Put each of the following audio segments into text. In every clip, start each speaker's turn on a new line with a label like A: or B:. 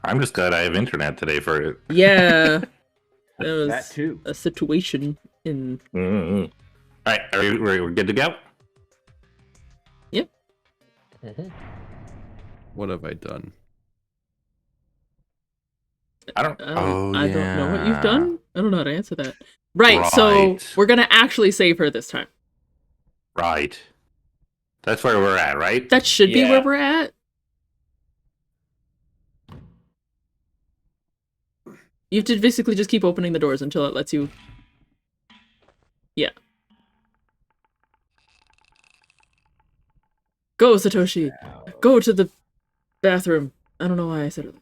A: I'm just glad I have internet today for it.
B: Yeah. That was
C: That too.
B: a situation in...
A: Mm-hmm. All right, we're good to go?
B: Yep.
D: What have I done?
A: I don't
B: know what you've done. I don't know how to answer that. Right, so we're going to actually save her this time.
A: Right. That's where we're at, right?
B: That should be where we're at. You have to basically just keep opening the doors until it lets you... Yeah. Go, Satoshi. Go to the bathroom. I don't know why I said it.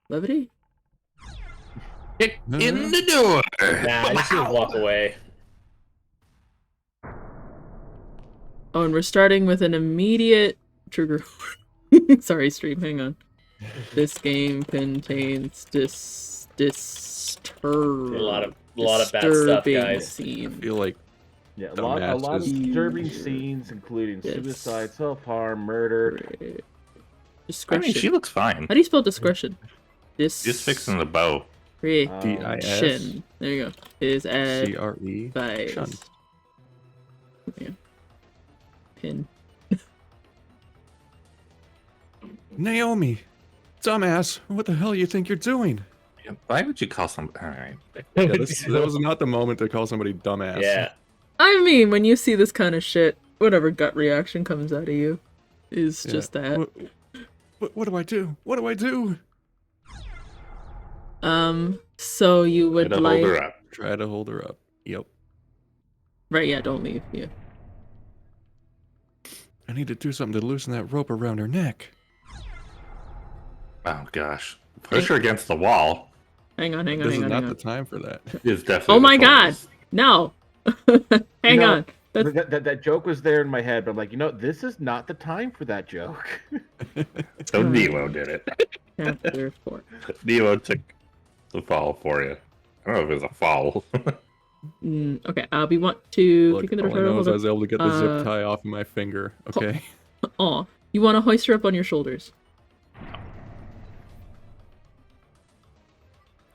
B: Levity?
A: Kick in the door!
E: Nah, I just need to walk away.
B: Oh, and we're starting with an immediate trigger. Sorry, stream, hang on. This game contains a
E: lot of bad stuff, guys.
B: Scene.
D: I feel like
C: a lot of disturbing scenes, including suicide, self-harm, murder.
B: Discretion.
A: I mean, she looks fine.
B: How do you spell discretion?
A: Just fixing the bow.
B: D-I-S. There you go. Is at
D: C-R-E.
B: Yeah. Pin.
D: Naomi! Dumbass! What the hell you think you're doing?
A: Why would you call somebody... Alright.
D: Yeah, that was not the moment to call somebody dumbass.
E: Yeah.
B: I mean, when you see this kind of shit, whatever gut reaction comes out of you is just that.
D: What do I do? What do I do?
B: So you would like...
A: Hold her up.
D: Try to hold her up. Yep.
B: Right, yeah, don't leave. Yeah.
D: I need to do something to loosen that rope around her neck.
A: Oh, gosh. Push her against the wall.
B: Hang on.
D: This is not the time for that.
A: It's definitely
B: oh my god! No! Hang on.
C: That joke was there in my head, but I'm like, this is not the time for that joke.
A: So Neo did it.
B: Chapter 4.
A: Neo took the fall for you. I don't know if it was a foul.
B: Okay, we want to...
D: Look, all I know is I was able to get the zip tie off of my finger, okay?
B: Aw. You want to hoist her up on your shoulders.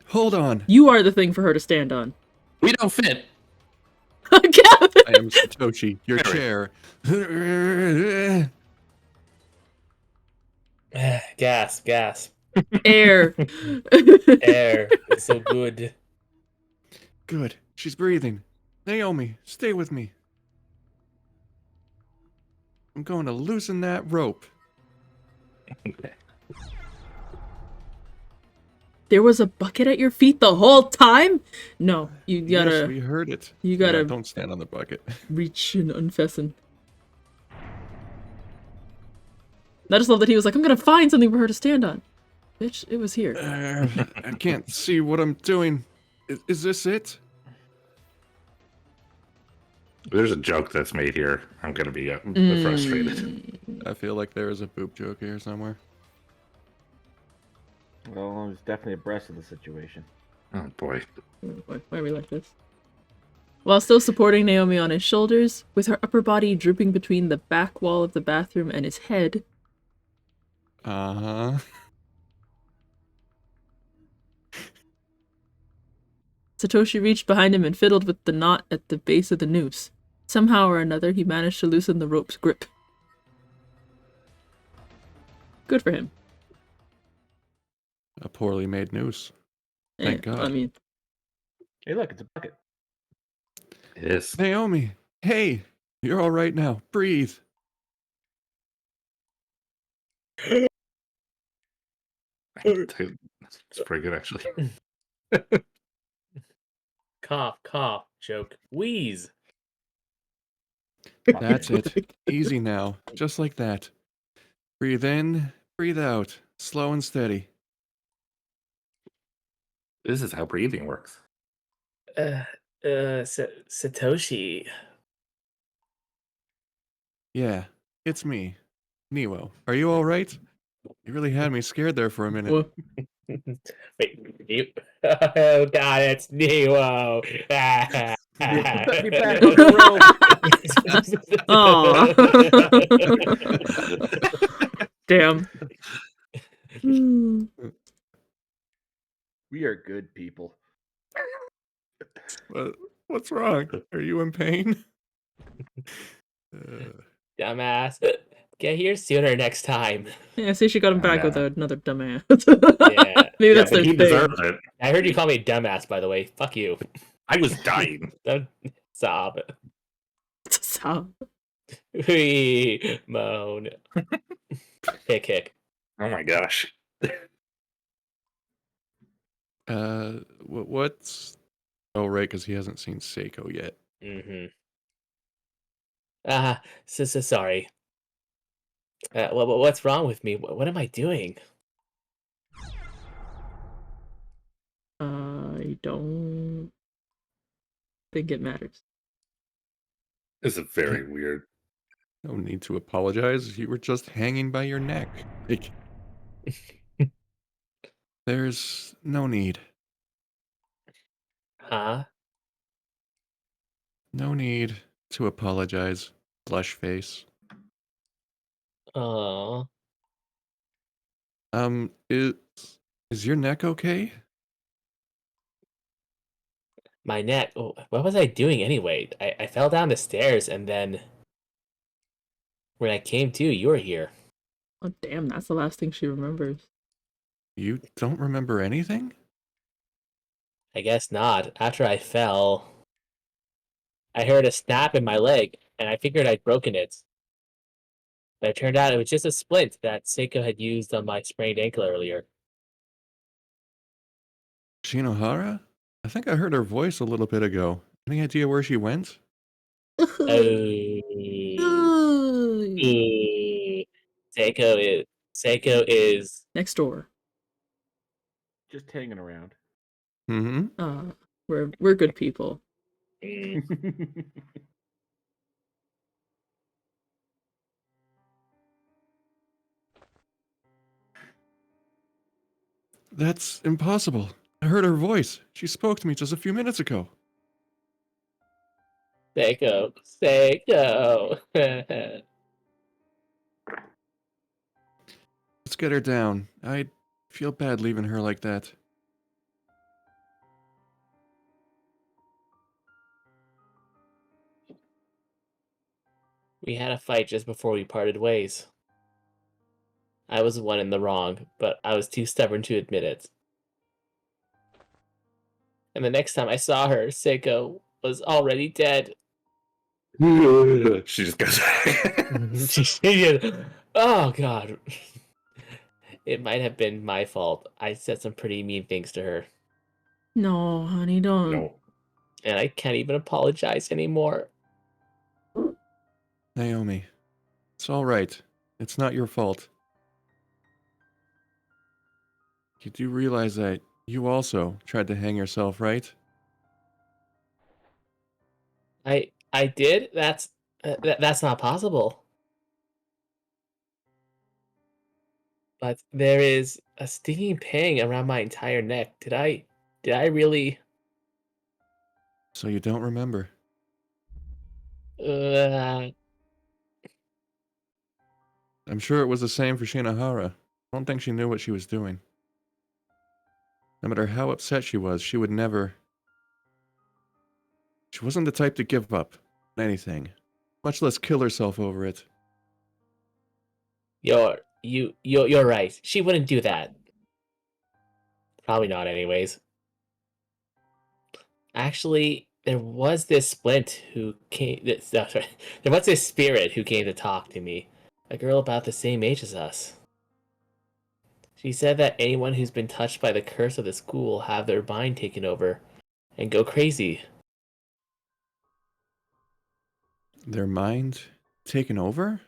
D: Hold on.
B: You are the thing for her to stand on.
A: We don't fit.
B: Gavin!
D: I am Satoshi, your chair.
E: Gas.
B: Air.
E: Air. It's so good.
D: Good. She's breathing. Naomi, stay with me. I'm going to loosen that rope.
B: There was a bucket at your feet the whole time? No, you gotta...
D: Yes, we heard it.
B: You gotta...
D: don't stand on the bucket.
B: Reach and unfasten. I just love that he was like, I'm gonna find something for her to stand on. Bitch, it was here.
D: I can't see what I'm doing. Is this it?
A: There's a joke that's made here. I'm gonna be frustrated.
D: I feel like there is a poop joke here somewhere.
C: Well, I was definitely abreast of the situation.
A: Oh boy.
B: Why are we like this? While still supporting Naomi on his shoulders, with her upper body drooping between the back wall of the bathroom and his head.
D: Uh-huh.
B: Satoshi reached behind him and fiddled with the knot at the base of the noose. Somehow or another, he managed to loosen the rope's grip. Good for him.
D: A poorly made noose. Thank God.
B: I mean...
C: Hey, look, it's a bucket.
A: It is.
D: Naomi, hey, you're all right now. Breathe.
A: It's pretty good, actually.
E: Cough, joke, wheeze.
D: That's it. Easy now. Just like that. Breathe in, breathe out. Slow and steady.
A: This is how breathing works.
E: Satoshi.
D: Yeah, it's me. Niwo. Are you all right? You really had me scared there for a minute.
E: Wait, oh god, it's Neo.
C: Let me back
B: Damn.
C: We are good people.
D: What's wrong? Are you in pain?
E: Dumbass. Get here sooner next time.
B: Yeah, see, she got him back
A: No.
B: with another dumbass.
E: Yeah.
B: Maybe
A: Yeah,
B: that's
A: but
B: their
A: he
B: thing.
A: deserves it.
E: I heard you call me dumbass, by the way. Fuck you.
A: I was dying.
E: Don't sob.
B: So,
E: We moan. Hick.
A: Oh my gosh.
D: What's... Oh, right, because he hasn't seen Seiko yet.
E: Mm-hmm. So sorry. What's wrong with me? What am I doing?
B: I don't think it matters.
A: This is very weird.
D: No need to apologize. You were just hanging by your neck. Like, there's no need.
E: Huh?
D: No need to apologize, blush face.
E: Aw.
D: Is your neck okay?
E: My neck. Oh, what was I doing anyway? I fell down the stairs and then when I came to, you were here.
B: Oh, damn, that's the last thing she remembers.
D: You don't remember anything?
E: I guess not. After I fell, I heard a snap in my leg and I figured I'd broken it. But it turned out it was just a splint that Seiko had used on my sprained ankle earlier.
D: Shinohara? I think I heard her voice a little bit ago. Any idea where she went?
E: Oh. Seiko is
B: Next door.
C: Just hanging around.
D: Mm-hmm.
B: We're good people.
D: That's impossible. I heard her voice. She spoke to me just a few minutes ago.
E: Seiko.
D: Let's get her down. I feel bad leaving her like that.
E: We had a fight just before we parted ways. I was the one in the wrong, but I was too stubborn to admit it. And the next time I saw her, Seiko was already dead.
A: She just goes.
E: Oh, God. It might have been my fault. I said some pretty mean things to her.
B: No, honey, don't.
A: No.
E: And I can't even apologize anymore.
D: Naomi, it's all right. It's not your fault. You do realize that you also tried to hang yourself, right?
E: I did? That's not possible. But there is a stinging pang around my entire neck. Did I really?
D: So you don't remember.
E: Uh,
D: I'm sure it was the same for Shinohara. I don't think she knew what she was doing. No matter how upset she was, she would never... She wasn't the type to give up on anything, much less kill herself over it.
E: you're right. She wouldn't do that. Probably not, anyways. Actually, there was this splint who came. There was this spirit who came to talk to me. A girl about the same age as us. She said that anyone who's been touched by the curse of the school will have their mind taken over and go crazy.
D: Their mind taken over?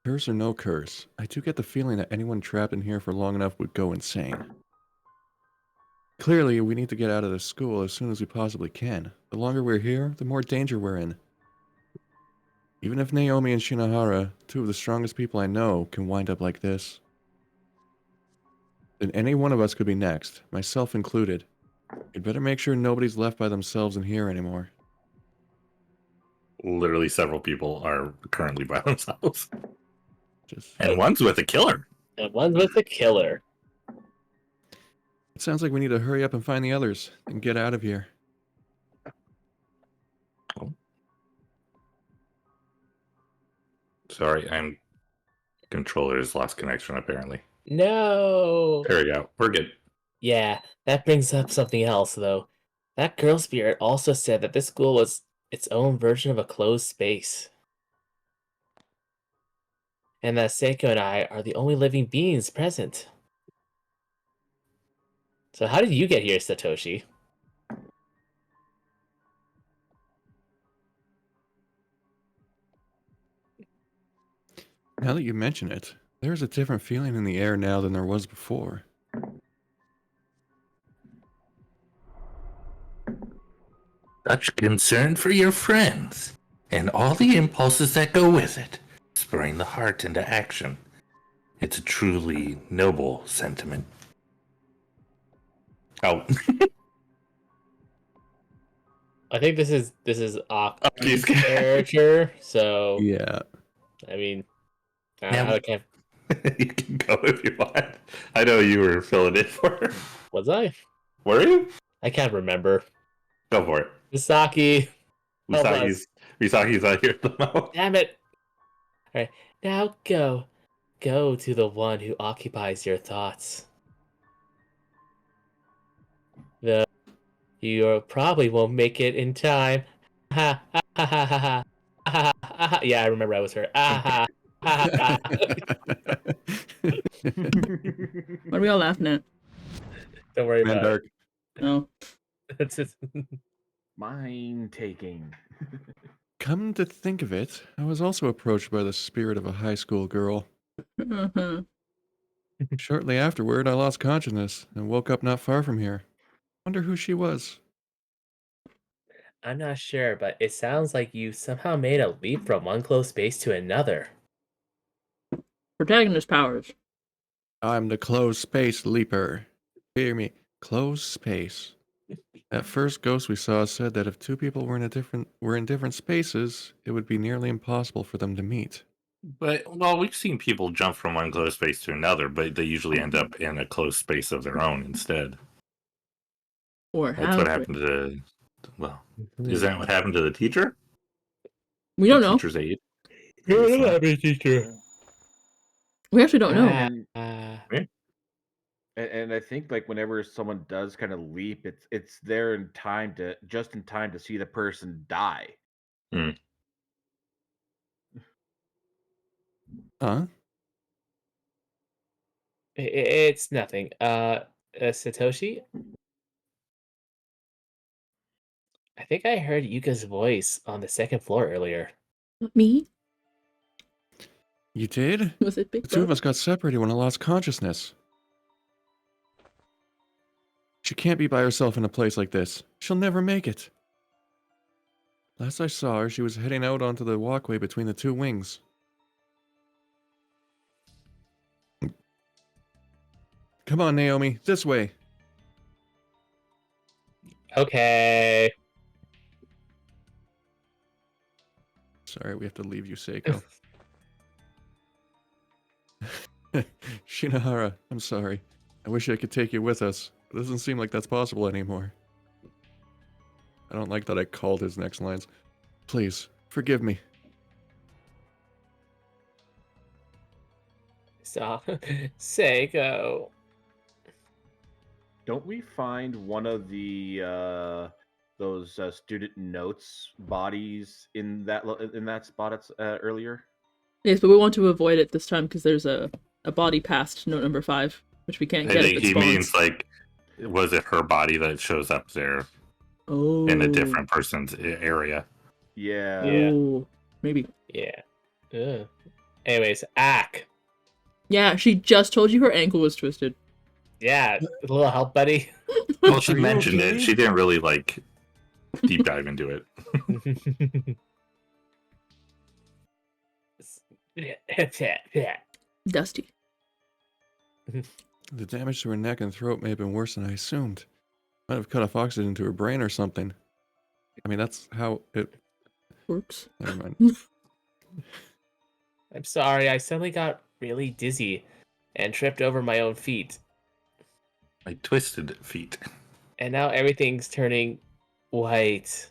D: Curse or no curse, I do get the feeling that anyone trapped in here for long enough would go insane. Clearly, we need to get out of this school as soon as we possibly can. The longer we're here, the more danger we're in. Even if Naomi and Shinohara, two of the strongest people I know, can wind up like this, then any one of us could be next, myself included. You'd better make sure nobody's left by themselves in here anymore.
A: Literally several people are currently by themselves.
D: Just...
A: And one's with a killer.
E: And one's with the killer.
D: It sounds like we need to hurry up and find the others and get out of here.
A: Sorry, I'm controller's lost connection apparently.
E: No.
A: There we go. We're good.
E: Yeah, that brings up something else, though. That girl spirit also said that this school was its own version of a closed space. And that Seiko and I are the only living beings present. So how did you get here, Satoshi?
D: Now that you mention it, there's a different feeling in the air now than there was before.
A: Such concern for your friends, and all the impulses that go with it, spurring the heart into action. It's a truly noble sentiment. Oh.
E: I think this is Aki's
A: Aki's
E: character, so
D: Yeah.
E: I mean,
A: Yeah.
E: I can't.
A: You can go if you want. I know you were filling in for her.
E: Was I?
A: Were you?
E: I can't remember.
A: Go for it.
E: Misaki. Help us.
A: Misaki's out here at the moment.
E: Damn it! Alright, now go. Go to the one who occupies your thoughts. You probably won't make it in time. Ha ha ha ha ha ha ha ha. Yeah, I remember I was her. Ah ha ha ha.
B: What are we all laughing at?
E: Don't worry
D: Man
E: about
D: Dark.
B: Oh.
E: it. That's it.
C: Mind taking.
D: Come to think of it, I was also approached by the spirit of a high school girl.
B: Uh-huh.
D: Shortly afterward, I lost consciousness and woke up not far from here. Wonder who she was.
E: I'm not sure, but it sounds like you somehow made a leap from one closed space to another.
B: Protagonist powers.
D: I'm the closed space leaper. Hear me, closed space. That first ghost we saw said that if two people were in different spaces, it would be nearly impossible for them to meet.
A: But, well, we've seen people jump from one closed space to another, but they usually end up in a closed space of their own instead.
B: Or
A: That's what
B: have
A: happened to, well, is that what happened to the teacher?
B: we don't
A: The
B: know.
A: Teacher's aide?
E: teacher.
B: We actually don't know.
C: And I think like whenever someone does kind of leap, it's there in time to just in time to see the person die.
D: Huh?
E: It's nothing. Satoshi? I think I heard Yuka's voice on the second floor earlier.
B: Me?
D: You did?
B: Was it Big
D: The two of
B: Brother?
D: us got separated when I lost consciousness. She can't be by herself in a place like this. She'll never make it. Last I saw her, she was heading out onto the walkway between the two wings. Come on, Naomi, this way.
E: Okay.
D: Sorry, we have to leave you, Seiko. Shinohara, I'm sorry. I wish I could take you with us. It doesn't seem like that's possible anymore. I don't like that I called his next lines. Please, forgive me.
E: So, Seiko.
C: Don't we find one of the those student notes bodies in that spot earlier?
B: Yes, but we want to avoid it this time because there's a body past note number 5, which we can't
A: I
B: get if
A: think
B: it
A: he
B: spawns.
A: means, like, was it her body that shows up there in a different person's area?
C: Yeah.
E: Yeah.
B: Oh, maybe.
E: Yeah. Ugh. Anyways, Ack.
B: Yeah, she just told you her ankle was twisted.
E: Yeah, a little help, buddy.
A: Well, she
C: Are you
A: mentioned
C: okay?
A: it. She didn't really, like, deep dive into it.
B: Dusty.
D: The damage to her neck and throat may have been worse than I assumed. Might have cut off oxygen to her brain or something. I mean, that's how it...
B: Works.
D: Never mind.
E: I'm sorry, I suddenly got really dizzy. and tripped over my own feet.
A: My twisted feet.
E: And now everything's turning white.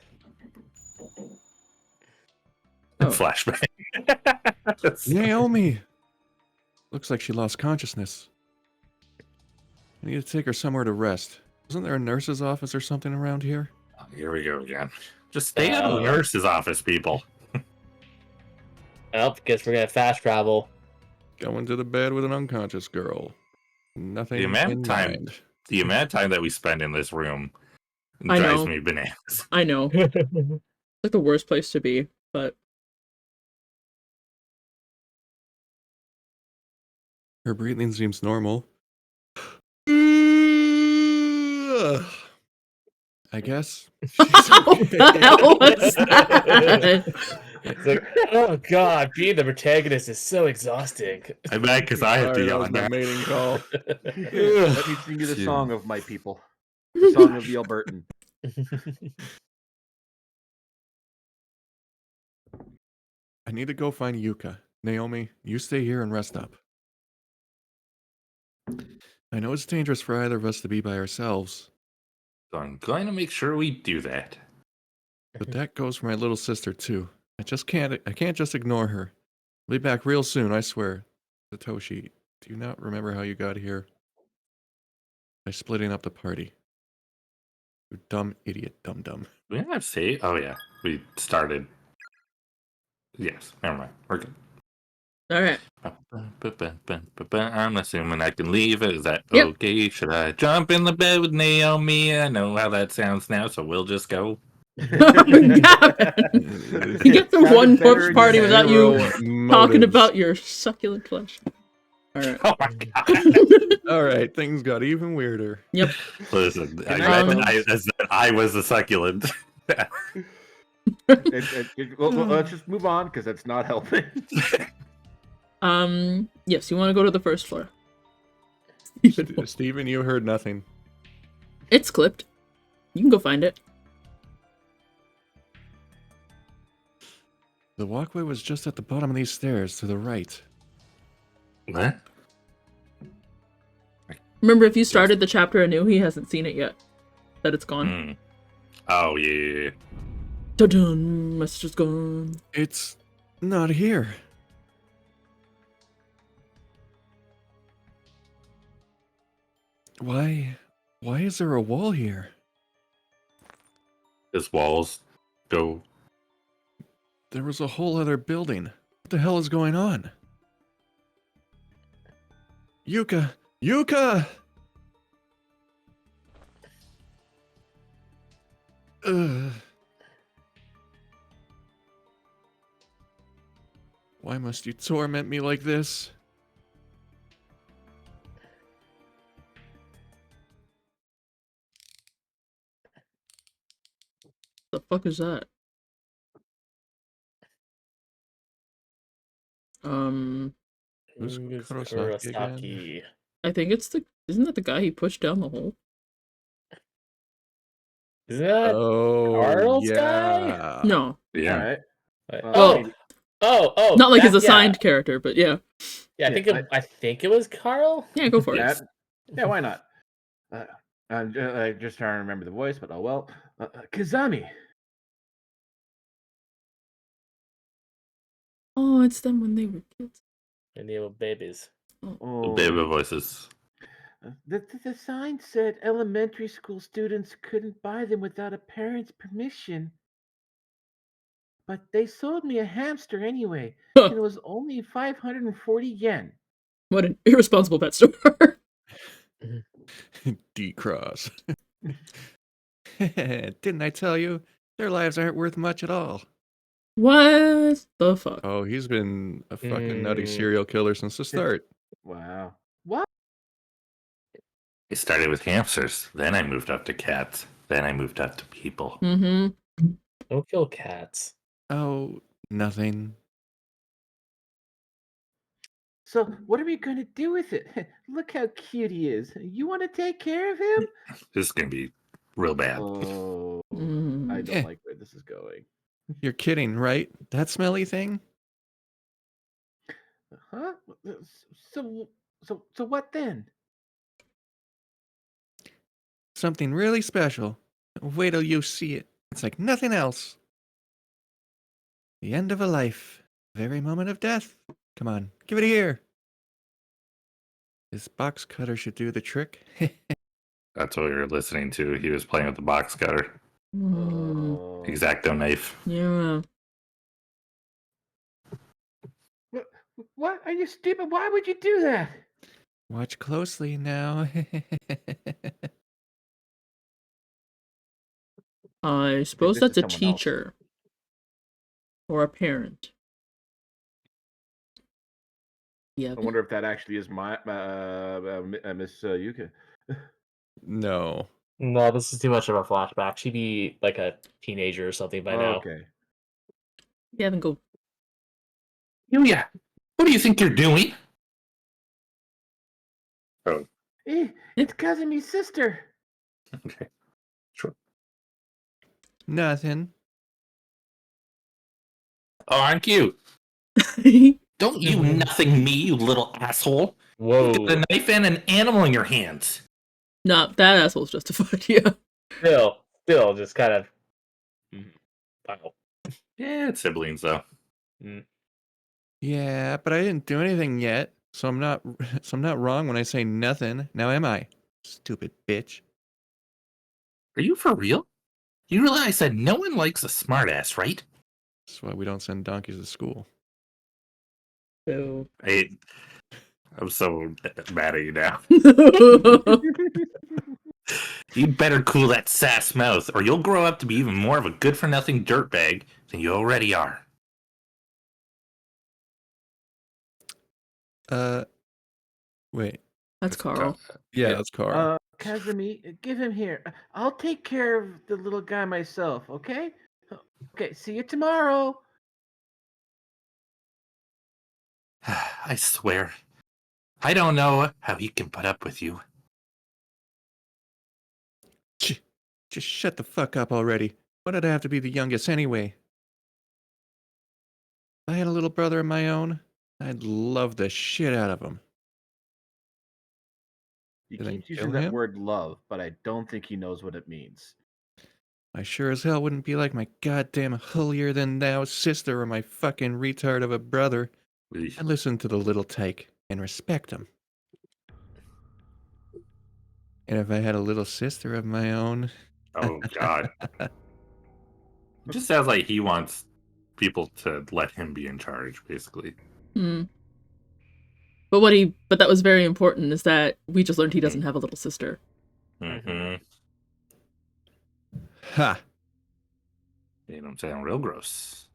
B: Oh.
A: Flashback.
D: Naomi! Looks like she lost consciousness. I need to take her somewhere to rest. Isn't there a nurse's office or something around here?
A: Oh, here we go again. Just stay out of the nurse's office, people.
E: Oh, guess we're gonna fast travel.
D: Going to the bed with an unconscious girl. Nothing
A: The amount
D: in
A: of time,
D: mind.
A: the amount of time that we spend in this room
B: I
A: drives
B: know.
A: me bananas.
B: I know. It's like the worst place to be, but
D: Her breathing seems normal. I guess.
B: what the hell was that?
E: It's like, oh god, being the protagonist is so exhausting.
A: I'm mad because I have to
D: Sorry, that
A: yell
D: was
A: at
D: my
A: that.
D: mating call.
C: Let me sing you the
A: Yeah.
C: song of my people. The song of the Albertan.
D: I need to go find Yuka. Naomi, you stay here and rest up. I know it's dangerous for either of us to be by ourselves,
A: So I'm going to make sure we do that.
D: but that goes for my little sister too. I can't just ignore her. I'll be back real soon, I swear. Satoshi, do you not remember how you got here? By splitting up the party. You dumb idiot, dum-dum.
A: We have to say, oh yeah, we started. Yes, never mind. We're good.
B: All right.
A: I'm assuming I can leave. Is that
B: Yep.
A: okay? Should I jump in the bed with Naomi? I know how that sounds now, so we'll just go.
B: You get through one
C: Sounded better
B: corpse
C: in
B: party
C: your
B: without you
D: Zero
B: talking
D: motives.
B: about your succulent flesh. All right.
A: Oh my god!
D: Alright, things got even weirder.
B: Yep.
A: Listen, I
C: night,
A: meant
C: folks.
A: I was the succulent.
C: Well, let's just move on because that's not helping.
B: Yes, you want to go to the first floor.
D: Steven, you heard nothing.
B: It's clipped. You can go find it.
D: The walkway was just at the bottom of these stairs to the right.
A: What?
B: Remember, if you started the chapter anew, he hasn't seen it yet. That it's gone.
A: Hmm. Oh yeah.
B: Dun-dun, message is gone.
D: It's not here. Why is there a wall here?
A: His walls go.
D: There was a whole other building. What the hell is going on? Yuka! Yuka! Ugh. Why must you torment me like this?
B: The fuck is that?
D: Who's
E: Who's
D: Kurosaki again?
E: Kurosaki?
B: I think it's the. Isn't that the guy he pushed down the hole?
E: Is that
D: Oh,
E: Carl's guy?
D: yeah.
B: No,
A: Yeah.
C: All right.
E: Oh, oh,
B: not like his
E: that-
B: assigned character, but yeah.
E: Yeah, I think
C: Yeah,
E: I think it was Carl.
B: Yeah, go for it.
C: Yeah, why not? I'm just trying to remember the voice, but oh well. Kizami.
B: Oh, it's them when they were kids.
E: And they were babies.
C: Oh.
A: Baby voices.
C: The sign said elementary school students couldn't buy them without a parent's permission. But they sold me a hamster anyway, and it was only 540 yen.
B: What an irresponsible pet store.
D: D-Cross. Didn't I tell you? Their lives aren't worth much at all.
B: What the fuck?
D: Oh, he's been a fucking nutty serial killer since the start.
C: Wow. What?
A: I started with hamsters, then I moved up to cats, then I moved up to people.
B: Mm-hmm.
E: Don't kill cats.
D: Oh, nothing.
C: So, what are we going to do with it? Look how cute he is. You want to take care of him?
A: This is gonna be real bad.
C: Oh,
B: Mm.
C: I don't
D: Eh.
C: like where this is going.
D: You're kidding, right? That smelly thing?
C: Huh? So, So what then?
D: Something really special. Wait till you see it. It's like nothing else. The end of a life. Very moment of death. Come on, give it here. This box cutter should do the trick.
A: That's what we were listening to. He was playing with the box cutter.
B: Mm,
A: Exacto knife.
B: yeah.
C: What? Are you stupid? Why would you do that?
D: Watch closely now.
B: I suppose
C: this
B: that's
C: is
B: a
C: someone else.
B: teacher. Or a parent. Yeah.
C: I wonder if that actually is my Miss Yuka.
D: No.
E: No, this is too much of a flashback. She'd be like a teenager or something by now.
C: Okay.
B: Yeah, then go.
A: Yuuya, what do you think you're doing? Oh,
C: It's Kazami's sister.
A: okay. Sure.
D: Nothing.
A: Oh, aren't you? Don't you nothing me, you little asshole.
E: Whoa.
A: You've got a knife and an animal in your hands.
B: No, that asshole's justified, yeah.
E: Still, just kind of. Wow.
A: Yeah, it's siblings, though.
D: Yeah, but I didn't do anything yet, so I'm not wrong when I say nothing. Now am I? Stupid bitch.
A: Are you for real? You realize that no one likes a smartass, right?
D: That's why we don't send donkeys to school.
B: So.
A: I'm so mad at you now. You'd better cool that sass mouth, or you'll grow up to be even more of a good-for-nothing dirtbag than you already are.
D: Wait.
B: That's Carl.
D: Yeah, that's Carl.
C: Kazami, give him here. I'll take care of the little guy myself, okay? Okay, see you tomorrow.
A: I swear, I don't know how he can put up with you.
D: Just shut the fuck up already. Why did I have to be the youngest anyway? If I had a little brother of my own, I'd love the shit out of him.
C: He
D: Did I
C: keeps
D: kill
C: using that
D: him?
C: word love, but I don't think he knows what it means.
D: I sure as hell wouldn't be like my goddamn holier-than-thou sister or my fucking retard of a brother. I listen to the little tyke and respect him. And if I had a little sister of my own...
A: Oh, God. It just sounds like he wants people to let him be in charge, basically.
B: Hmm. But but that was very important, is that we just learned he doesn't have a little sister.
A: Mm-hmm.
D: Ha!
A: You don't sound real gross.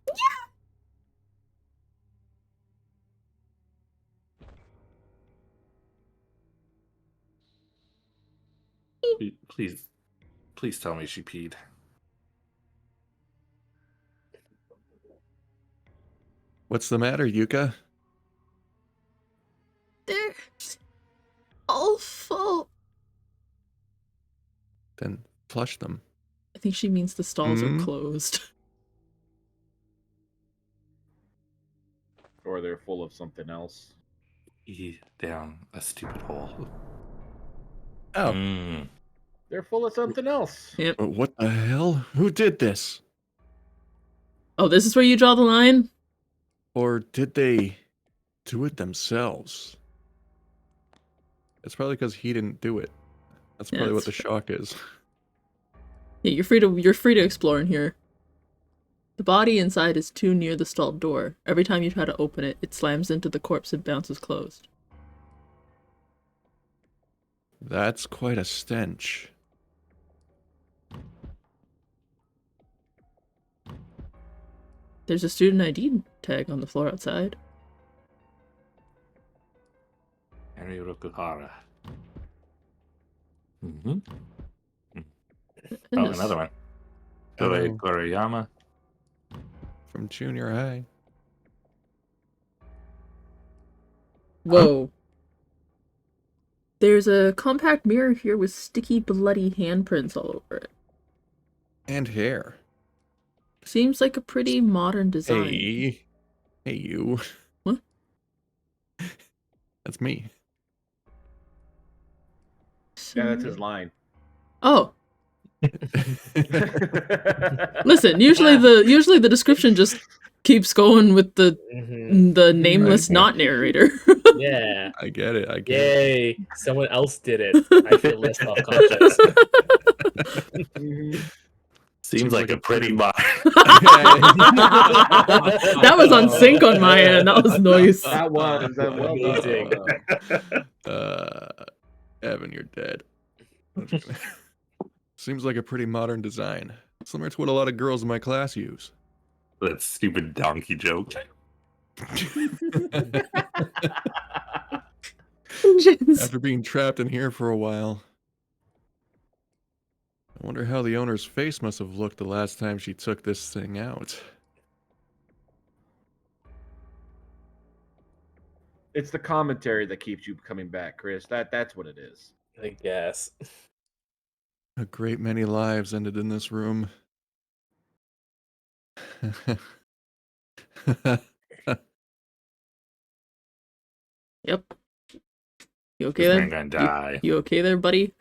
A: Please tell me she peed.
D: What's the matter, Yuka?
B: They're all full.
D: Then flush them.
B: I think she means the stalls are
D: Hmm?
B: closed.
C: Or they're full of something else.
A: Pee down a stupid hole.
D: Oh,
A: Mm.
C: They're full of something else.
B: Yep.
D: what the hell? Who did this?
B: Oh, this is where you draw the line?
D: Or did they do it themselves? It's probably because he didn't do it. That's
B: Yeah,
D: probably what
B: that's
D: the shock is.
B: Yeah, you're free to explore in here. The body inside is too near the stalled door. Every time you try to open it, it slams into the corpse and bounces closed.
D: That's quite a stench.
B: There's a student ID tag on the floor outside.
A: Henry Rokuhara. Mm-hmm. Oh,
B: Yes.
A: another one.
D: Hello.
A: Toei Koriyama.
D: From junior high.
B: Whoa. There's a compact mirror here with sticky, bloody handprints all over it.
D: And hair.
B: Seems like a pretty modern design.
D: Hey. Hey, you.
B: What?
D: That's me.
C: Yeah, that's his line.
B: Oh, listen. Usually the description just keeps going with the nameless not narrator.
E: Yeah.
D: I get it. I get it.
E: Yay! Someone else did it. I feel less self-conscious.
A: Seems like a pretty bar.
B: That was on sync on my end. That was nice.
C: That was
E: Amazing.
D: Evan, you're dead. Seems like a pretty modern design. Similar to what a lot of girls in my class use.
A: That stupid donkey joke.
D: After being trapped in here for a while. I wonder how the owner's face must have looked the last time she took this thing out.
C: It's the commentary that keeps you coming back, Chris. That's what it is.
E: I guess.
D: A great many lives ended in this room.
B: Yep. You okay
A: This
B: there?
A: man gonna die.
B: You okay there, buddy?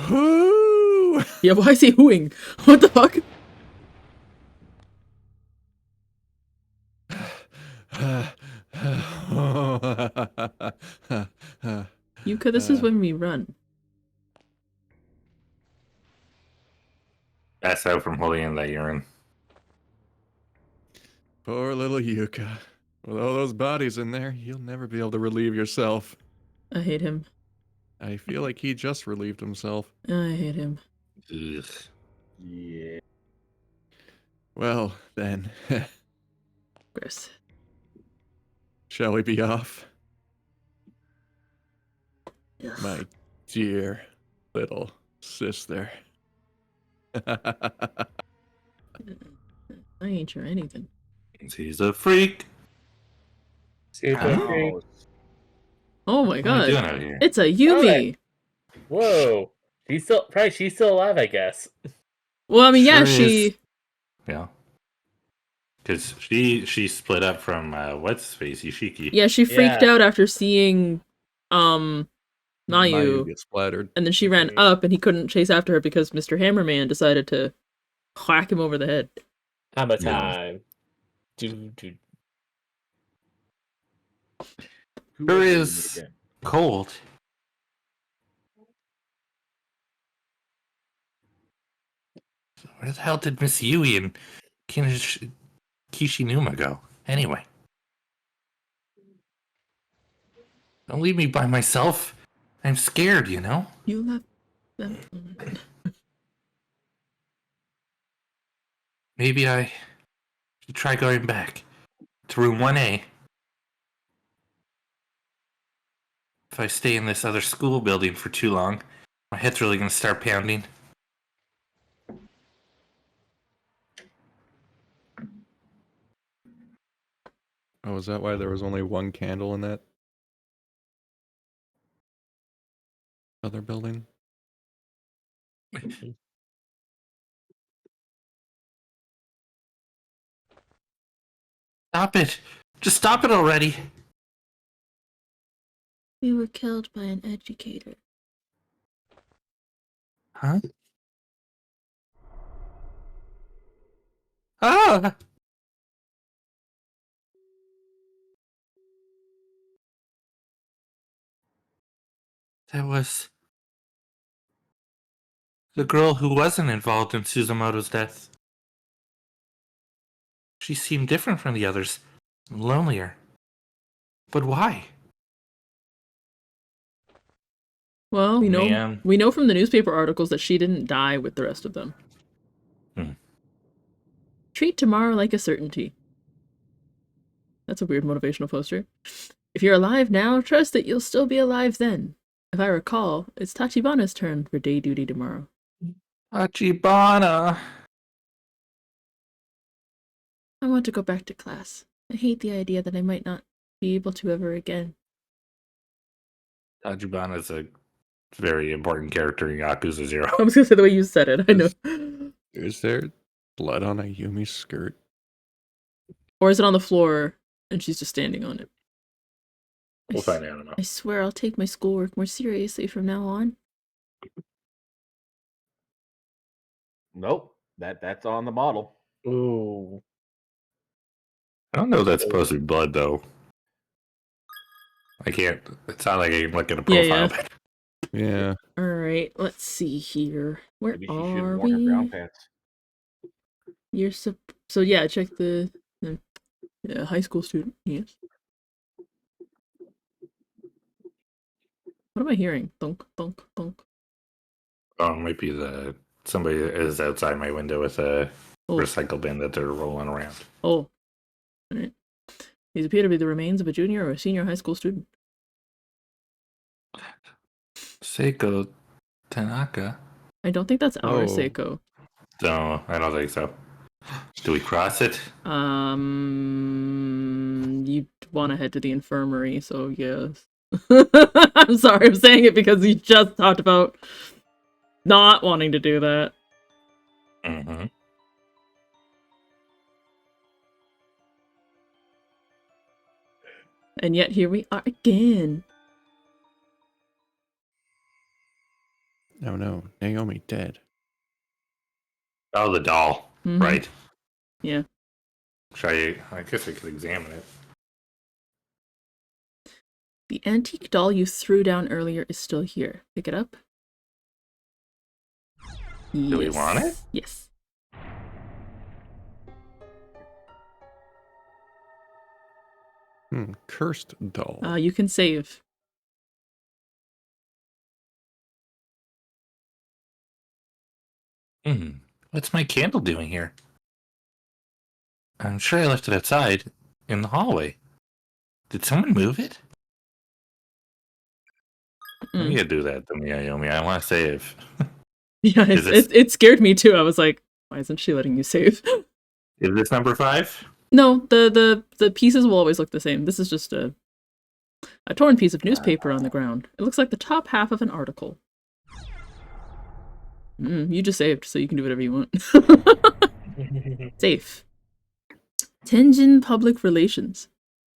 D: Whoo!
B: Yeah, why is he hooing? What the fuck? Yuka, this is when we run.
A: Pass out from holding in that urine.
D: Poor little Yuka. With all those bodies in there, you'll never be able to relieve yourself.
B: I hate him.
D: I feel like he just relieved himself.
B: I hate him.
A: Ugh.
C: Yeah.
D: Well, then,
B: Chris.
D: shall we be off?
B: Ugh.
D: My dear little sister.
B: I ain't sure anything.
A: He's a freak.
E: Super
A: Ow.
E: freak.
B: Oh my
A: What am I doing
B: god.
A: out here?
B: It's a Yumi!
E: Whoa. She's still alive, I guess.
B: Well, I mean, yeah,
A: Sure
B: she...
A: is. Yeah. Because she split up from, what's his face, Yoshiki.
B: Yeah, she freaked
E: Yeah.
B: out after seeing, Mayu.
D: Gets splattered.
B: And then she ran up and he couldn't chase after her because Mr. Hammerman decided to whack him over the head.
E: Hammer
A: Yeah.
E: time. Dude.
A: Sure is cold. Where the hell did Miss Yui and Kishinuma go? Anyway. Don't leave me by myself. I'm scared, you know?
B: You left them.
A: Maybe I should try going back to room 1A. If I stay in this other school building for too long, my head's really gonna start pounding.
D: Oh, is that why there was only one candle in that other building?
A: Stop it! Just stop it already!
B: We were killed by an educator.
A: Huh? Ah! That was the girl who wasn't involved in Suzumoto's death. She seemed different from the others, lonelier. But why?
B: Well, we know
A: Man.
B: we know from the newspaper articles that she didn't die with the rest of them. Treat tomorrow like a certainty. That's a weird motivational poster. If you're alive now, trust that you'll still be alive then. If I recall, it's Tachibana's turn for day duty tomorrow.
A: Tachibana!
B: I want to go back to class. I hate the idea that I might not be able to ever again.
A: Tachibana's a very important character in Yakuza 0.
B: I was gonna say the way you said it, I know.
D: Is there blood on Ayumi's skirt?
B: Or is it on the floor And she's just standing on it.
A: We'll find out enough.
B: I swear I'll take my schoolwork more seriously from now on.
C: Nope. That's on the model.
E: Ooh.
A: I don't know if that's supposed to be blood, though. I can't. It's not like I can look at a profile.
D: Yeah.
B: Alright, let's see here. Where
C: Maybe she should
B: are
C: have worn her brown
B: we?
C: pants.
B: You're so yeah, check the high school student. Yes. What am I hearing? Thunk, thunk, thunk.
A: Oh, it might be somebody is outside my window with a
B: Oh.
A: recycle bin that they're rolling around.
B: Oh. Alright. These appear to be the remains of a junior or a senior high school student.
A: Seiko Tanaka?
B: I don't think that's our
D: Oh.
B: Seiko.
A: No, I don't think so. Do we cross it?
B: You'd want to head to the infirmary, so yes. I'm sorry, I'm saying it because you just talked about not wanting to do that.
A: Mm-hmm.
B: And yet here we are again.
D: Oh no, Naomi dead.
A: Oh, the doll.
B: Mhm.
A: Right.
B: Yeah.
A: I guess I could examine it.
B: The antique doll you threw down earlier is still here. Pick it up.
A: Do we want it?
B: Yes.
D: Cursed doll.
B: You can save.
A: What's my candle doing here? I'm sure I left it outside in the hallway. Did someone move it?
B: Mm.
A: You gotta do that to me, Ayumi. I want to save.
B: Yeah, it scared me too. I was like, why isn't she letting you save?
A: Is this number 5?
B: No, the pieces will always look the same. This is just a torn piece of newspaper on the ground. It looks like the top half of an article. You just saved, so you can do whatever you want. Safe. Tenjin Public Relations.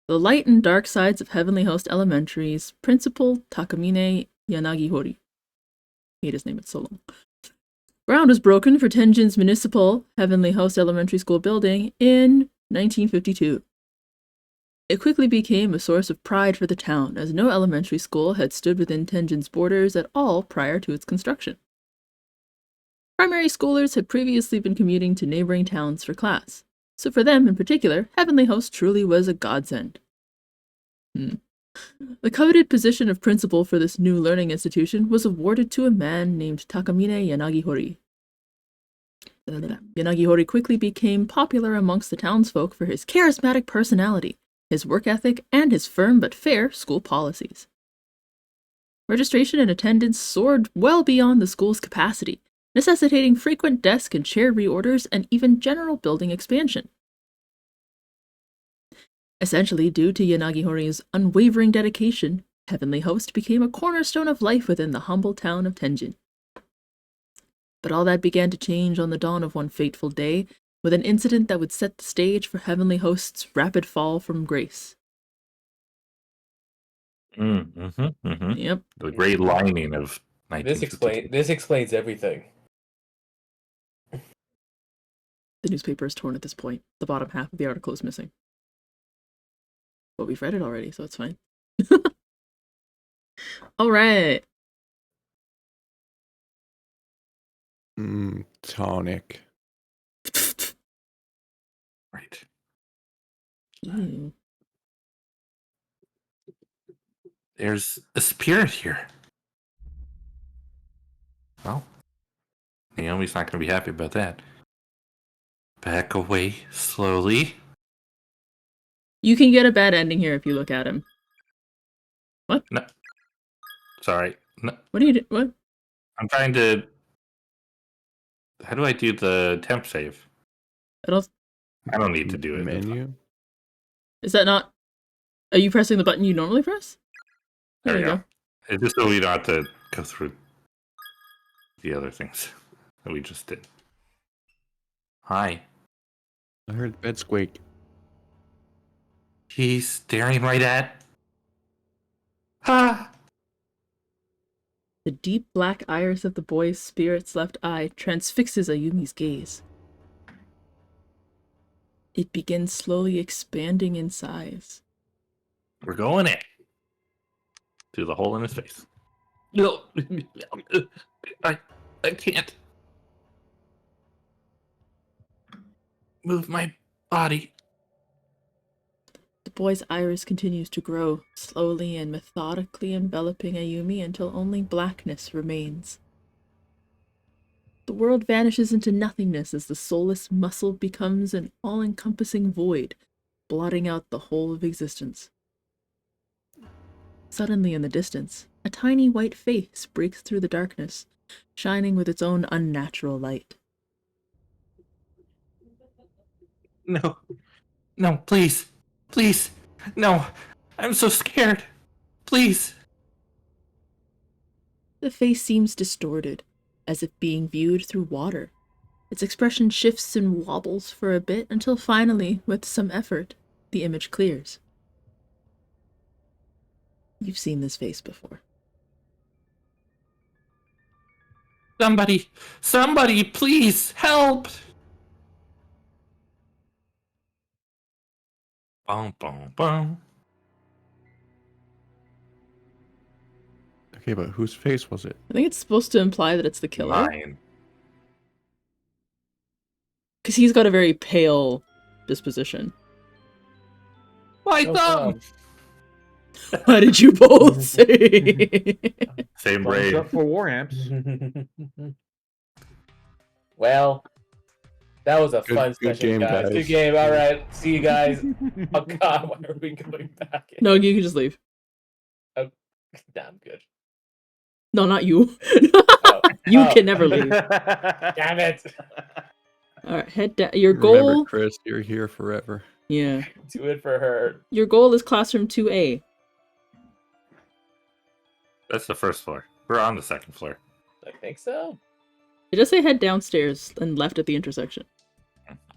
B: The Light and Dark Sides of Heavenly Host Elementary's Principal Takamine Yanagihori. Hate his name, it's so long. Ground was broken for Tenjin's municipal Heavenly Host Elementary School building in 1952. It quickly became a source of pride for the town, as no elementary school had stood within Tenjin's borders at all prior to its construction. Primary schoolers had previously been commuting to neighboring towns for class, so for them in particular, Heavenly Host truly was a godsend. The coveted position of principal for this new learning institution was awarded to a man named Takamine Yanagihori. Yanagihori quickly became popular amongst the townsfolk for his charismatic personality, his work ethic, and his firm but fair school policies. Registration and attendance soared well beyond the school's capacity, necessitating frequent desk and chair reorders and even general building expansion. Essentially, due to Yanagihori's unwavering dedication, Heavenly Host became a cornerstone of life within the humble town of Tenjin. But all that began to change on the dawn of one fateful day, with an incident that would set the stage for Heavenly Host's rapid fall from grace. Yep.
A: The great lining of 1952.
E: This explains everything.
B: The newspaper is torn at this point. The bottom half of the article is missing. But we've read it already, so it's fine. Alright.
D: Tonic.
A: Right.
B: Ew.
A: There's a spirit here. Well, Naomi's not going to be happy about that. Back away slowly.
B: You can get a bad ending here if you look at him. What?
A: No. Sorry. No.
B: What are you what?
A: I'm trying to... How do I do the temp save? I don't need to do it.
D: Menu?
B: Is that not... Are you pressing the button you normally press?
A: There we go. It's just so we don't have to go through the other things that we just did. Hi.
D: I heard the bed squeak.
A: He's staring right at... Ah!
B: The deep black iris of the boy's spirit's left eye transfixes Ayumi's gaze. It begins slowly expanding in size.
A: We're going in. Through the hole in his face. No. I can't. Move my body.
B: The boy's iris continues to grow, slowly and methodically enveloping Ayumi until only blackness remains. The world vanishes into nothingness as the soulless muscle becomes an all-encompassing void, blotting out the whole of existence. Suddenly in the distance, a tiny white face breaks through the darkness, shining with its own unnatural light.
A: No. No, please. Please. No. I'm so scared. Please.
B: The face seems distorted, as if being viewed through water. Its expression shifts and wobbles for a bit until finally, with some effort, the image clears. You've seen this face before.
A: Somebody, please, help! Boom, boom, boom.
D: Okay, but whose face was it?
B: I think it's supposed to imply that it's the killer.
A: Mine.
B: Because he's got a very pale disposition.
A: My
E: No
A: thumb!
E: problem.
B: What did you both say?
A: Same
C: Thumbs
A: brain.
C: up for war amps.
E: Well, that was a
D: Good-
E: fun
D: good
E: session,
D: game,
E: guys.
D: guys.
E: Good game. All right. See you guys. Oh, God. Why are we going back?
B: No, you can just leave.
E: Nah, I'm good.
B: No, not you.
E: Oh.
B: You
E: Oh.
B: can never leave.
E: Damn it.
B: Alright, head down. Your
D: Remember,
B: goal...
D: Chris, you're here forever.
B: Yeah.
E: Do it for her.
B: Your goal is classroom 2A.
A: That's the first floor. We're on the second floor.
E: I think so.
B: It does say head downstairs and left at the intersection.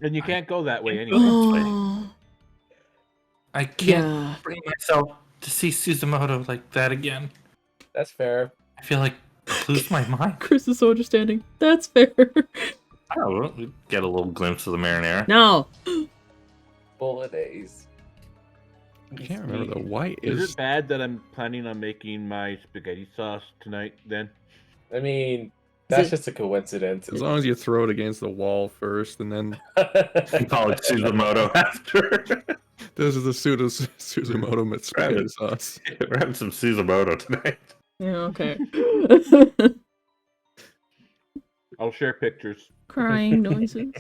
C: And you can't go that way anyway.
B: Oh,
A: I can't
B: yeah.
A: bring myself to see Suzumoto like that again.
E: That's fair.
A: I feel like I lose my mind.
B: Chris is so understanding. That's fair.
A: I don't know. We get a little glimpse of the marinara.
B: Now,
E: Bolognese.
D: I can't remember. The white
C: Is
D: is.
C: it bad that I'm planning on making my spaghetti sauce tonight then?
E: I mean, that's
B: it-
E: just a coincidence.
D: As long as you throw it against the wall first, and then
A: We call it Suzumoto after.
D: this is the Suzumoto spaghetti sauce.
A: We're having some Suzumoto tonight.
B: yeah, okay.
C: I'll share pictures.
B: Crying noises.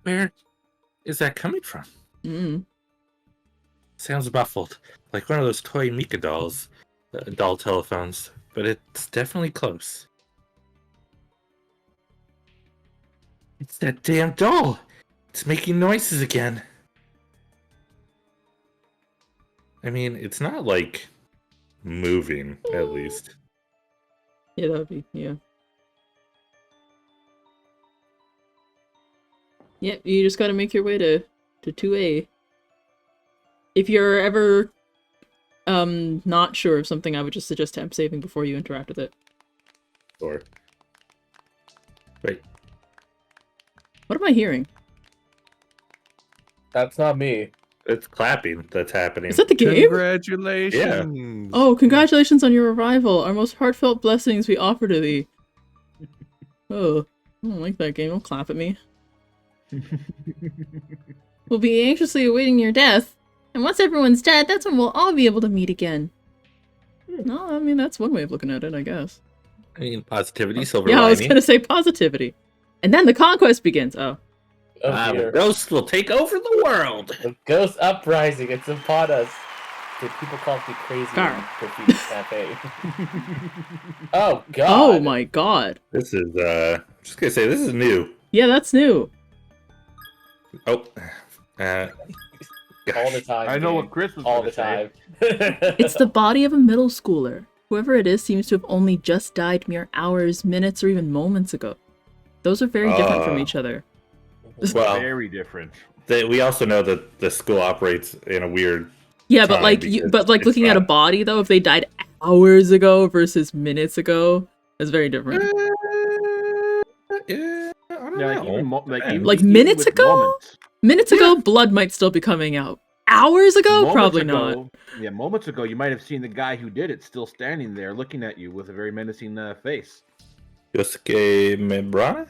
A: Where is that coming from?
B: Mm.
A: Sounds muffled, like one of those toy Mika dolls, doll telephones, but it's definitely close. It's that damn doll! It's making noises again. I mean, it's not like moving, at least.
B: Yeah, that would be, yeah. Yep, you just gotta make your way to 2A. If you're ever not sure of something, I would just suggest temp saving before you interact with it.
A: Or wait,
B: What am I hearing?
E: That's not me.
A: it's clapping that's happening.
B: Is that the game?
D: Congratulations!
B: Oh, congratulations on your arrival. Our most heartfelt blessings we offer to thee. Oh, I don't like that game. Don't clap at me. We'll be anxiously awaiting your death. And once everyone's dead, that's when we'll all be able to meet again. No, I mean, that's one way of looking at it, I guess.
A: I mean, positivity, silver
B: Yeah, I was
A: lining.
B: gonna say positivity. And then the conquest begins. Oh.
E: Oh,
A: The
E: dear.
A: ghosts will take over the world.
E: The ghost uprising. It's upon us. The people call me crazy
B: Gar.
E: graffiti cafe. Oh, God.
B: Oh my god.
A: This is, just gonna say, this is new.
B: Yeah, that's new.
A: Oh,
E: All the time.
C: I know
E: dude.
C: what Chris was
E: All
C: gonna
E: the
C: say.
E: time.
B: It's the body of a middle schooler. Whoever it is seems to have only just died mere hours, minutes, or even moments ago. Those are very different from each other.
A: Well,
C: Very different.
A: we also know that the school operates in a weird
B: Yeah, but
A: time
B: like
A: because it's
B: looking at a
A: not-
B: body though, if they died hours ago versus minutes ago, is very different.
A: Yeah, I don't
C: Yeah, like
A: know.
C: even
A: Depends.
B: Like
C: even
B: minutes
C: with
B: ago?
C: moments.
B: Minutes
A: Yeah.
B: ago, blood might still be coming out. Hours ago,
C: Moments
B: probably
C: ago,
B: not.
C: Yeah, moments ago, you might have seen the guy who did it still standing there looking at you with a very menacing face.
A: Yosuke Membrana?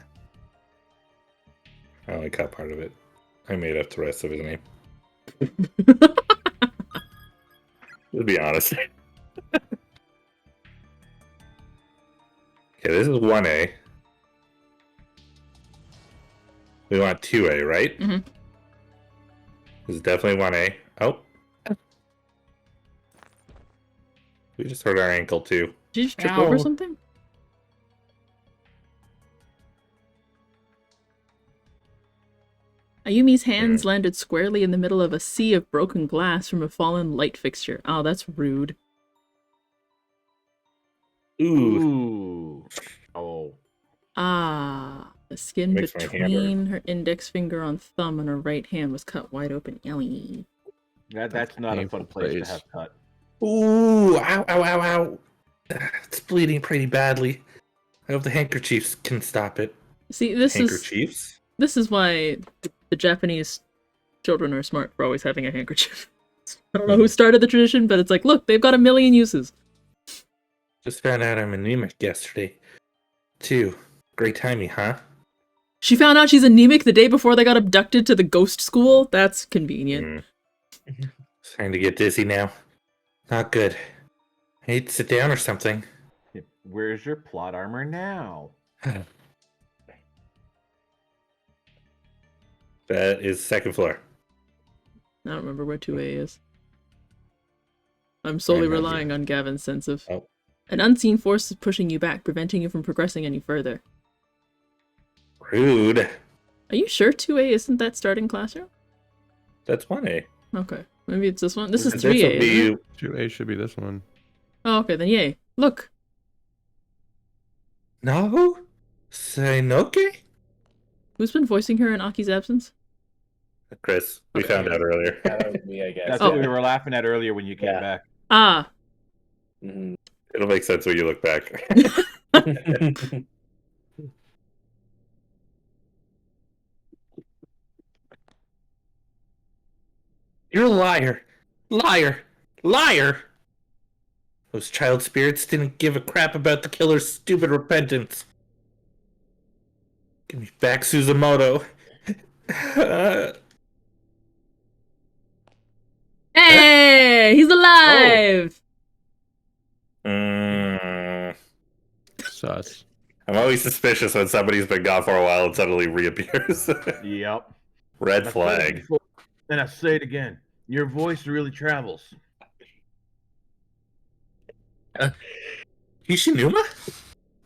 A: I only cut part of it. I made up the rest of his name. To be honest. Okay, this is 1A. We want 2A, right?
B: Mhm.
A: This is definitely 1A. Oh. We just hurt our ankle too.
B: Did you just trip over
A: Ow.
B: something? Ayumi's hands landed squarely in the middle of a sea of broken glass from a fallen light fixture. Oh, that's rude.
A: Ooh.
C: Oh.
B: Ah, the skin
A: Makes my hand
B: between her index finger on thumb and her right hand was cut wide open. Owie.
C: That's not a
D: painful
C: fun place
D: praise.
C: to have cut.
A: Ooh. Ow, ow, ow, ow. It's bleeding pretty badly. I hope the handkerchiefs can stop it.
B: See, this
A: Handkerchiefs?
B: is why the Japanese children are smart for always having a handkerchief. I don't know who started the tradition, but it's like, look, they've got a million uses.
A: Just found out I'm anemic yesterday. Too. Great timing, huh?
B: She found out she's anemic the day before they got abducted to the ghost school? That's convenient.
A: Starting to get dizzy now. Not good. I need to sit down or something.
C: Where's your plot armor now?
A: That is second floor.
B: I don't remember where 2A is. I'm solely
A: 900.
B: relying on Gavin's sense of...
A: Oh.
B: An unseen force is pushing you back, preventing you from progressing any further.
A: Rude.
B: Are you sure 2A isn't that starting classroom?
A: That's 1A.
B: Okay. Maybe it's this one. This is
A: This
B: 3A,
A: will be
B: isn't it?
D: 2A should be this one.
B: Oh, okay, then yay. Look!
A: Naho? Saenoki?
B: Who's been voicing her in Aki's absence?
A: Chris, we found out earlier.
E: That was me, I guess.
C: That's
B: Oh.
C: what we were laughing at earlier when you came
E: Yeah.
C: back.
B: Ah!
E: Mhm.
A: It'll make sense when you look back. You're a liar. Liar. Liar! Those child spirits didn't give a crap about the killer's stupid repentance. Give me back Suzumoto.
B: Hey! He's alive!
D: Sus.
A: I'm always suspicious when somebody's been gone for a while and suddenly reappears.
C: Yep.
A: Red
C: I said it
A: flag.
C: before, and I say it again. Your voice really travels.
A: Kishinuma?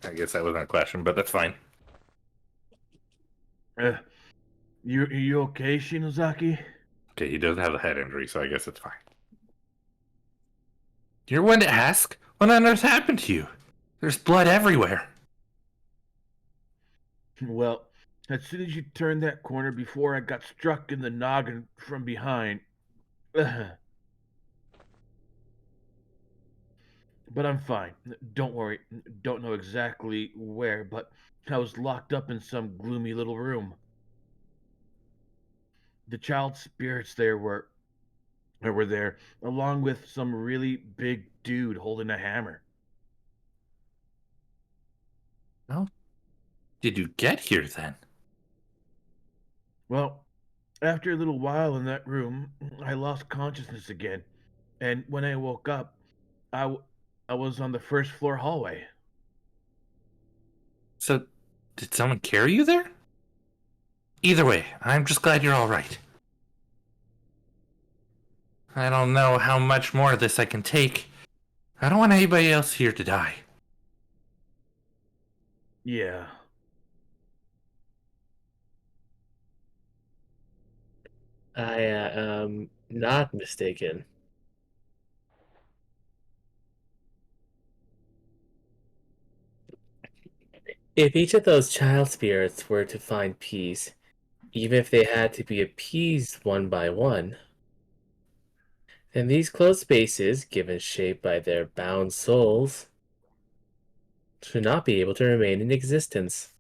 A: I guess that wasn't a question, but that's fine.
C: You okay, Shinozaki?
A: Okay, he does have a head injury, so I guess it's fine. You're one to ask? What on earth happened to you? There's blood everywhere.
C: Well, as soon as you turned that corner before I got struck in the noggin from behind. But I'm fine. Don't worry. Don't know exactly where, but I was locked up in some gloomy little room. The child spirits there were there, along with some really big dude holding a hammer.
A: How did you get here then?
C: Well, after a little while in that room, I lost consciousness again, and when I woke up, I was on the first floor hallway.
A: So, did someone carry you there? Either way, I'm just glad you're alright. I don't know how much more of this I can take. I don't want anybody else here to die.
C: Yeah.
E: I am not mistaken. If each of those child spirits were to find peace, even if they had to be appeased one by one, then these closed spaces, given shape by their bound souls, should not be able to remain in existence.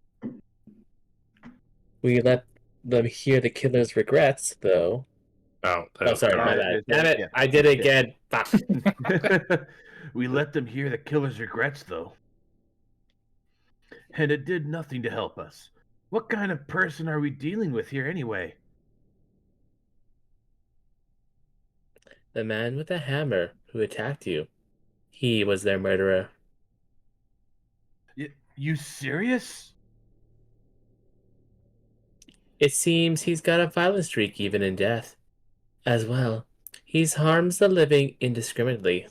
E: We let them hear the killer's regrets, though.
A: Oh,
E: Oh, sorry, my bad. Damn it, I did it again. Fuck.
C: We let them hear the killer's regrets, though. And it did nothing to help us. What kind of person are we dealing with here, anyway?
E: The man with the hammer who attacked you. He was their murderer.
C: You serious?
E: It seems he's got a violent streak even in death. As well, he harms the living indiscriminately.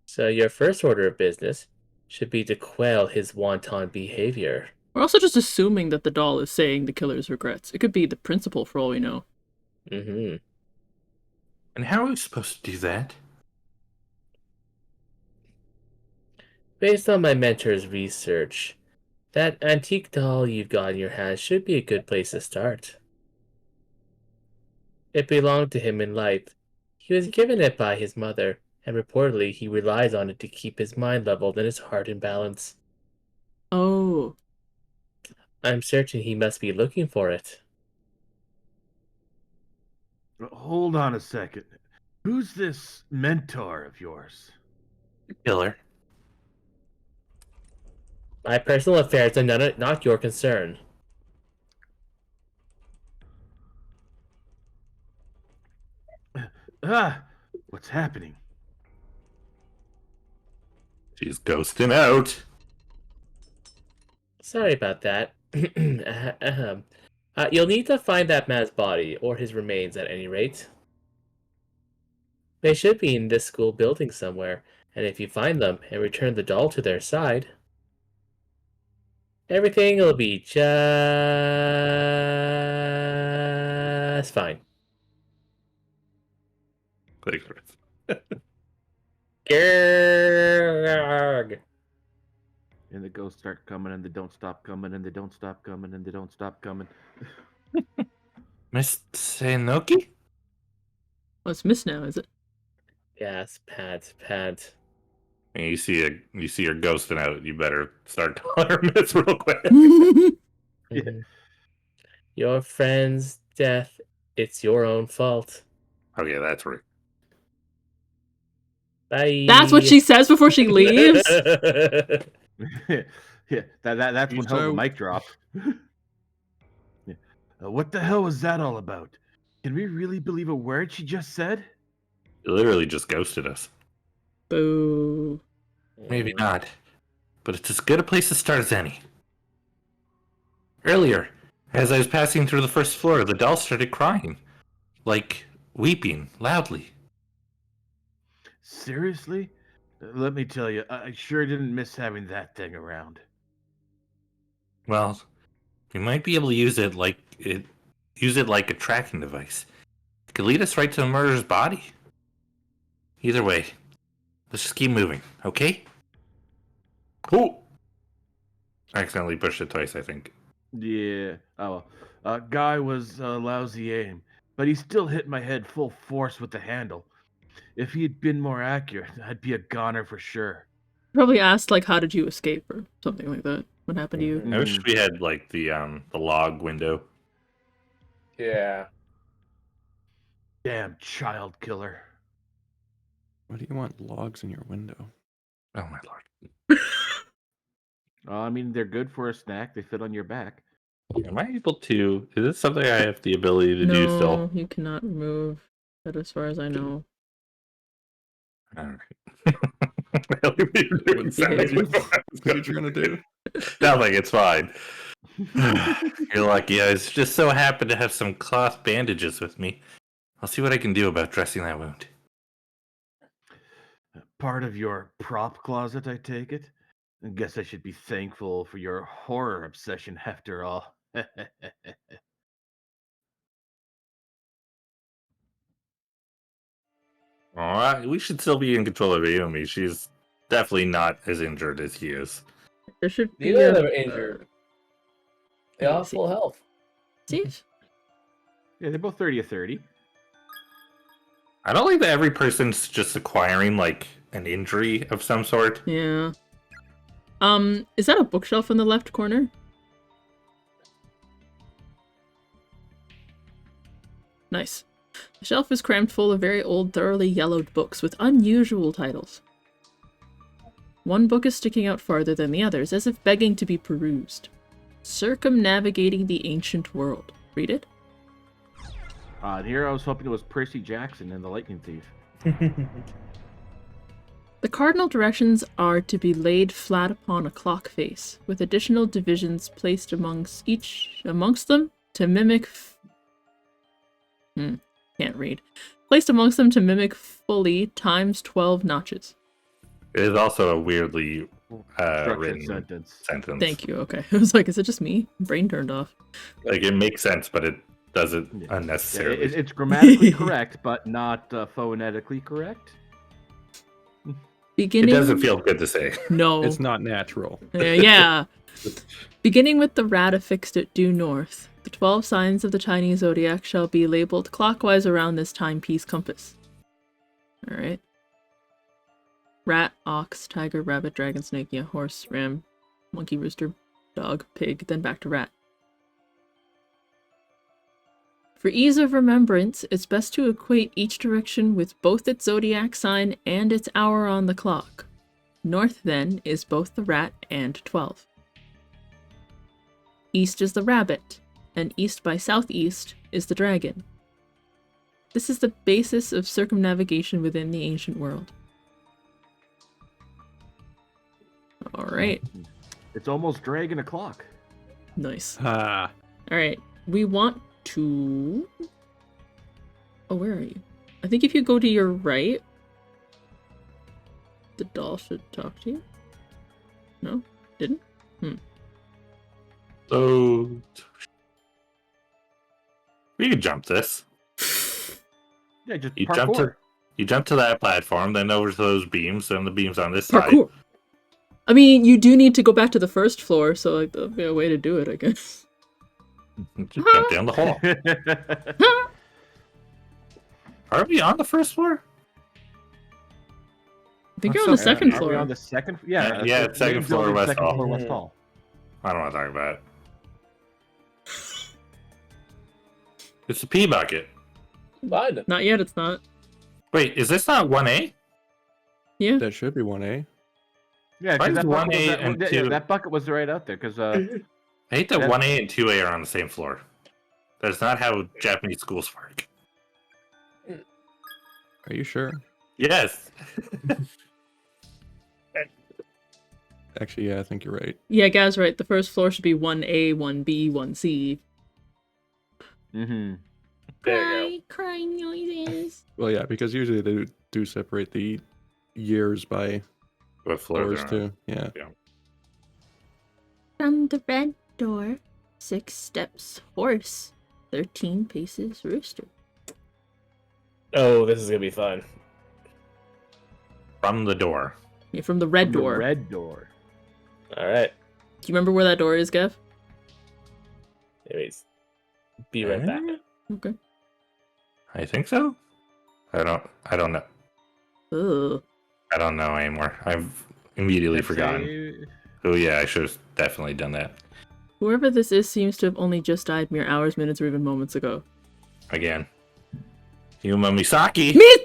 E: So your first order of business should be to quell his wanton behavior.
B: We're also just assuming that the doll is saying the killer's regrets. It could be the principal for all we know.
E: Mm-hmm.
A: And how are we supposed to do that?
E: Based on my mentor's research, that antique doll you've got in your hands should be a good place to start. It belonged to him in life. He was given it by his mother, and reportedly he relies on it to keep his mind leveled and his heart in balance.
B: Oh.
E: I'm certain he must be looking for it.
C: Hold on a second. Who's this mentor of yours?
A: Killer.
E: My personal affairs are not your concern.
C: What's happening?
A: She's ghosting out.
E: Sorry about that. You'll need to find that man's body, or his remains at any rate. They should be in this school building somewhere, and if you find them and return the doll to their side, everything will be just fine.
A: Thanks, Chris.
E: Grrrg.
C: And the ghosts start coming, and they don't stop coming, and they don't stop coming, and they don't stop coming.
A: Miss Saenoki?
B: Oh, it's Miss now, is it?
E: Yes, Pat.
A: And you see her ghosting out. You better start calling her Miss real quick.
E: Mhm. Your friend's death, it's your own fault.
A: Okay, that's right.
E: Bye.
B: That's what she says before she leaves?
C: Yeah, that's one hell of a mic drop. Yeah. What the hell was that all about? Can we really believe a word she just said?
A: You literally just ghosted us.
B: Boo.
A: Maybe not. But it's as good a place to start as any. Earlier, as I was passing through the first floor, the doll started crying. Like, weeping loudly.
C: Seriously? Let me tell you, I sure didn't miss having that thing around.
A: Well, we might be able to use it like a tracking device. It could lead us right to the murderer's body. Either way, let's just keep moving, okay? Oh! I accidentally pushed it twice, I think.
C: Yeah. Oh, guy was lousy aim, but he still hit my head full force with the handle. If he'd been more accurate, I'd be a goner for sure.
B: Probably asked, like, how did you escape or something like that. What happened to you?
A: I wish we had like the log window.
E: Yeah.
C: Damn child killer.
D: Why do you want logs in your window?
A: Oh my lord.
C: I mean, they're good for a snack. They fit on your back.
A: Am I able to? Is this something I have the ability to do still?
B: No, you cannot remove that as far as I know.
A: Alright. What are you doing, Sam?
B: Behave.
D: What are you trying to do?
A: Nothing, it's fine. You're lucky. I just so happen to have some cloth bandages with me. I'll see what I can do about dressing that wound.
C: Part of your prop closet, I take it? I guess I should be thankful for your horror obsession after all.
A: Alright, we should still be in control of Ayumi. She's definitely not as injured as he is.
B: There should be
E: Neither of
B: a,
E: them are injured. They all have full health.
B: See?
C: Yeah, they're both 30 of 30.
A: I don't like that every person's just acquiring like an injury of some sort.
B: Yeah. Is that a bookshelf in the left corner? Nice. The shelf is crammed full of very old, thoroughly yellowed books with unusual titles. One book is sticking out farther than the others, as if begging to be perused. Circumnavigating the Ancient World. Read it?
C: Here I was hoping it was Percy Jackson and the Lightning Thief.
B: The cardinal directions are to be laid flat upon a clock face, with additional divisions placed amongst them to mimic... can't read. Placed amongst them to mimic fully times 12 notches.
A: It is also a weirdly written
C: sentence.
B: Thank you, okay. I was like, is it just me? Brain turned off.
A: Like, it makes sense, but it doesn't
C: Yeah.
A: unnecessarily.
C: It's grammatically correct, but not phonetically correct.
B: Beginning...
A: It doesn't feel good to say.
B: No.
D: It's not natural.
B: Yeah. Beginning with the rat affixed at due north, the 12 signs of the Chinese zodiac shall be labeled clockwise around this timepiece compass. Alright. Rat, ox, tiger, rabbit, dragon, snake, yeah, horse, ram, monkey, rooster, dog, pig, then back to rat. For ease of remembrance, it's best to equate each direction with both its zodiac sign and its hour on the clock. North, then, is both the rat and 12. East is the rabbit, and east by southeast is the dragon. This is the basis of circumnavigation within the ancient world. Alright.
C: It's almost dragging a clock.
B: Nice.
D: Ah.
B: Alright, we want to... Oh, where are you? I think if you go to your right, the doll should talk to you. No? Didn't?
A: So we could jump this.
C: Yeah, just
A: You
C: parkour.
A: jump to that platform, then over to those beams, then the beams on this side.
B: Parkour! I mean, you do need to go back to the first floor, so like that'll be a way to do it, I guess.
A: Just jump down the hall. Are we on the first floor?
B: I think you're on the second
C: Are
B: floor.
C: we on the second? Yeah,
A: Yeah,
C: the
A: second
C: main
A: floor,
C: building,
A: West
C: second
A: Hall.
C: floor, West Hall.
A: I don't want to talk about it. It's the pee bucket.
E: Fine.
B: Not yet, it's not.
A: Wait, is this not 1A?
B: Yeah.
D: That should be 1A.
C: Yeah,
A: Why
C: because
A: is
C: that,
A: 1A and 2?
C: that bucket was right out there. Because
A: I hate that
C: That-
A: 1A and 2A are on the same floor. That's not how Japanese schools work.
D: Are you sure?
A: Yes.
D: Actually, yeah, I think you're right.
B: Yeah, Gav's right. The first floor should be 1A, 1B, 1C.
C: mm-hmm.
E: There you
B: Crying noises.
D: Well, yeah, because usually they do separate the years by
A: What floor
D: floors
A: they're on.
D: too. Yeah.
B: From the red door, 6 steps horse, 13 paces rooster.
E: Oh, this is gonna be fun.
A: From the door.
B: Yeah, from the red door.
C: Red door.
E: All right.
B: Do you remember where that door is, Gav?
E: Anyways, be right back.
B: Okay.
A: I think so. I don't know.
B: Ugh.
A: I don't know anymore. I've immediately forgotten. Oh yeah, I should have definitely done that.
B: Whoever this is seems to have only just died mere hours, minutes, or even moments ago.
A: Again. Yuma Misaki!
B: Me!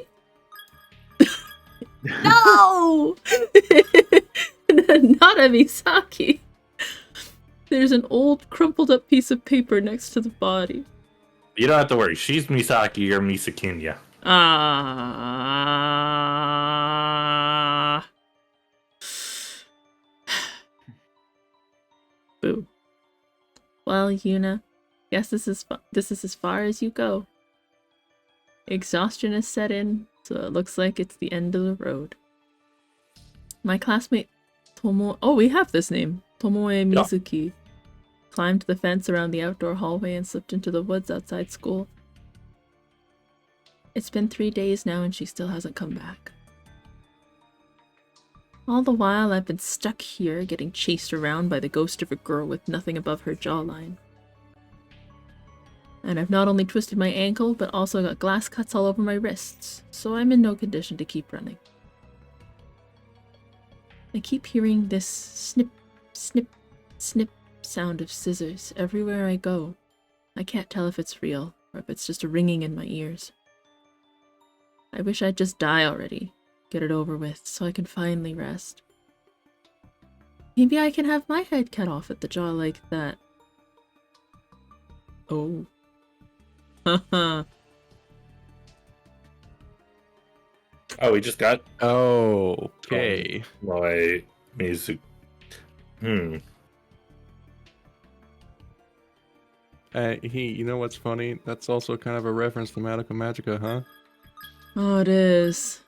B: No! Not a Misaki. There's an old, crumpled up piece of paper next to the body.
A: You don't have to worry. She's Misaki, you're Misakinya.
B: Ah. Boo. Well, Yuna, guess this is as far as you go. Exhaustion has set in, so it looks like it's the end of the road. My classmate Tomo... Oh, we have this name. Tomoe Mizuki. Climbed the fence around the outdoor hallway and slipped into the woods outside school. It's been 3 days now and she still hasn't come back. All the while I've been stuck here getting chased around by the ghost of a girl with nothing above her jawline. And I've not only twisted my ankle, but also got glass cuts all over my wrists, so I'm in no condition to keep running. I keep hearing this snip, snip, snip sound of scissors everywhere I go. I can't tell if it's real, or if it's just a ringing in my ears. I wish I'd just die already, get it over with, so I can finally rest. Maybe I can have my head cut off at the jaw like that. Oh. Haha.
A: Oh, we just got
D: Okay.
A: my music.
D: You know what's funny? That's also kind of a reference to Madoka Magica, huh?
B: Oh, it is.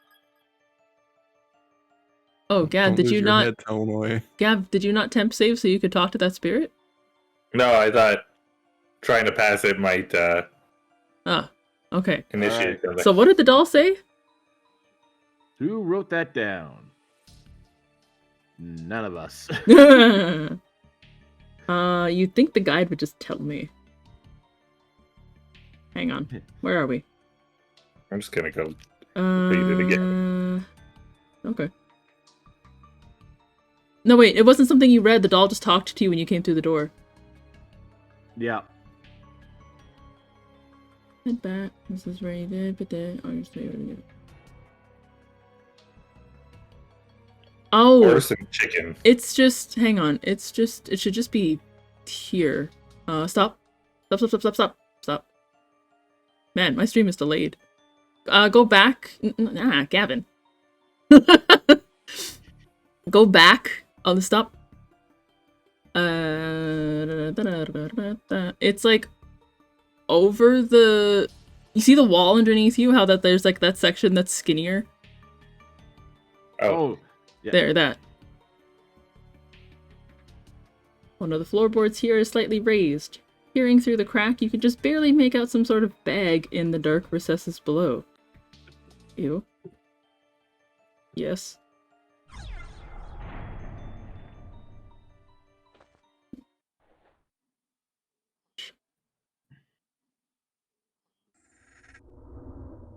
B: Oh, Gab,
D: Don't
B: did
D: lose
B: you
D: your
B: not?
D: head, Tomoe.
B: Gab, did you not temp save so you could talk to that spirit?
A: No, I thought trying to pass it might
B: Ah, okay.
A: initiate something.
B: So what did the doll say?
C: Who wrote that down? None of us.
B: You'd think the guide would just tell me. Hang on. Where are we?
A: I'm just gonna go read it again.
B: Okay. No, wait, it wasn't something you read. The doll just talked to you when you came through the door.
C: Yeah.
B: Head back. This is where you did, but then I'll just tell you what to do. Oh,
A: Horse and chicken.
B: it's just, hang on. It should just be here. Stop. Stop. Man, my stream is delayed. Go back. Gavin. Go back on the stop. It's like over the, you see the wall underneath you? How that there's like that section that's skinnier?
A: Oh,
C: Yeah.
B: There, that. One of the floorboards here is slightly raised. Peering through the crack, you can just barely make out some sort of bag in the dark recesses below. Ew. Yes.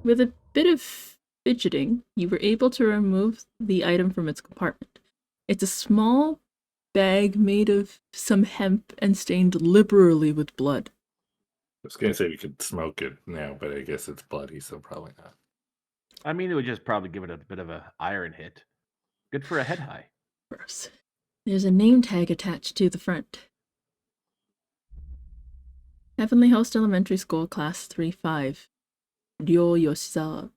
B: With a bit of fidgeting, you were able to remove the item from its compartment. It's a small bag made of some hemp and stained liberally with blood.
A: I was gonna say we could smoke it now, but I guess it's bloody, so probably not.
C: I mean, it would just probably give it a bit of a iron hit. Good for a head high.
B: Gross. There's a name tag attached to the front. Heavenly Host Elementary School, Class 3-5. Ryo Yoshizawa.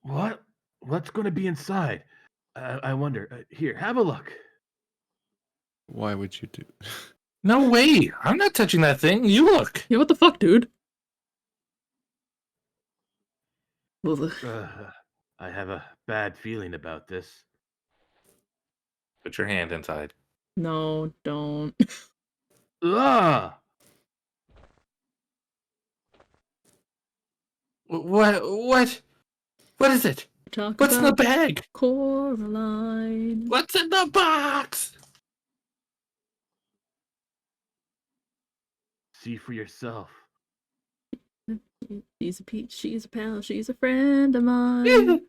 C: What? What's going to be inside? I wonder. Here, have a look.
D: Why would you do?
A: No way! I'm not touching that thing. You look.
B: Yeah, what the fuck, dude? Ugh.
C: I have a bad feeling about this.
A: Put your hand inside.
B: No, don't.
C: Ugh!
A: What? What is it?
B: Talk
A: What's in the
B: about
A: bag?
B: Coraline.
A: What's in the box?
C: See for yourself.
B: She's a peach, she's a pal, she's a friend of mine.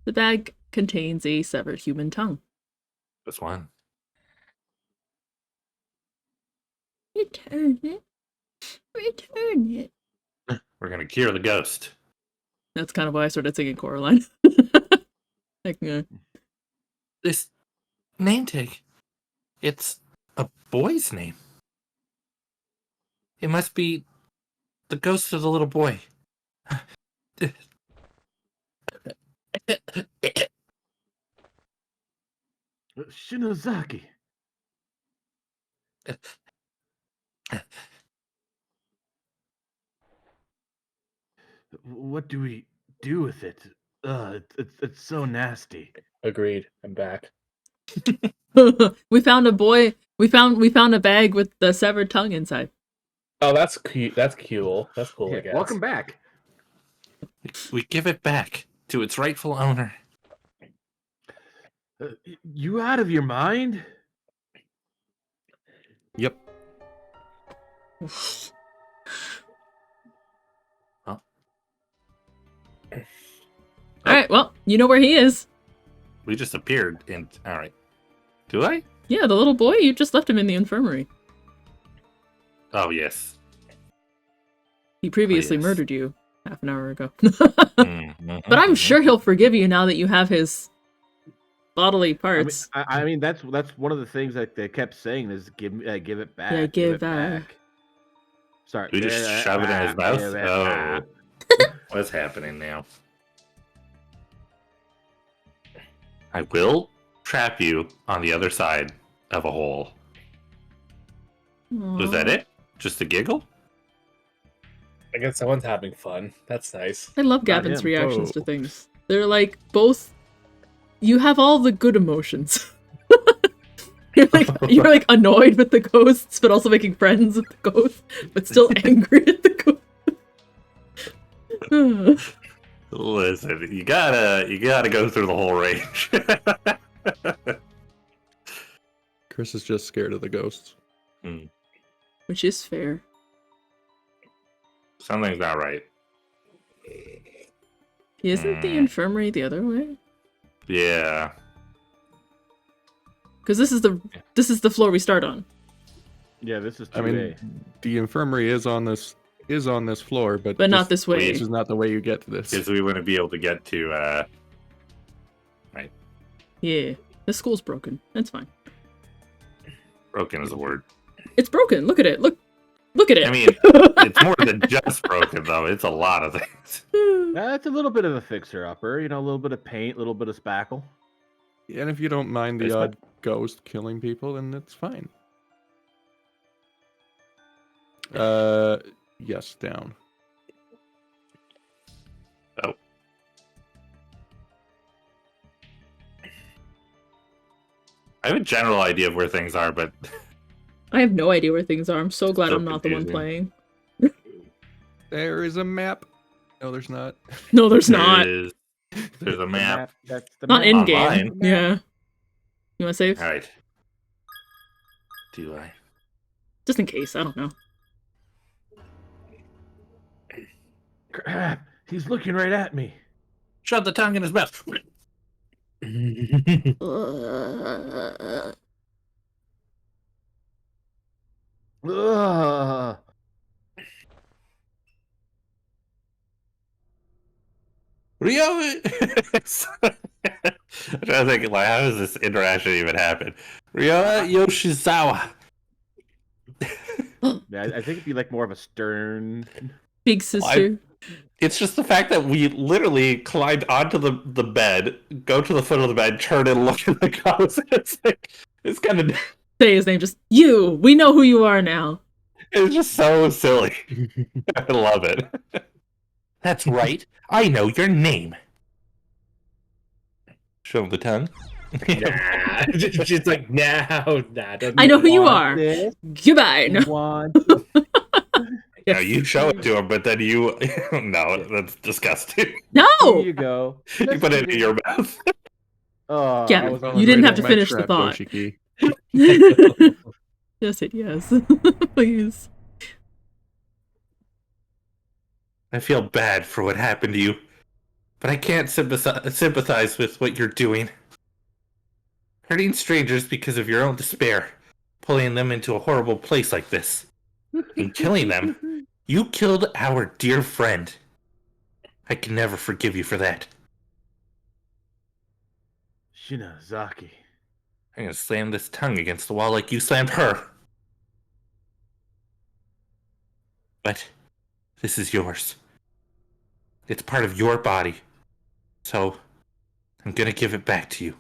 B: The bag contains a severed human tongue.
A: This one.
B: Return it. Return it.
A: We're gonna cure the ghost.
B: That's kind of why I started singing Coraline. Like,
A: This name tag. It's a boy's name. It must be the ghost of the little boy.
C: Shinozaki. What do we do with it? It's so nasty.
E: Agreed. I'm back.
B: we found a boy. We found a bag with the severed tongue inside.
E: Oh, that's cute. That's cool. That's cool, I guess.
C: Welcome back.
A: We give it back to its rightful owner.
C: You out of your mind?
D: Yep.
A: Well,
B: Alright, well, you know where he is.
A: we just appeared in. All right. Do I?
B: Yeah, the little boy, you just left him in the infirmary.
A: Oh yes.
B: He previously
A: yes.
B: murdered you half an hour ago.
A: Mhm,
B: But I'm
A: mhm.
B: sure he'll forgive you now that you have his bodily parts.
C: I mean, that's one of the things that they kept saying is give it back.
B: Yeah,
C: give it
B: give back.
C: back. Sorry.
A: Do we just shove it in his mouth?
C: Give it
A: Oh,
C: back.
A: what's happening now? I will trap you on the other side of a hole. Was that
B: Aw.
A: it? Just a giggle?
E: I guess someone's having fun. That's nice.
B: I love
C: Not
B: Gavin's
C: him.
B: reactions to
D: Whoa.
B: things. They're like both. You have all the good emotions. you're like annoyed with the ghosts, but also making friends with the ghosts, but still angry at the ghosts.
A: Listen, you gotta go through the whole range.
D: Chris is just scared of the ghosts.
B: Which is fair.
A: Something's not right.
B: Isn't the infirmary the other way?
A: Yeah.
B: Because this is the floor we start on.
C: Yeah, this is 2A.
D: I mean, the infirmary is on this floor, but
B: But not
D: just-
B: this way.
D: This is not the way you get to this.
A: Because we wouldn't be able to get to
B: Yeah. The school's broken. That's fine.
A: broken is a word.
B: It's broken. Look at it. Look at it.
A: I mean, it's more than just broken though. It's a lot of things.
C: It's a little bit of a fixer-upper. You know, a little bit of paint, a little bit of spackle.
D: And if you don't mind the
A: It's
D: odd ghost killing people, then it's fine. Yes, down.
A: Oh. I have a general idea of where things are, but
B: I have no idea where things are. I'm so glad
A: So
B: I'm not the one
A: confusing.
B: playing.
D: There is a map. No, there's not.
B: No, there's not.
A: there's a map.
C: That's the
B: Not
C: map.
B: in game.
A: Online.
B: Yeah. You want to save?
A: All right. Do I?
B: Just in case. I don't know.
C: Crap, he's looking right at me.
A: Shove the tongue in his mouth.
C: Ugh.
A: Rio. I'm trying to think, like, how does this interaction even happen? Rio Yoshizawa.
C: Yeah, I think it'd be like more of a stern.
B: Big sister.
A: It's just the fact that we literally climbed onto the bed, go to the foot of the bed, turn and look at the ghost. It's like, it's kind of,
B: Say his name. Just you. We know who you are now.
A: it's just so silly. I love it. That's right. I know your name. Show him the tongue.
E: Nah. She's like, nah, don't
B: I know who you
C: Want
B: are.
C: this?
B: Goodbye.
C: You
B: No.
C: want
A: No, you show it to him, but then you no, that's disgusting.
C: Here
B: No.
C: you go.
A: You put it in your mouth.
C: Oh,
B: Yeah,
C: I was
B: you didn't have to
D: My
B: finish the
D: trap,
B: thought.
D: Yoshiki.
B: Just hit yes. Please.
A: I feel bad for what happened to you, but I can't sympathize with what you're doing. Hurting strangers because of your own despair, pulling them into a horrible place like this, and killing them. You killed our dear friend. I can never forgive you for that.
C: Shinozaki.
A: I'm gonna slam this tongue against the wall like you slammed her. But this is yours. It's part of your body. So I'm gonna give it back to you.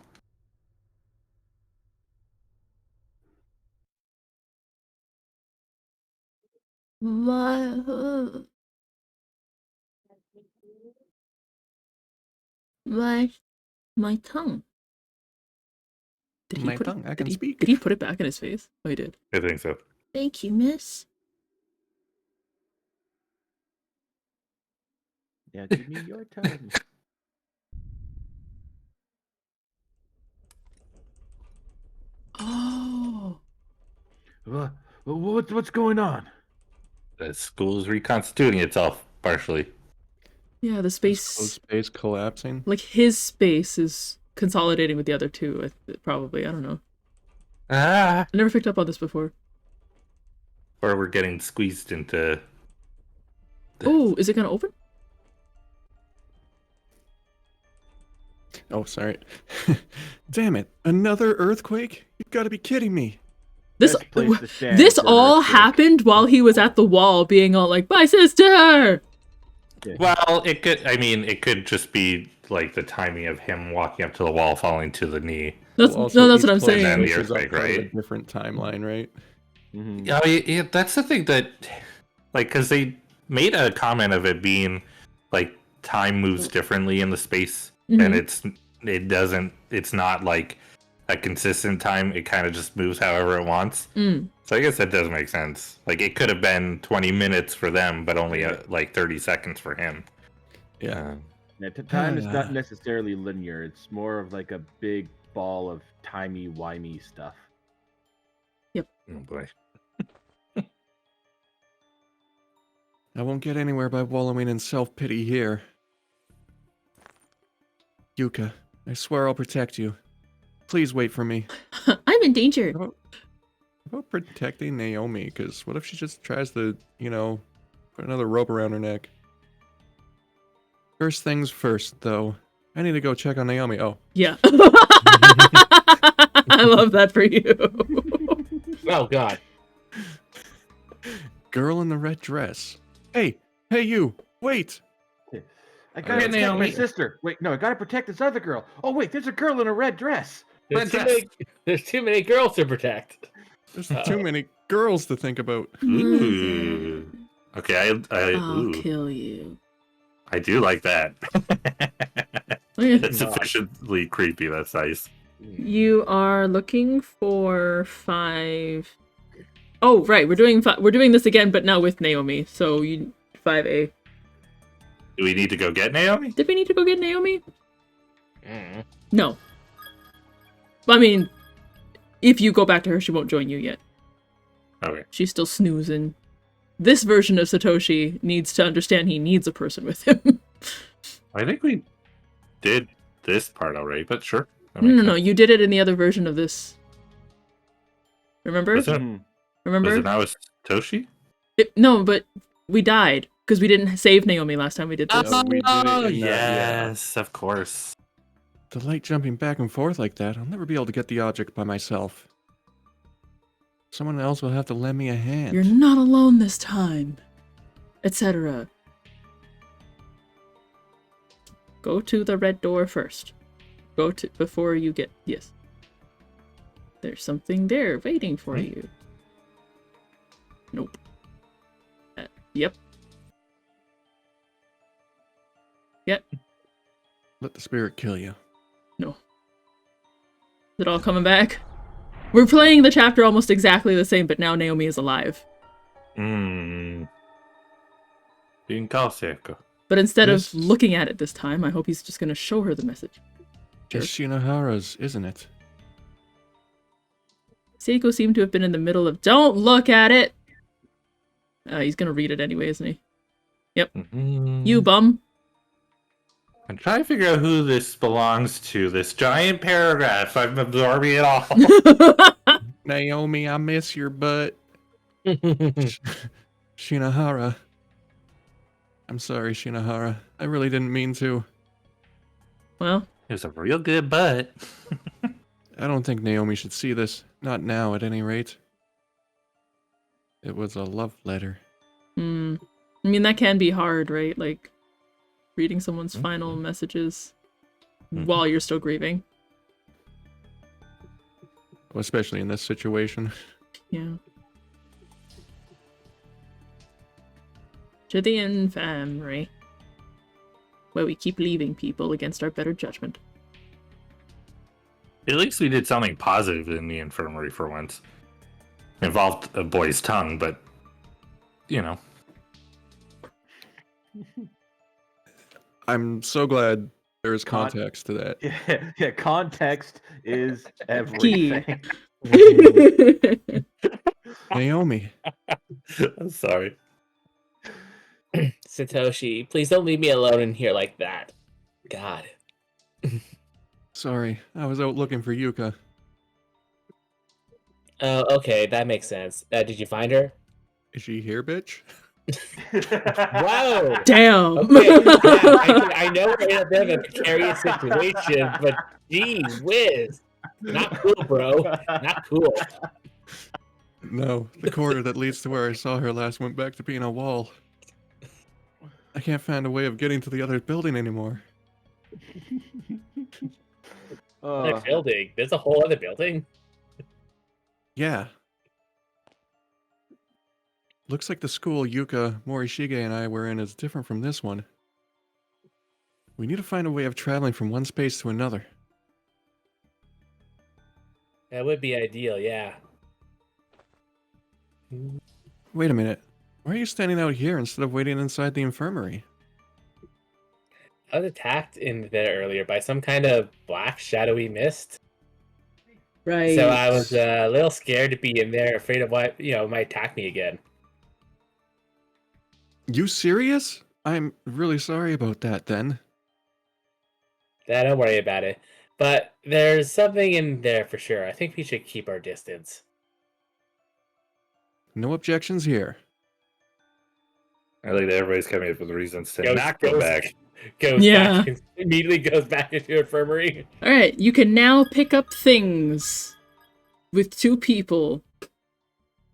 B: My tongue. Did he
D: My
B: put
D: tongue, I
B: it,
D: can
B: did he,
D: speak.
B: Did he put it back in his face? Oh, he did.
A: I think so.
B: Thank you, miss.
C: Yeah, give me your tongue.
B: Oh.
C: What's going on?
A: The school's reconstituting itself partially.
B: Yeah, the
D: Is closed
B: space,
D: space collapsing.
B: like his space is consolidating with the other two, probably. I don't know.
A: Ah!
B: I never picked up on this before.
A: Or we're getting squeezed into.
B: Oh, is it gonna open?
D: Oh, sorry. Damn it! Another earthquake? You've got to be kidding me.
B: This
C: Best place to stand
B: this
C: for an
B: all
C: earthquake.
B: happened while he was at the wall, being all like, "My sister."
A: Well, it could. I mean, it could just be like the timing of him walking up to the wall, falling to the knee.
B: That's
D: Well, also,
B: no, that's
D: each
B: what I'm
D: closed
A: And then
B: saying.
A: the
D: space is
A: earthquake,
D: part of a
A: right?
D: different timeline, right?
C: Mhm.
A: Yeah, that's the thing that, like, because they made a comment of it being like time moves differently in the space, and
B: Mhm.
A: it's not like a consistent time. It kind of just moves however it wants.
B: Mm.
A: So I guess that does make sense. Like, it could have been 20 minutes for them, but only like 30 seconds for him.
D: Yeah.
C: Yeah, time is not necessarily linear. It's more of like a big ball of timey-wimey stuff.
A: Oh boy.
D: I won't get anywhere by wallowing in self-pity here. Yuka, I swear I'll protect you. Please wait for me.
B: I'm in danger.
D: How about protecting Naomi? Because what if she just tries to, put another rope around her neck? First things first, though. I need to go check on Naomi. Oh,
B: Yeah. I love that for you.
E: Oh God.
D: girl in the red dress. Hey, you! Wait!
C: I gotta protect
A: Naomi.
C: my sister. Wait, no, I gotta protect this other girl. Oh wait, there's a girl in a red dress.
E: There's too many girls to protect.
D: There's too many girls to think about.
A: Ooh. Okay,
B: I'll
A: ooh,
B: kill you.
A: I do like that. It's sufficiently creepy. That's nice.
B: You are looking for 5. Oh, right. We're doing this again, but now with Naomi. So you 5A.
A: Do we need to go get Naomi?
B: Did we need to go get Naomi? No. I mean, if you go back to her, she won't join you yet.
A: Okay.
B: She's still snoozing. This version of Satoshi needs to understand he needs a person with him.
A: I think we did this part already, but sure. That
B: No,
A: makes
B: no,
A: sense.
B: you did it in the other version of this. Remember?
A: Was it,
C: Mhm.
B: Remember?
A: was it now with Toshi?
B: No, but we died because we didn't save Naomi last time we did this.
D: Oh, we did it in that,
A: yes, of course.
D: The light jumping back and forth like that, I'll never be able to get the object by myself. Someone else will have to lend me a hand.
B: You're not alone this time. Etc. Go to the red door first. Go to before you get yes. There's something there waiting for you. Nope. Yep. Yep.
D: Let the spirit kill you.
B: No. Is it all coming back? We're playing the chapter almost exactly the same, but now Naomi is alive.
A: Being called Seiko.
B: But instead
D: Yes.
B: of looking at it this time, I hope he's just going to show her the message.
D: It's Shinohara's, isn't it?
B: Seiko seemed to have been in the middle of "Don't look at it!" He's going to read it anyway, isn't he? Yep. You bum.
A: I'm trying to figure out who this belongs to. This giant paragraph. I'm absorbing it all.
D: Naomi, I miss your butt. Shinohara. I'm sorry, Shinohara. I really didn't mean to.
B: Well,
A: It was a real good butt.
D: I don't think Naomi should see this. Not now, at any rate. It was a love letter.
B: I mean, that can be hard, right? Like, reading someone's final messages while you're still grieving.
D: Especially in this situation.
B: Yeah. To the infirmary, where we keep leaving people against our better judgment.
A: At least we did something positive in the infirmary for once. Involved a boy's tongue, but, you know.
D: I'm so glad there is context to that.
C: Yeah, context is everything.
D: Naomi.
A: I'm sorry.
E: Satoshi, please don't leave me alone in here like that. God.
D: Sorry, I was out looking for Yuka.
E: Oh, okay, that makes sense. Did you find her?
D: Is she here, bitch?
E: Wow.
B: Damn.
E: Okay, yeah, I know we're in a bit of a precarious situation, but gee whiz. Not cool, bro. Not cool.
D: No, the corridor that leads to where I saw her last went back to being a wall. I can't find a way of getting to the other building anymore.
E: Other building? There's a whole other building?
D: Yeah. Looks like the school Yuka, Morishige, and I were in is different from this one. We need to find a way of traveling from one space to another.
E: That would be ideal, yeah.
D: Wait a minute. Why are you standing out here instead of waiting inside the infirmary?
E: I was attacked in there earlier by some kind of black shadowy mist.
B: Right.
E: So I was a little scared to be in there, afraid of what, might attack me again.
D: You serious? I'm really sorry about that then.
E: Yeah, don't worry about it. But there's something in there for sure. I think we should keep our distance.
D: No objections here.
A: I like that everybody's coming up with reasons to
E: Goes-
A: not go
E: goes-
A: back.
B: Yeah.
E: Immediately goes back into infirmary.
B: All right, you can now pick up things with 2 people.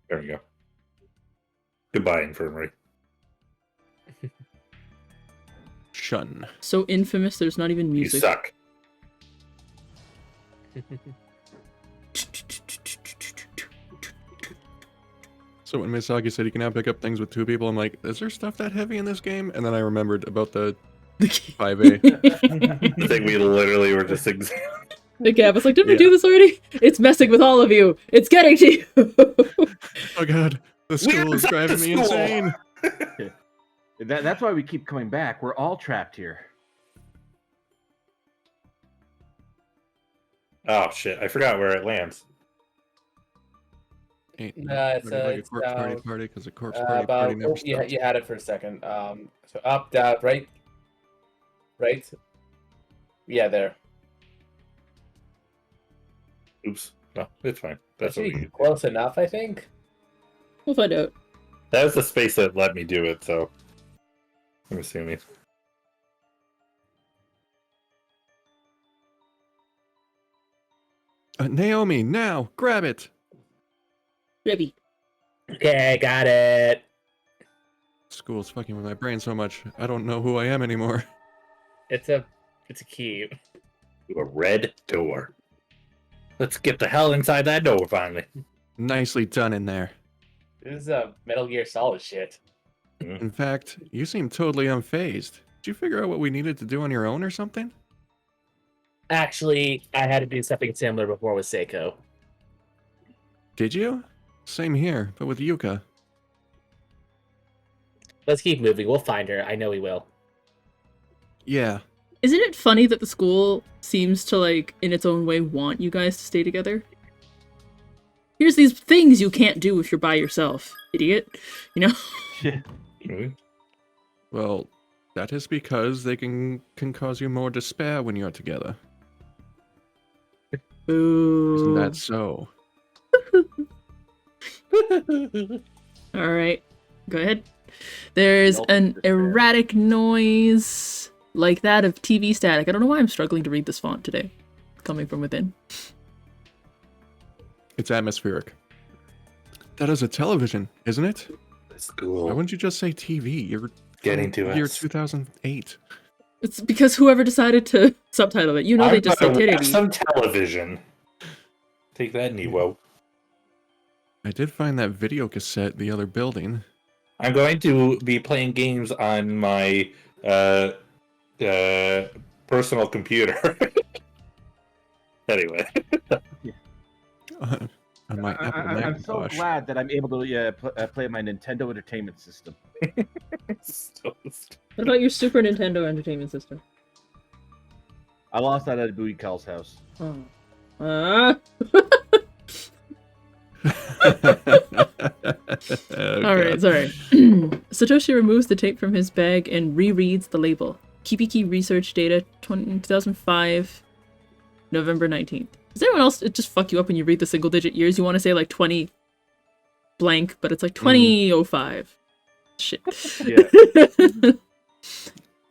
A: There we go. Goodbye, infirmary.
D: Shun.
B: So infamous, there's not even
A: You
B: music.
A: suck.
D: So when Misaki said you can now pick up things with 2 people, I'm like, is there stuff that heavy in this game? And then I remembered about the 5A.
A: I think we literally were just
B: The Gab was like, didn't we
D: Yeah.
B: do this already? It's messing with all of you. It's getting to you.
D: Oh god, the school is
A: inside
D: driving
A: the
D: me
A: school.
D: insane.
C: That's why we keep coming back. We're all trapped here.
A: Oh shit! I forgot where it lands.
D: Ain't
E: It's,
D: nobody like a
E: it's
D: corpse party
E: down,
D: party because a corpse party never
E: you
D: stops.
E: had it for a second. So up, down, right? Right? Yeah, there.
A: Oops. No, it's fine. That's what we
E: Actually,
A: need.
E: close enough, I think.
B: We'll find out.
A: That was the space that let me do it, so I'm assuming.
D: Naomi, now grab it.
B: Ribby.
E: Okay, got it.
D: School's fucking with my brain so much, I don't know who I am anymore.
E: It's a key.
A: To a red door. Let's get the hell inside that door finally.
D: Nicely done in there.
E: This is a Metal Gear Solid shit.
D: In fact, you seem totally unfazed. Did you figure out what we needed to do on your own or something?
E: Actually, I had to do something similar before with Seiko.
D: Did you? Same here, but with Yuka.
E: Let's keep moving. We'll find her. I know we will.
D: Yeah.
B: Isn't it funny that the school seems to, like, in its own way, want you guys to stay together? Here's these things you can't do if you're by yourself, idiot. You know?
A: Mhm.
D: Well, that is because they can cause you more despair when you're together.
B: Ooh.
D: Isn't that so?
B: Alright. Go ahead. There's
C: Nope,
B: an
C: despair.
B: erratic noise like that of TV static. I don't know why I'm struggling to read this font today. Coming from within.
D: It's atmospheric. That is a television, isn't it?
A: The
D: Why
A: school
D: wouldn't you just say TV? You're
A: getting
D: from
A: to
D: year
A: us.
D: 2008.
B: It's because whoever decided to subtitle it, you know, they just say
A: gonna watch
B: titty.
A: some television. Take that, Niwo.
D: I did find that video cassette the other building.
A: I'm going to be playing games on my personal computer. Anyway.
D: On my Apple
C: I'm so
D: Macintosh.
C: glad that I'm able to play my Nintendo Entertainment System.
A: So stupid.
B: What about your Super Nintendo Entertainment System?
C: I lost that at Booty Call's house.
B: Oh.
D: Oh,
B: All right,
D: God.
B: sorry. Satoshi removes the tape from his bag and rereads the label. Kibiki research data 2005, November 19th. Does anyone else just fuck you up when you read the single digit years? You want to say like 20 blank, but it's like 2005. Shit.
F: Yeah.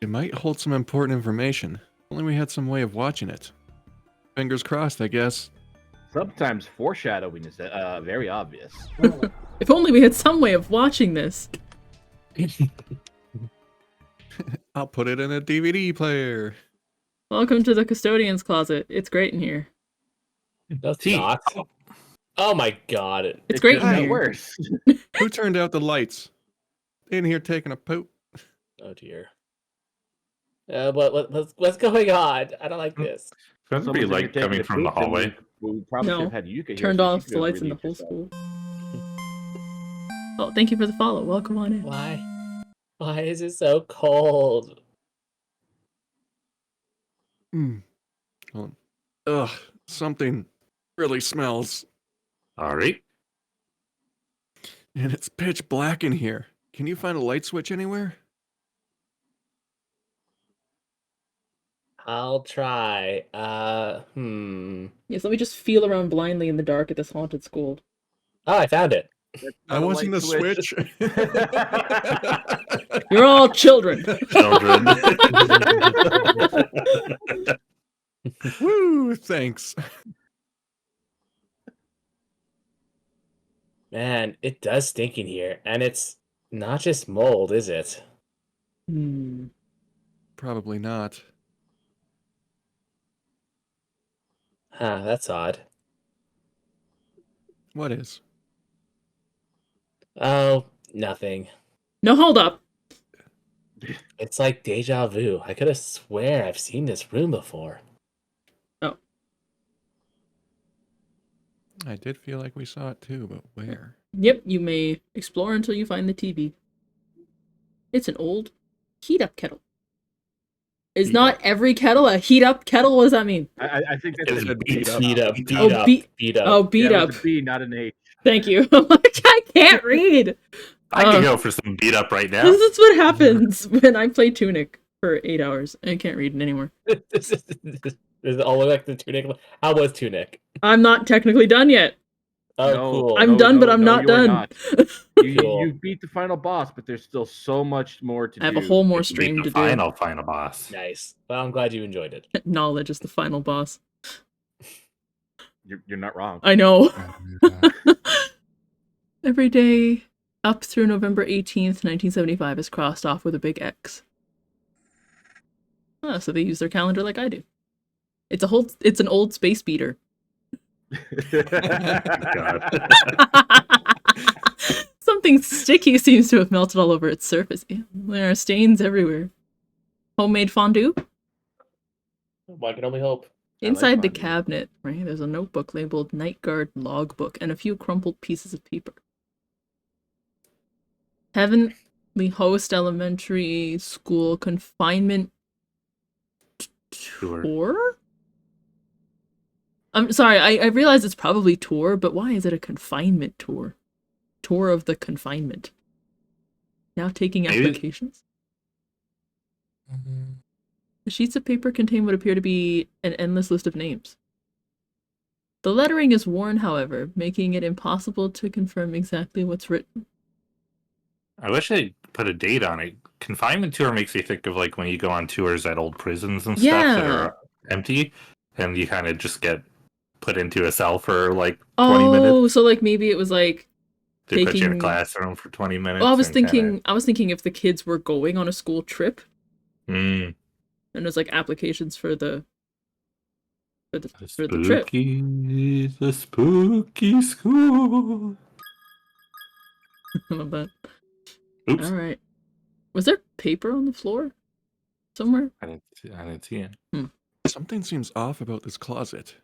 D: It might hold some important information. Only we had some way of watching it. Fingers crossed, I guess.
F: Sometimes foreshadowing is very obvious.
B: If only we had some way of watching this.
D: I'll put it in a DVD player.
B: Welcome to the custodian's closet. It's great in here.
E: That's
A: Tea.
E: not. Oh my god.
B: It's great
F: just
B: in
F: got
B: here.
F: worse.
D: Who turned out the lights? In here taking a poop.
E: Oh dear. What's going on? I don't like this.
A: Sounds
F: Someone's
A: be
F: in here
A: like
F: taking
A: coming
F: a
A: from the
F: poop, then
A: hallway.
F: We probably
B: No.
F: should have had Yuka here.
B: Turned
F: so
B: off
F: she
B: the
F: could
B: lights in the
F: relieve
B: whole
F: herself.
B: school. Oh, thank you for the follow. Welcome on in.
E: Why? Why is it so cold?
D: Hold on. Ugh, something really smells.
A: All right.
D: And it's pitch black in here. Can you find a light switch anywhere?
E: I'll try.
B: Yes, let me just feel around blindly in the dark at this haunted school.
E: Oh, I found it.
D: I wasn't the switch.
B: You're all children.
A: Children.
D: Woo, thanks.
E: Man, it does stink in here, and it's not just mold, is it?
B: Hmm.
D: Probably not.
E: Huh, that's odd.
D: What is?
E: Oh, nothing.
B: No, hold up.
E: It's like deja vu. I could have swear I've seen this room before.
B: Oh.
D: I did feel like we saw it too, but where?
B: Yep, you may explore until you find the TV. It's an old heat-up kettle. Is not every kettle a heat-up kettle? What does that mean?
F: I think that's
A: It's
F: a
A: beat up.
E: Beat up,
A: Beat
E: beat
B: Oh,
E: up,
B: beat-
E: beat up.
B: Oh, beat
F: yeah,
B: up.
F: it was a B, not an H.
B: Thank you. I'm like, I can't read.
A: I can go for some beat up right now.
B: This is what happens when I play Tunic for 8 hours. I can't read it anymore.
E: This is all like the Tunic. How was Tunic?
B: I'm not technically done yet.
E: Oh,
F: No,
E: cool.
B: I'm done, but I'm not
F: you're
B: done.
F: not.
E: Cool.
F: You beat the final boss, but there's still so much more to do.
B: I have a whole more
A: Beat
B: stream
A: the
B: to
A: final boss.
E: Nice. Well, I'm glad you enjoyed it.
B: do. Knowledge is the final boss.
F: You're not wrong.
B: I know. Every day up through November 18th, 1975 is crossed off with a big X. Oh, so they use their calendar like I do. It's an old space beater.
A: God.
B: Something sticky seems to have melted all over its surface. There are stains everywhere. Homemade fondue?
E: Well, I can only hope.
F: I like
B: Inside the
F: fondue.
B: cabinet, right, there's a notebook labeled Night Guard Logbook and a few crumpled pieces of paper. Heavenly Host Elementary School Confinement Tour? I'm sorry, I realize it's probably tour, but why is it a confinement tour? Tour of the confinement. Now taking
A: Maybe-
B: applications? The sheets of paper contain what appear to be an endless list of names. The lettering is worn, however, making it impossible to confirm exactly what's written.
A: I wish they put a date on it. Confinement tour makes me think of like when you go on tours at old prisons and stuff that
B: Yeah.
A: are empty, and you kind of just get put into a cell for like 20 minutes.
B: Oh, so like maybe it was like
A: They put you in a
B: taking-
A: classroom for 20 minutes.
B: well, I was
A: and
B: thinking if the kids were going on a school trip
A: kinda,
B: and there's like applications for the for the trip.
A: the spooky school.
B: I love that.
A: Oops.
B: All right. Was there paper on the floor somewhere?
A: I didn't see it.
D: Something seems off about this closet.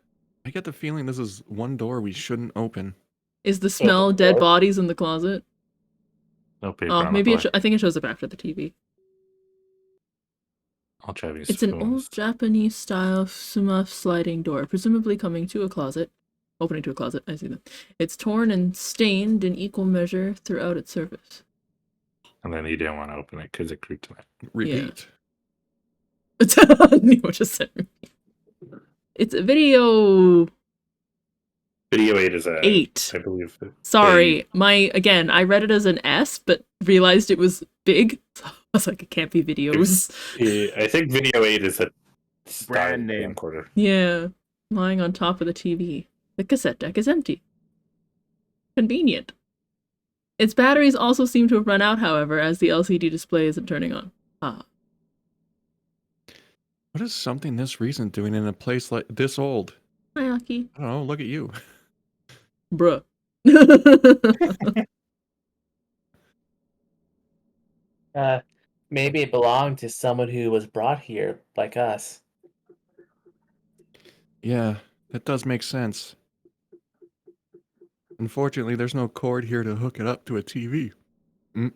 D: I get the feeling this is one door we shouldn't open.
B: Is the smell dead
E: floor?
B: bodies in the closet?
A: No paper
B: Oh,
A: on
B: maybe
A: the
B: it
A: floor.
B: I think it shows up after the TV.
A: I'll try these
B: It's an
A: spoons.
B: old Japanese style Suma sliding door, presumably coming to a closet, opening to a closet. I see that. It's torn and stained in equal measure throughout its surface.
A: And then you didn't want to open it because it creeped him out.
D: Repeat.
B: Nemo just said. It's a video
A: Video 8 is a
B: 8.
A: I believe.
B: Sorry, I read it as an S, but realized it was big. So I was like, it can't be videos.
A: I think video 8 is a
F: Brand name.
A: camcorder.
B: Yeah, lying on top of the TV. The cassette deck is empty. Convenient. Its batteries also seem to have run out, however, as the LCD display isn't turning on. Ah.
D: What is something this recent doing in a place like this old?
B: Hi, Aki.
D: I don't know. Look at you.
B: Bruh.
E: Maybe it belonged to someone who was brought here, like us.
D: Yeah, that does make sense. Unfortunately, there's no cord here to hook it up to a TV. And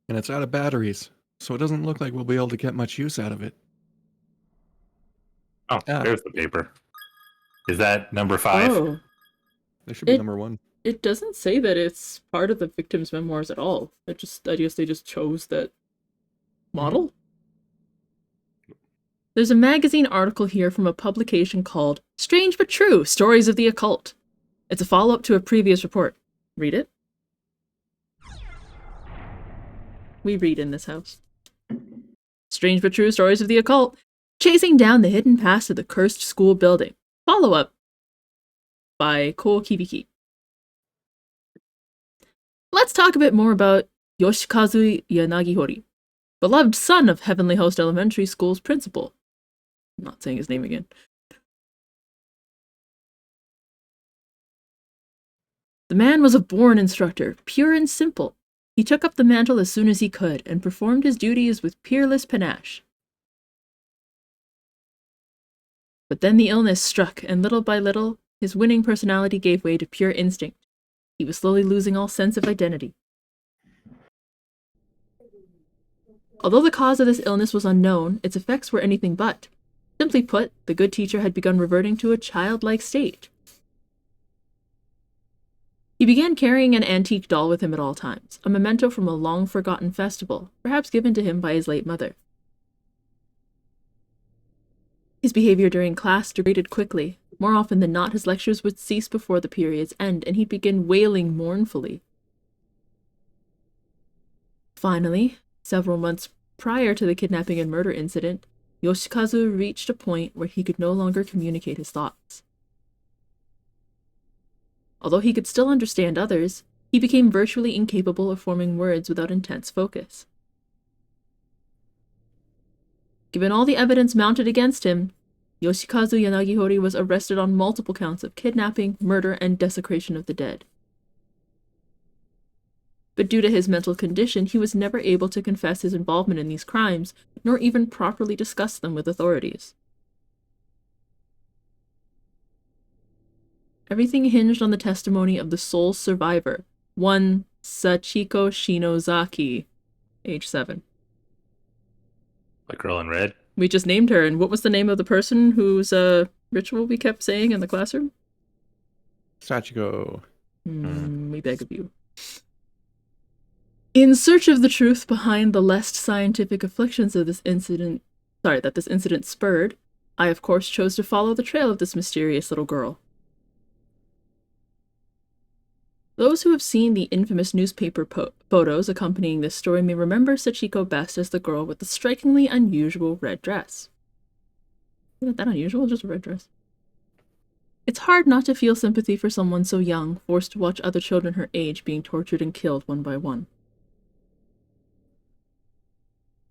D: it's out of batteries, so it doesn't look like we'll be able to get much use out of it.
A: Oh, there's the paper. Is that number 5?
B: Oh.
D: There should be number 1.
B: It doesn't say that it's part of the victim's memoirs at all. I guess they just chose that model. There's a magazine article here from a publication called Strange But True, Stories of the Occult. It's a follow-up to a previous report. Read it. We read in this house. Strange But True, Stories of the Occult. Chasing down the hidden past of the cursed school building. Follow-up by Ko Kibiki. Let's talk a bit more about Yoshikazu Yanagihori, beloved son of Heavenly Host Elementary School's principal. I'm not saying his name again. The man was a born instructor, pure and simple. He took up the mantle as soon as he could, and performed his duties with peerless panache. But then the illness struck, and little by little, his winning personality gave way to pure instinct. He was slowly losing all sense of identity. Although the cause of this illness was unknown, its effects were anything but. Simply put, the good teacher had begun reverting to a childlike state. He began carrying an antique doll with him at all times, a memento from a long-forgotten festival, perhaps given to him by his late mother. His behavior during class degraded quickly. More often than not, his lectures would cease before the period's end, and he'd begin wailing mournfully. Finally, several months prior to the kidnapping and murder incident, Yoshikazu reached a point where he could no longer communicate his thoughts. Although he could still understand others, he became virtually incapable of forming words without intense focus. Given all the evidence mounted against him, Yoshikazu Yanagihori was arrested on multiple counts of kidnapping, murder, and desecration of the dead. But due to his mental condition, he was never able to confess his involvement in these crimes, nor even properly discuss them with authorities. Everything hinged on the testimony of the sole survivor, one Sachiko Shinozaki, age 7.
A: Like girl in red?
B: We just named her, and what was the name of the person whose ritual we kept saying in the classroom?
D: Sachiko.
B: We beg of you. In search of the truth behind the less scientific afflictions of this incident, that this incident spurred, I of course chose to follow the trail of this mysterious little girl. Those who have seen the infamous newspaper photos accompanying this story may remember Sachiko best as the girl with the strikingly unusual red dress. Isn't that unusual? Just a red dress. It's hard not to feel sympathy for someone so young, forced to watch other children her age being tortured and killed one by one.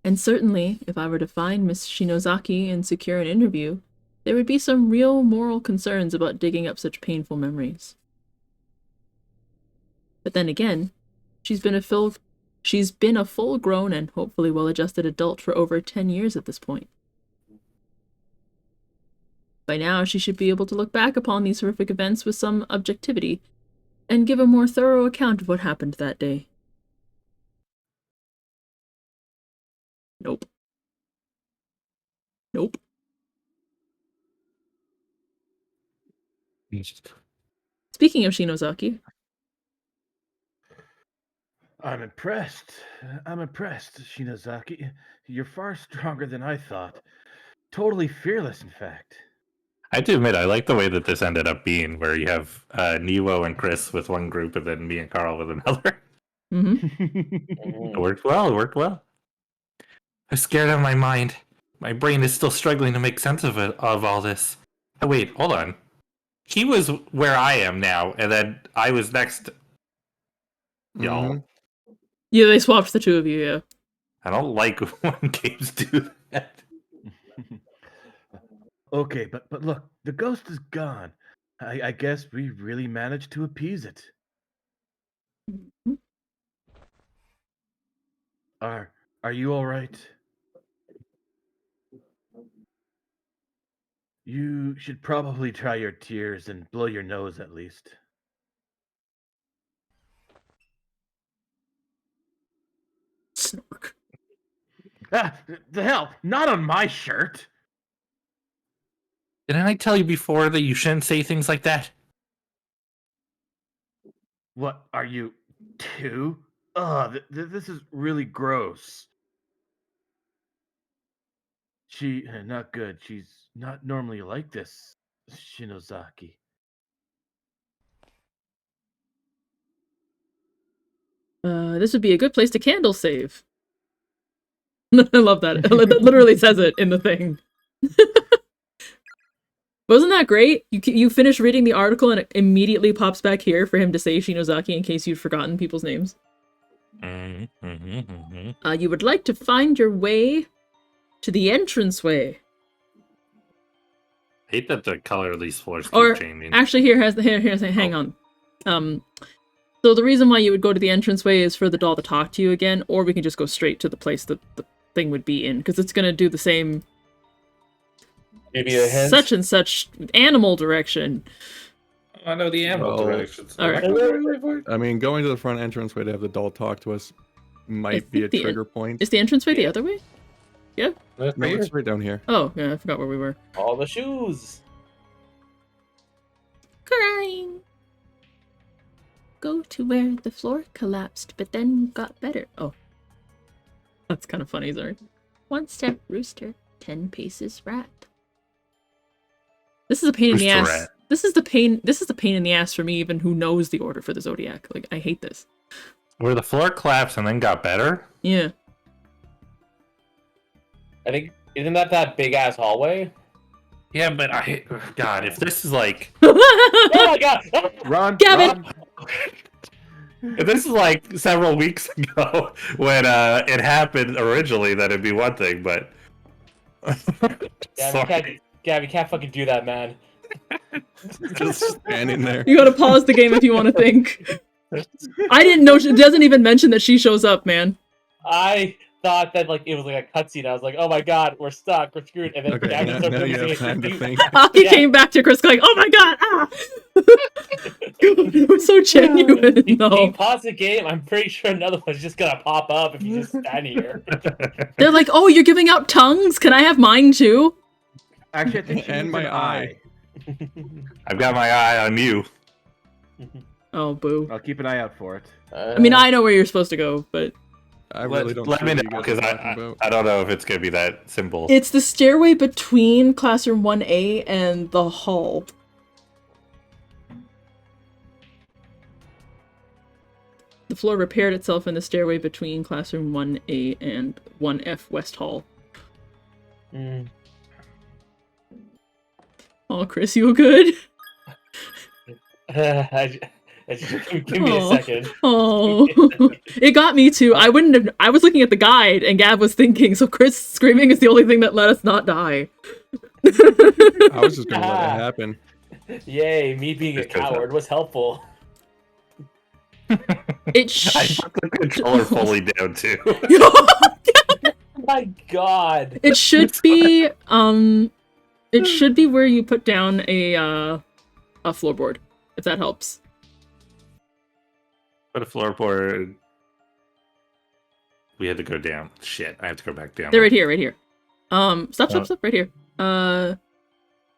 B: And certainly, if I were to find Miss Shinozaki and secure an interview, there would be some real moral concerns about digging up such painful memories. But then again, she's been a full-grown and hopefully well-adjusted adult for over 10 years at this point. By now, she should be able to look back upon these horrific events with some objectivity and give a more thorough account of what happened that day. Nope. Nope. Speaking of Shinozaki,
C: I'm impressed. I'm impressed, Shinozaki. You're far stronger than I thought. Totally fearless, in fact.
A: I have to admit, I like the way that this ended up being, where you have Niwo and Chris with one group, and then me and Carl with another. It worked well. It worked well. I'm scared out of my mind. My brain is still struggling to make sense of it, of all this. Oh, wait, hold on. He was where I am now, and then I was next. Y'all,
D: Mhm.
B: yeah, they swapped the two of you. Yeah.
A: I don't like when games do that.
C: Okay, but look, the ghost is gone. I guess we really managed to appease it. Are you all right? You should probably dry your tears and blow your nose at least.
B: Snork.
C: Ah, the hell! Not on my shirt!
A: Didn't I tell you before that you shouldn't say things like that?
C: What, are you two? Ugh, this is really gross. Not good. She's not normally like this, Shinozaki.
B: This would be a good place to candle save. I love that. That literally says it in the thing. Wasn't that great? You finish reading the article and it immediately pops back here for him to say Shinozaki in case you'd forgotten people's names. You would like to find your way to the entranceway.
A: I hate that the color of these floors keep
B: Or
A: changing.
B: actually, hang on. So the reason why you would go to the entranceway is for the doll to talk to you again, or we can just go straight to the place that the thing would be in, because it's gonna do the same.
E: Maybe a hint.
B: Such and such animal direction.
A: I know the animal
D: Well,
A: directions.
B: all right.
D: I mean, going to the front entranceway to have the doll talk to us might be a
B: think the
D: trigger point.
B: Is the entranceway the other way? Yeah.
D: No, it's right down here.
B: Oh, yeah, I forgot where we were.
E: All the shoes.
B: Crying. Go to where the floor collapsed, but then got better. Oh. That's kind of funny, sorry. 1 step rooster, 10 paces rat. This is a pain in the
A: Rooster
B: ass.
A: rat.
B: This is the pain in the ass for me, even who knows the order for the Zodiac. Like, I hate this.
A: Where the floor collapsed and then got better?
B: Yeah.
E: I think, isn't that big ass hallway?
A: Yeah, but God, if this is like...
E: Oh my god!
C: Run,
B: Gavin!
C: run.
A: If this is like several weeks ago when it happened originally, then it'd be one thing, but...
E: Gab, you can't fucking do that, man.
D: Just standing there.
B: You gotta pause the game if you want to think. I didn't know. It doesn't even mention that she shows up, man.
E: I thought that like it was like a cutscene. I was like, oh my god, we're stuck, we're screwed. And then
D: Okay,
E: Gab
D: now,
E: started
D: now you
E: doing
D: have time to
E: something.
D: think.
B: He
E: Yeah.
B: came back to Chris going, oh my god, ah! It was so genuine.
E: He
B: No.
E: paused the game. I'm pretty sure another one's just gonna pop up if you just stand here.
B: They're like, oh, you're giving out tongues? Can I have mine too?
C: Actually, I think she
D: And
C: needs
D: my
C: an
D: eye.
A: I've got my eye on you.
B: Oh, boo.
C: I'll keep an eye out for it.
B: I mean, I know where you're supposed to go, but
D: I really don't
A: Let
D: see
A: me
D: what
A: know,
D: you guys
A: because
D: are talking about.
A: I don't know if it's going to be that simple.
B: it's the stairway between Classroom 1A and the hall. The floor repaired itself in the stairway between Classroom 1A and 1F West Hall.
E: Mm.
B: Oh, Chris, you good?
E: Give me a
B: Aw.
E: second.
B: Oh, it got me too. I wouldn't have. I was looking at the guide, and Gab was thinking. So Chris screaming is the only thing that let us not die.
D: I was just gonna let it happen.
E: Yay, me being a
A: Just goes up.
E: coward was helpful.
B: It
A: I put the controller fully down, too.
E: Oh my god.
B: It should be. It should be where you put down a floorboard, if that helps.
A: Put a floorboard. We had to go down. Shit, I have to go back down.
B: They're right here, right here. Stop, right here.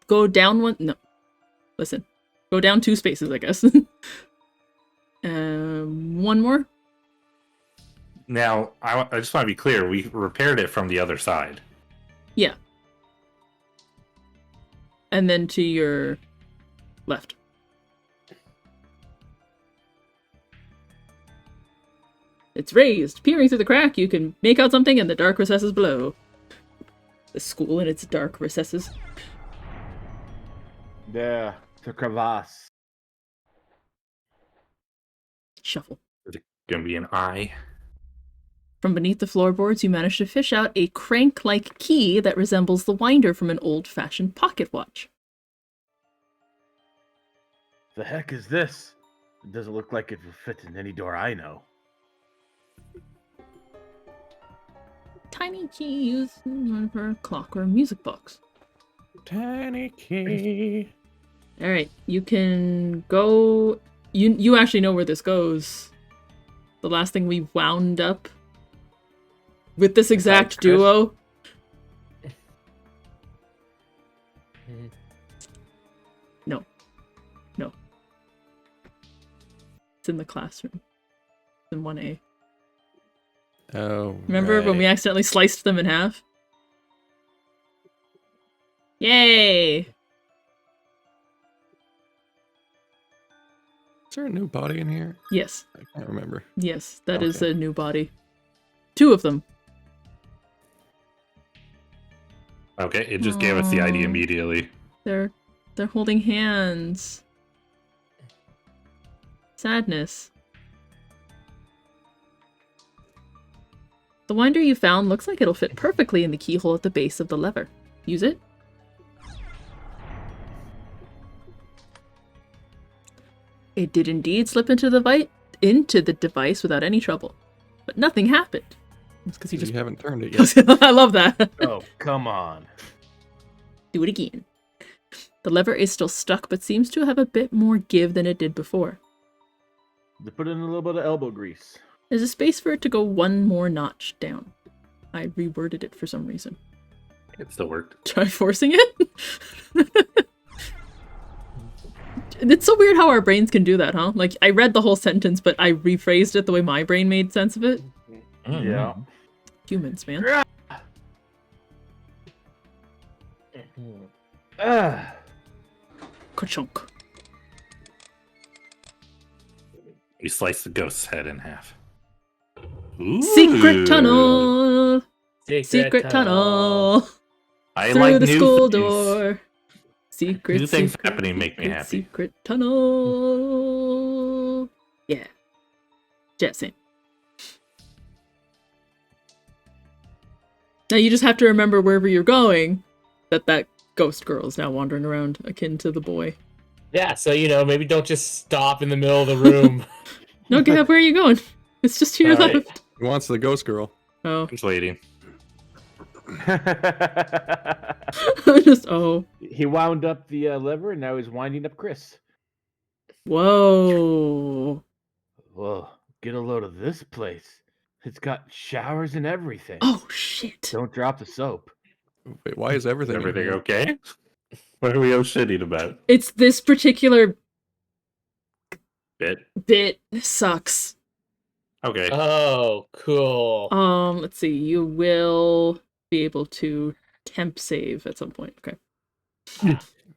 B: Go down one. No, listen. Go down 2 spaces, I guess. One more.
A: Now, I just want to be clear. We repaired it from the other side.
B: Yeah. And then to your left. It's raised. Peering through the crack, you can make out something in the dark recesses below. The school in its dark recesses.
F: The crevasse.
B: Shuffle.
A: Is it going to be an eye?
B: From beneath the floorboards, you manage to fish out a crank-like key that resembles the winder from an old-fashioned pocket watch.
F: The heck is this? It doesn't look like it will fit in any door I know.
B: Tiny key used for a clock or a music box.
D: Tiny key.
B: Alright, you can go... You actually know where this goes. The last thing we wound up with this exact
F: Chris?
B: duo. No. No. It's in the classroom. It's in 1A.
D: Oh,
B: Remember when we
D: right.
B: accidentally sliced them in half? Yay!
D: Is there a new body in here?
B: Yes.
D: I can't remember.
B: Yes, that is
D: Okay.
B: a new body. 2 of them.
A: Okay, it just gave us the ID
B: Aw.
A: immediately.
B: They're holding hands. Sadness. The winder you found looks like it'll fit perfectly in the keyhole at the base of the lever. Use it. It did indeed slip into the device without any trouble. But nothing happened. It's because you just...
D: You haven't turned it yet.
B: I love that.
F: Oh, come on.
B: Do it again. The lever is still stuck, but seems to have a bit more give than it did before.
F: They put in a little bit of elbow grease.
B: There's a space for it to go 1 more notch down. I reworded it for some reason.
A: It still worked.
B: Try forcing it? It's so weird how our brains can do that, huh? Like, I read the whole sentence, but I rephrased it the way my brain made sense of it.
F: Yeah.
B: Humans, man. Ka-chunk.
A: You slice the ghost's head in half. Ooh.
B: Secret tunnel! Secret tunnel!
A: I
B: Through
A: like
B: the
A: new
B: school
A: things.
B: door! Secret,
A: New things
B: secret,
A: happening make me
B: secret,
A: happy.
B: secret tunnel! Yeah. Jetsam. Now you just have to remember wherever you're going that ghost girl is now wandering around, akin to the boy.
E: Yeah, so maybe don't just stop in the middle of the room.
B: No, Gav, where are you going? It's just to your
E: Alright.
B: left.
D: He wants the ghost girl.
B: Oh.
A: Just waiting.
B: Oh.
F: He wound up the lever, and now he's winding up Chris.
B: Whoa.
F: Whoa, get a load of this place. It's got showers and everything.
B: Oh, shit.
F: Don't drop the soap.
D: Wait, why is everything?
A: Is
D: in
A: everything
D: here?
A: okay? What are we all shitting about?
B: It's this particular
A: Bit.
B: bit sucks.
A: Okay.
E: Oh, cool.
B: Let's see. You will be able to temp save at some point. Okay.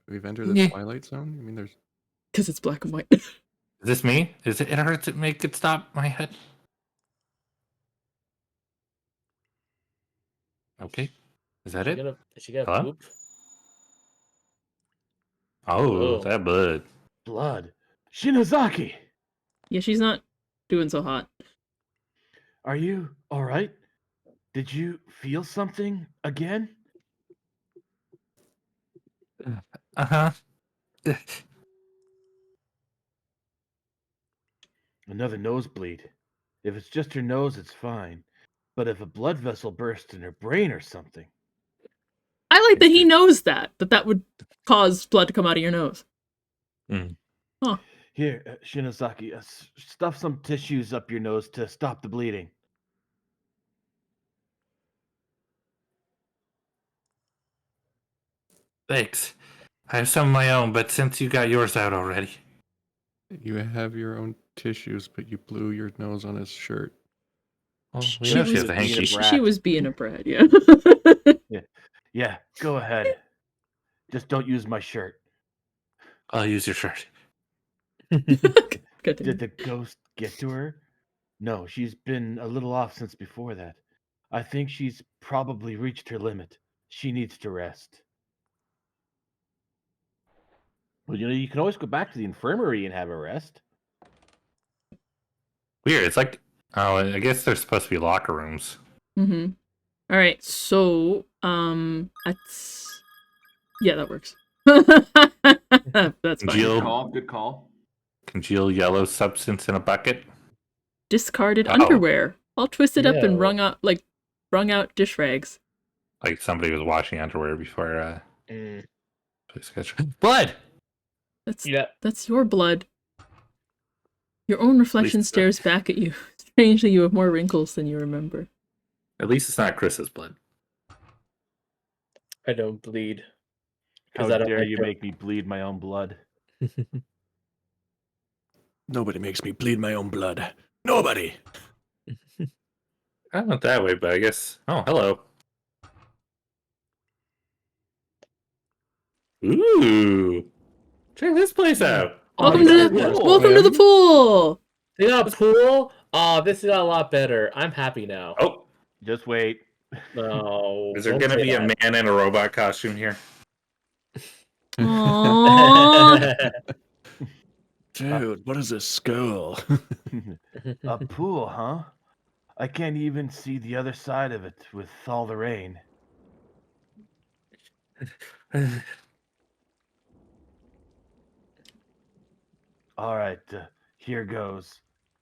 D: We've entered the
A: Yeah.
D: Twilight Zone? I mean, there's...
B: Because it's black and white.
A: Is this me? Is it hard to make it stop my head? Okay. Is that it?
E: Is she gonna
A: Huh?
E: poop?
A: Oh,
E: Whoa.
A: that blood.
F: Blood. Shinozaki!
B: Yeah, she's not doing so hot.
F: Are you alright? Did you feel something again?
A: Uh-huh.
F: Another nosebleed. If it's just her nose, it's fine. But if a blood vessel bursts in her brain or something.
B: I like that he knows that would cause blood to come out of your nose.
A: Mm.
B: Huh.
F: Here, Shinozaki, stuff some tissues up your nose to stop the bleeding.
A: Thanks. I have some of my own, but since you got yours out already.
D: You have your own tissues, but you blew your nose on his shirt.
A: Well, we
B: She
A: know she
B: was-
A: has a
F: being
A: hanky.
F: a brat.
B: She was being a brat, yeah.
F: Yeah, go ahead. Just don't use my shirt.
A: I'll use your shirt.
B: God damn
F: Did
B: it.
F: the ghost get to her? No, she's been a little off since before that. I think she's probably reached her limit. She needs to rest. Well, you can always go back to the infirmary and have a rest.
A: Weird. It's like, oh, I guess there's supposed to be locker rooms.
B: Mm-hmm. All right, so that's yeah, that works. That's fine.
A: Congeal,
G: Good call.
A: congeal yellow substance in a bucket.
B: Discarded
A: Oh.
B: underwear, all twisted up and
E: No.
B: wrung out dish rags.
A: Like somebody was washing underwear before.
F: Mm.
A: Blood.
B: That's your blood. Your own reflection
A: Least-
B: stares back at you. Strangely, you have more wrinkles than you remember.
A: At least it's not Chris's blood.
E: I don't bleed.
F: How
E: 'Cause I don't
F: dare
E: like
F: you
E: her.
F: make me bleed my own blood?
D: Nobody makes me bleed my own blood. Nobody.
A: I went that way, but I guess. Oh, hello. Ooh. Check this place out.
B: Welcome
E: you
B: to
E: got
B: the
E: a pool.
B: welcome to the pool.
E: They got a pool? Oh, this is a lot better. I'm happy now.
A: Oh,
F: Just wait.
E: No.
A: is there
E: don't
A: going to
E: say
A: be a
E: that.
A: man in a robot costume here?
B: Aww.
D: Dude, what is this skull?
F: A pool, huh? I can't even see the other side of it with all the rain. All right, here goes.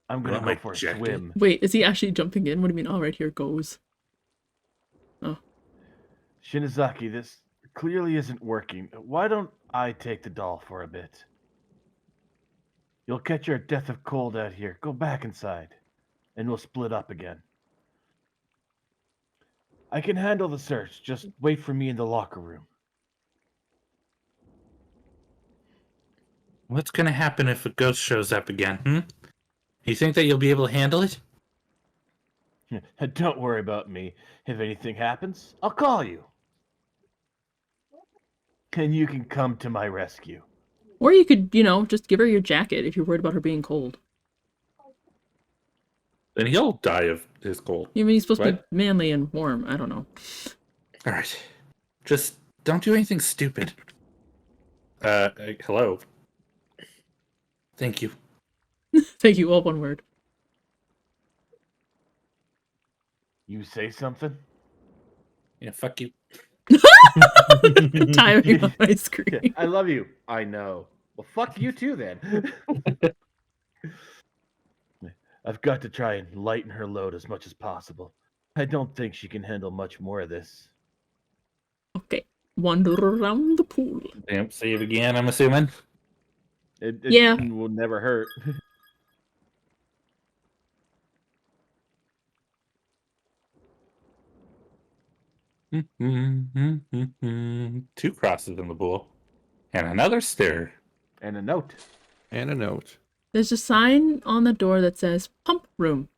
F: I'm gonna
A: Want
F: go
A: my
F: for a
A: jacket?
F: swim.
B: Wait, is he actually jumping in? What do you mean? All right, here goes.
F: Shinozaki, this clearly isn't working. Why don't I take the doll for a bit? You'll catch your death of cold out here. Go back inside, and we'll split up again. I can handle the search. Just wait for me in the locker room.
A: What's going to happen if a ghost shows up again? You think that you'll be able to handle it?
F: Don't worry about me. If anything happens, I'll call you. And you can come to my rescue.
B: Or you could, just give her your jacket if you're worried about her being cold.
A: Then he'll die of his cold.
B: You mean he's supposed to be
A: What?
B: manly and warm? I don't know.
A: All right. Just don't do anything stupid. Hello. Thank you.
B: Thank you, all one word.
F: You say something?
A: Yeah, fuck you.
B: Timing on my screen.
F: I love you. I know. Well, fuck you too then. I've got to try and lighten her load as much as possible. I don't think she can handle much more of this.
B: Okay. Wander around the pool.
A: Damn, save again, I'm assuming.
F: It
B: Yeah.
F: will never hurt.
A: Two crosses in the pool. And another stir.
F: And a note.
D: And a note.
B: There's a sign on the door that says pump room.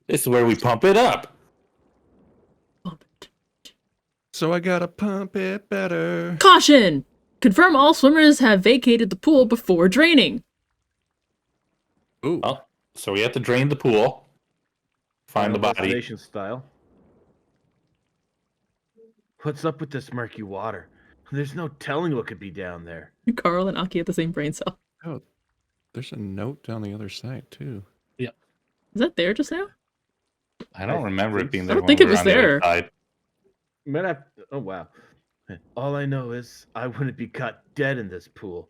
A: This is where we pump it up.
B: Pump it.
D: So I gotta pump it better.
B: Caution! Confirm all swimmers have vacated the pool before draining.
D: Ooh.
A: Oh, so we have to drain the pool. Find the
F: Final
A: body.
F: Destination style. What's up with this murky water? There's no telling what could be down there.
B: Carl and Aki have the same brain cell.
D: Oh, there's a note down the other side too.
B: Is that there just now?
A: I don't
F: I
A: remember it
F: think
A: being
F: so.
A: there.
B: I don't
A: when
B: think
A: we
B: it
A: were
B: was
A: on the other
B: there.
A: side.
F: Might have. Oh wow. All I know is I wouldn't be caught dead in this pool.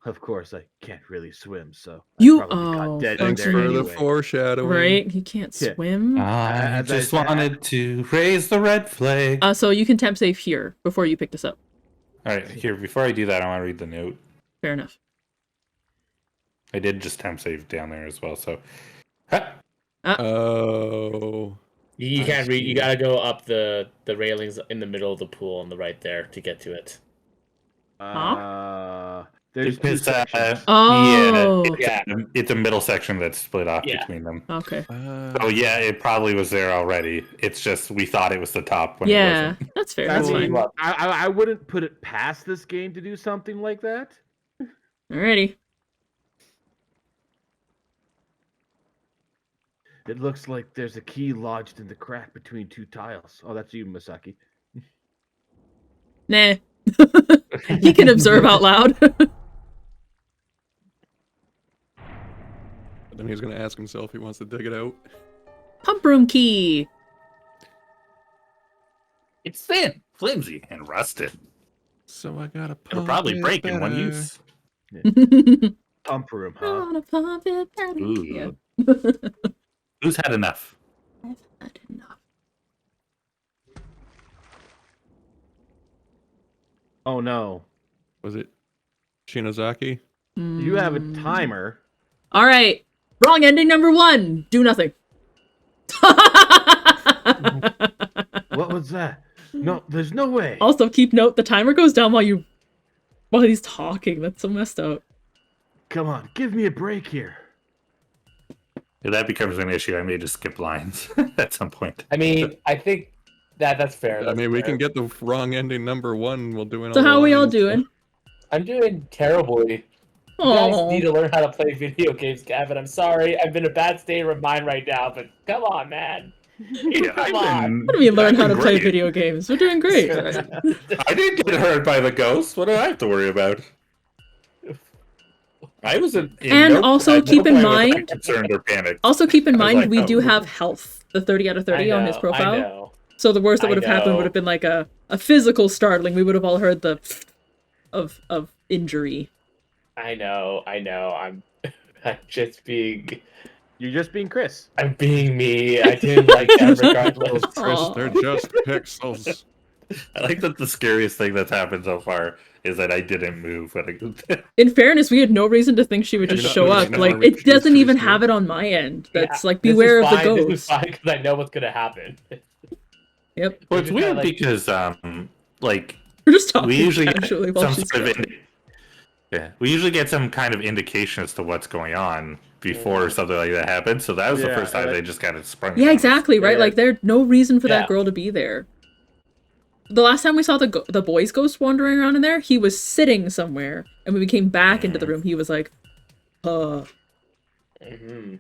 F: Of course, I can't really swim, so
B: You-
F: I'd probably be
B: oh,
F: caught dead in
D: Thanks
F: there
D: for the
F: anyway.
D: foreshadowing.
B: Right? You can't
F: Yeah.
B: swim.
A: I
F: As I
A: just
F: said-
A: wanted to raise the red flag.
B: So you can temp save here before you pick this up.
A: All right, here, before I do that, I want to read the note.
B: Fair enough.
A: I did just temp save down there as well, so. Ha!
D: Oh.
E: You
D: I
E: can't read.
D: see.
E: You gotta go up the railings in the middle of the pool on the right there to get to it.
C: There's two
A: Because,
C: sections.
B: Oh.
A: it's a middle section that's split off
E: Yeah.
A: between them.
B: Okay.
A: So yeah, it probably was there already. It's just we thought it was the top when it
B: Yeah,
A: wasn't.
B: that's fair.
C: I
B: That's
C: mean,
B: fine.
C: I wouldn't put it past this game to do something like that.
B: Alrighty.
C: It looks like there's a key lodged in the crack between two tiles. Oh, that's you, Misaki.
B: Nah. He can observe out loud.
D: Then he's gonna ask himself if he wants to dig it out.
B: Pump room key.
A: It's thin, flimsy, and rusted.
D: So I gotta pump
A: It'll probably
D: it
A: break in one
D: better.
A: use.
C: Pump room,
B: I
C: huh?
B: wanna pump it better.
A: Ooh.
B: Yeah.
A: Who's had enough?
B: I've had enough.
C: Oh no.
D: Was it Shinozaki?
C: You have a timer.
B: All right. Wrong ending number 1. Do nothing.
C: What was that? No, there's no way.
B: Also, keep note the timer goes down while he's talking. That's so messed up.
C: Come on, give me a break here.
A: If that becomes an issue, I may just skip lines at some point.
E: I mean, I think that's fair.
D: I
E: That's
D: mean, we
E: fair.
D: can get the wrong ending number 1 while doing
B: So
D: all
B: how
D: the
B: are we all
D: lines.
B: doing?
E: I'm doing terribly. You guys
B: Oh,
E: need to learn how to play video games, Gavin. I'm sorry. I'm in a bad state of mind right now, but come on, man.
A: Yeah,
E: Come on.
B: what do we learn
A: I've
B: how to
A: been
B: play
A: great.
B: video games? We're doing great.
A: I didn't get hurt by the ghost. What do I have to worry about? I was in
B: And
A: no-
B: also
A: at no
B: keep in
A: point was I
B: mind-
A: concerned or panicked.
B: Also, keep in
A: I was
B: mind
A: like,
B: we
A: oh.
B: do have health, the 30 out of 30 on his
E: I
B: profile.
E: know.
B: So the worst that
E: I
B: would have happened
E: know.
B: would have been like a physical startling. We would have all heard the of injury.
E: I know. I'm just being.
C: You're just being Chris.
E: I'm being me. I didn't like that regardless.
D: Chris,
B: Aw.
D: they're just pixels.
A: I like that the scariest thing that's happened so far is that I didn't move when I
B: In fairness, we had no reason to think she would
D: You're
B: just
D: not
B: show
D: really
B: up.
D: sure
B: Like,
D: which
B: it doesn't
D: she's
B: even
D: doing.
B: have it on my end. That's
E: Yeah,
B: like,
E: this is
B: beware of the
E: fine, This is
B: ghost.
E: fine because I know what's gonna happen.
B: Yep.
A: Well, it's
E: Just
A: weird
E: kinda like-
A: because like
B: We're just talking
A: we usually get
B: casually while
A: some
B: she's
A: sort of
B: gone.
A: we usually get some kind of indication as to what's going on before something like that happens. So that was the
C: Yeah,
A: first time
C: like-
A: they just kind of sprung.
B: Yeah,
A: on us.
B: exactly, right?
C: Yeah.
B: Like, there's no reason for that
E: Yeah.
B: girl to be there. The last time we saw the boy's ghost wandering around in there, he was sitting somewhere. And when we came back into the room, he was like,
E: Mm-hmm.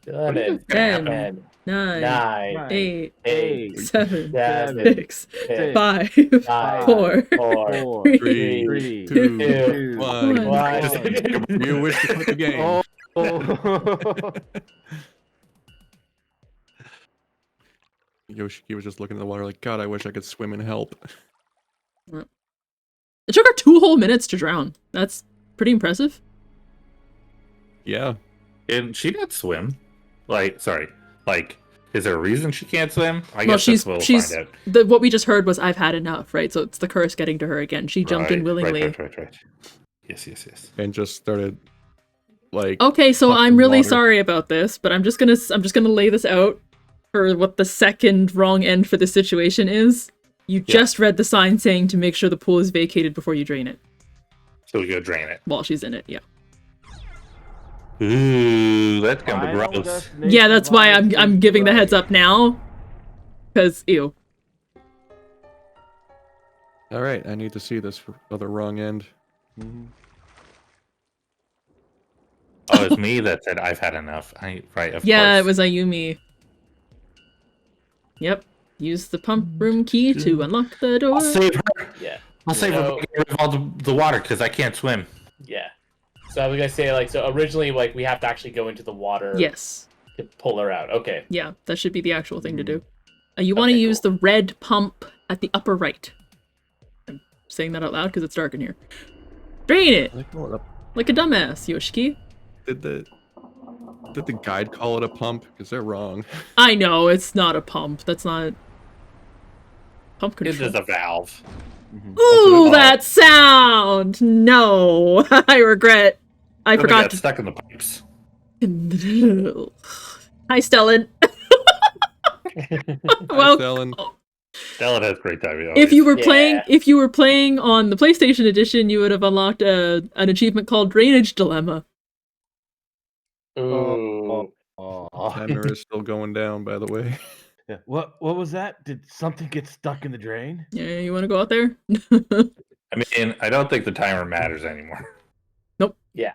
E: 11,
B: 10,
E: 10,
B: 9,
E: 9,
B: 8,
E: 8,
B: 7,
E: 7,
B: 6,
E: 6,
B: 5,
E: 5,
B: 4,
E: 4,
B: 3,
D: 3,
E: 3,
D: 2,
E: 2,
D: 1.
E: 1.
D: You wish to quit the game.
C: Oh.
D: Yoshiki was just looking at the water like, God, I wish I could swim and help.
B: It took her 2 whole minutes to drown. That's pretty impressive.
D: Yeah.
A: And she did swim. Like, sorry. Like, is there a reason she can't swim? I
B: Well,
A: guess
B: she's
A: that's what we'll find out.
B: what we just heard was I've had enough, right? So it's the curse getting to her again. She jumped in willingly.
A: Right. Yes.
D: And just started, like...
B: Okay, so
D: fucking
B: I'm really
D: water.
B: sorry about this, but I'm just gonna lay this out for what the second wrong end for this situation is. You just read the sign saying to make sure the pool is vacated before you drain it.
A: So we go drain it.
B: While she's in it, yeah.
A: Ooh, that's kind of
C: Final
A: gross.
C: destination
B: Yeah, that's why I'm
C: line
B: giving the
C: right.
B: heads up now. Cause ew.
D: Alright, I need to see this other wrong end.
C: Mhm.
A: Oh, it's me that said I've had enough. Of
B: Yeah,
A: course.
B: it was Ayumi. Yep. Use the pump room key to unlock the door.
A: I'll save her.
E: Yeah.
A: I'll save her.
E: know-
A: Get rid of all the water because I can't swim.
E: Yeah. So I was gonna say, like, so originally, like, we have to actually go into the water
B: Yes.
E: to pull her out. Okay.
B: Yeah, that should be the actual thing to do. You want to
E: Okay,
B: use
E: cool.
B: the red pump at the upper right. I'm saying that out loud because it's dark in here. Drain it! Like a dumbass, Yoshiki.
D: Did the guide call it a pump? Because they're wrong.
B: I know, it's not a pump. That's not... Pump
A: This
B: control.
A: is a valve.
B: Ooh, that sound! No! I regret. I
A: Something
B: forgot
A: got
B: to...
A: stuck in the pipes.
B: Hi, Stellan.
D: Hi,
B: Well,
D: Stellan.
A: Stella has great timing.
B: If you were
E: Yeah.
B: playing on the PlayStation edition, you would have unlocked an achievement called Drainage Dilemma.
E: Ooh.
D: Timer is still going down, by the way.
F: Yeah. What was that? Did something get stuck in the drain?
B: Yeah, you want to go out there?
A: I mean, I don't think the timer matters anymore.
E: Yeah.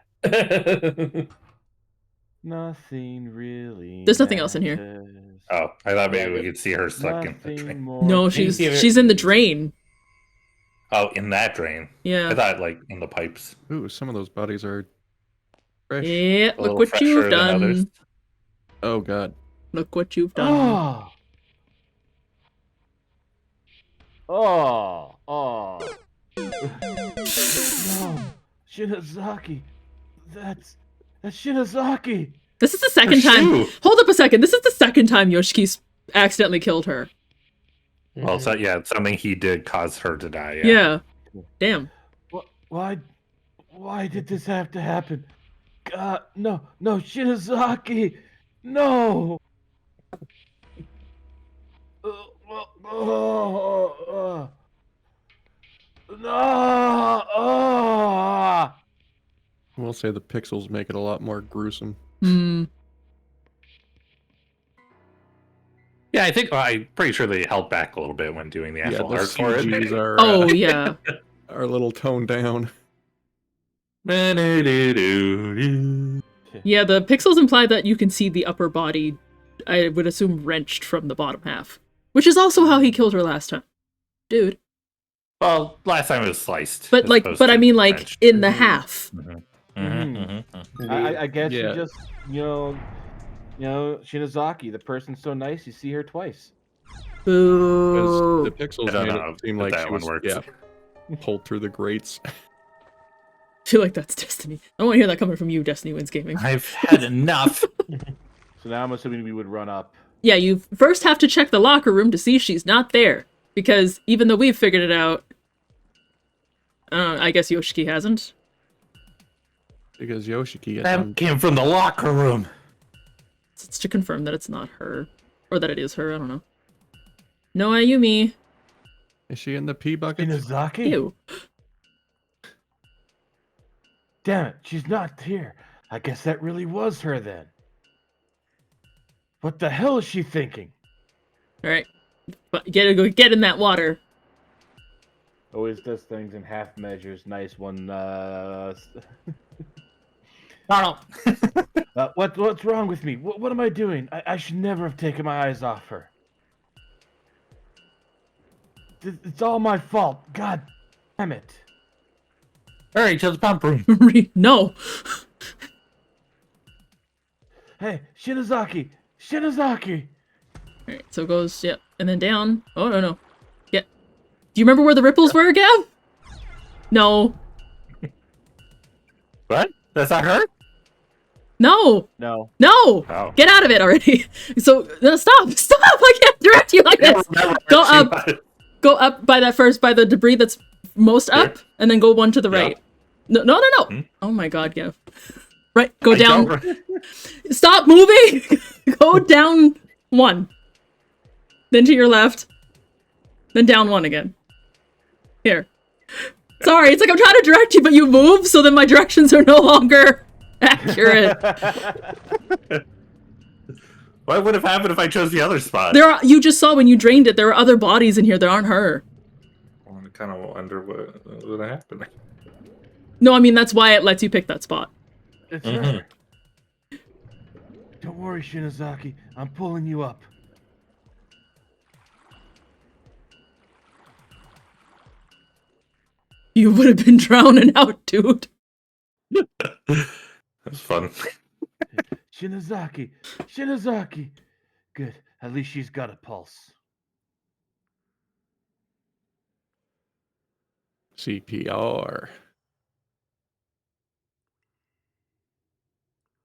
F: Nothing really.
B: There's nothing else in here.
F: matters.
A: Oh, I thought maybe
E: Yeah,
A: we could see her stuck in the
F: Nothing
A: drain.
F: more.
B: No,
E: you
B: she's
E: see her-
B: she's in the drain.
A: Oh, in that drain.
B: Yeah.
A: I thought like in the pipes.
D: Ooh, some of those bodies are fresh.
B: Yeah,
A: A
B: look
A: little
B: what
A: fresher
B: you've
A: than others.
B: done.
D: Oh god.
B: Look what you've done.
F: Oh. Oh. No, Shinozaki. That's Shinozaki.
B: This is the second
A: Her
B: time.
A: shoe.
B: Hold up a second. This is the second time Yoshiki's accidentally killed her.
A: Well, so yeah, something he did caused her to die.
B: Yeah. Damn.
F: Why did this have to happen? God, no, Shinozaki, no. No.
D: We'll say the pixels make it a lot more gruesome.
B: Hmm.
A: Yeah, I think I'm pretty sure they held back a little bit when doing the
D: Yeah,
A: actual
D: the
A: art for it.
D: CGs are
B: Oh yeah.
D: are a little toned down.
B: Yeah, the pixels imply that you can see the upper body, I would assume, wrenched from the bottom half. Which is also how he killed her last time. Dude.
A: Well, last time it was sliced.
B: But
A: as
B: like
A: opposed
B: but I
A: to
B: mean like
A: wrenched.
B: in the half.
F: I guess
D: Yeah.
F: you just, Shinozaki, the person's so nice, you see her twice.
B: Boo.
D: Because the pixels
A: I don't
D: made
A: know
D: it seem
A: if
D: like
A: that
D: she
A: one
D: was
A: works.
D: pulled through the grates.
B: I feel like that's Destiny. I don't want to hear that coming from you, DestinyWinds Gaming.
A: I've had enough.
F: So now I'm assuming we would run up.
B: Yeah, you first have to check the locker room to see she's not there. Because even though we've figured it out, I guess Yoshiki hasn't.
D: Because Yoshiki
A: That came from the locker room.
B: It's to confirm that it's not her. Or that it is her, I don't know. No Ayumi.
D: is she in the pee bucket?
F: Shinozaki?
B: Ew.
F: Damn it, she's not here. I guess that really was her then. What the hell is she thinking?
B: Alright. But go get in that water.
F: Always does things in half measures. Nice one.
A: Arnold.
F: What's wrong with me? What am I doing? I should never have taken my eyes off her. It's all my fault. God damn it.
A: Hurry to the pump room.
B: No.
F: Hey, Shinozaki!
B: Alright, so it goes, yep, and then down. Oh, no. Yeah. Do you remember where the ripples were, Gav? No.
A: What? That's not her?
B: No!
F: No.
B: No!
A: Oh.
B: Get out of it already! So, no, stop! Stop! I can't direct you like this! Go up! Go up by the debris that's most up, and then go one to the
A: Yeah.
B: right. No.
A: Hmm?
B: Oh my god, Gav. Right, go
A: I
B: down.
A: don't-
B: Stop moving! Go down one. Then to your left. Then down one again. Here. Sorry, it's like I'm trying to direct you, but you move, so then my directions are no longer accurate.
A: What would have happened if I chose the other spot?
B: You just saw when you drained it, there are other bodies in here that aren't her.
A: I kind of wonder what would have happened.
B: No, I mean, that's why it lets you pick that spot.
F: It's
A: Mhm.
F: her. Don't worry, Shinozaki. I'm pulling you up.
B: You would have been drowning out, dude.
A: That was fun.
F: Shinozaki! Good. At least she's got a pulse.
D: CPR.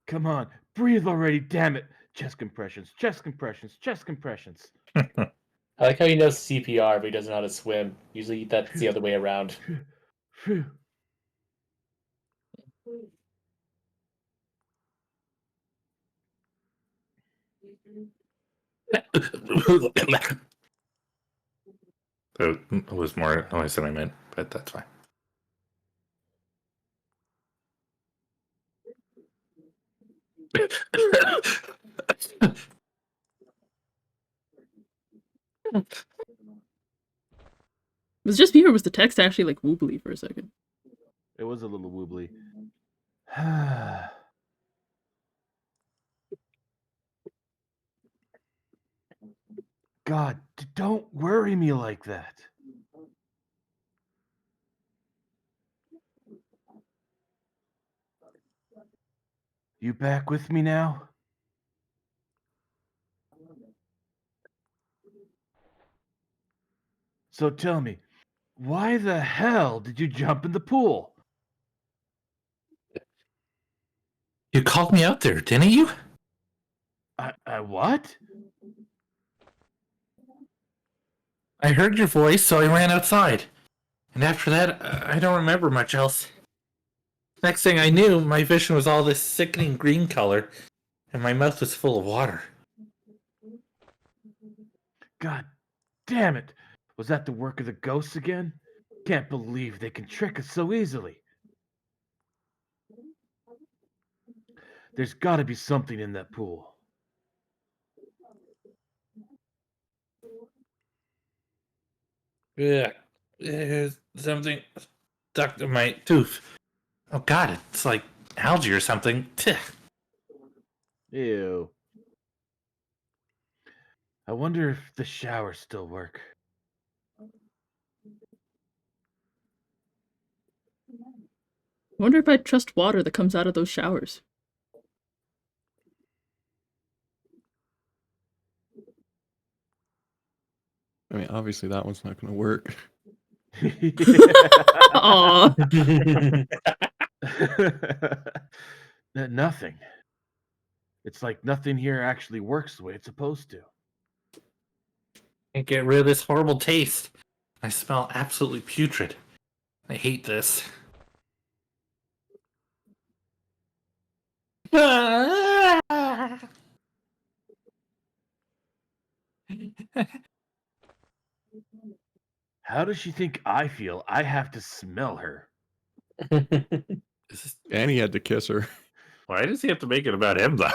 F: Come on, breathe already, damn it! Chest compressions.
E: I like how he knows CPR, but he doesn't know how to swim. Usually that's the other way around.
F: Phew.
A: It was more noise than I meant, but that's fine.
B: Was it just me or was the text actually like woobly for a second?
F: It was a little woobly. God, don't worry me like that. You back with me now? So tell me, why the hell did you jump in the pool?
A: You called me out there, didn't you?
F: I what?
A: I heard your voice, so I ran outside. And after that, I don't remember much else. Next thing I knew, my vision was all this sickening green color, and my mouth was full of water.
F: God damn it. Was that the work of the ghosts again? Can't believe they can trick us so easily. There's gotta be something in that pool.
A: Yeah, there's something stuck to my tooth. Oh god, it's like algae or something. Tch.
F: Ew. I wonder if the showers still work.
B: I wonder if I'd trust water that comes out of those showers.
D: I mean, obviously that one's not going to work.
B: Aw.
F: Nothing. It's like nothing here actually works the way it's supposed to.
A: Can't get rid of this horrible taste. I smell absolutely putrid. I hate this.
F: How does she think I feel? I have to smell her.
D: And he had to kiss her.
A: Why does he have to make it about him, though?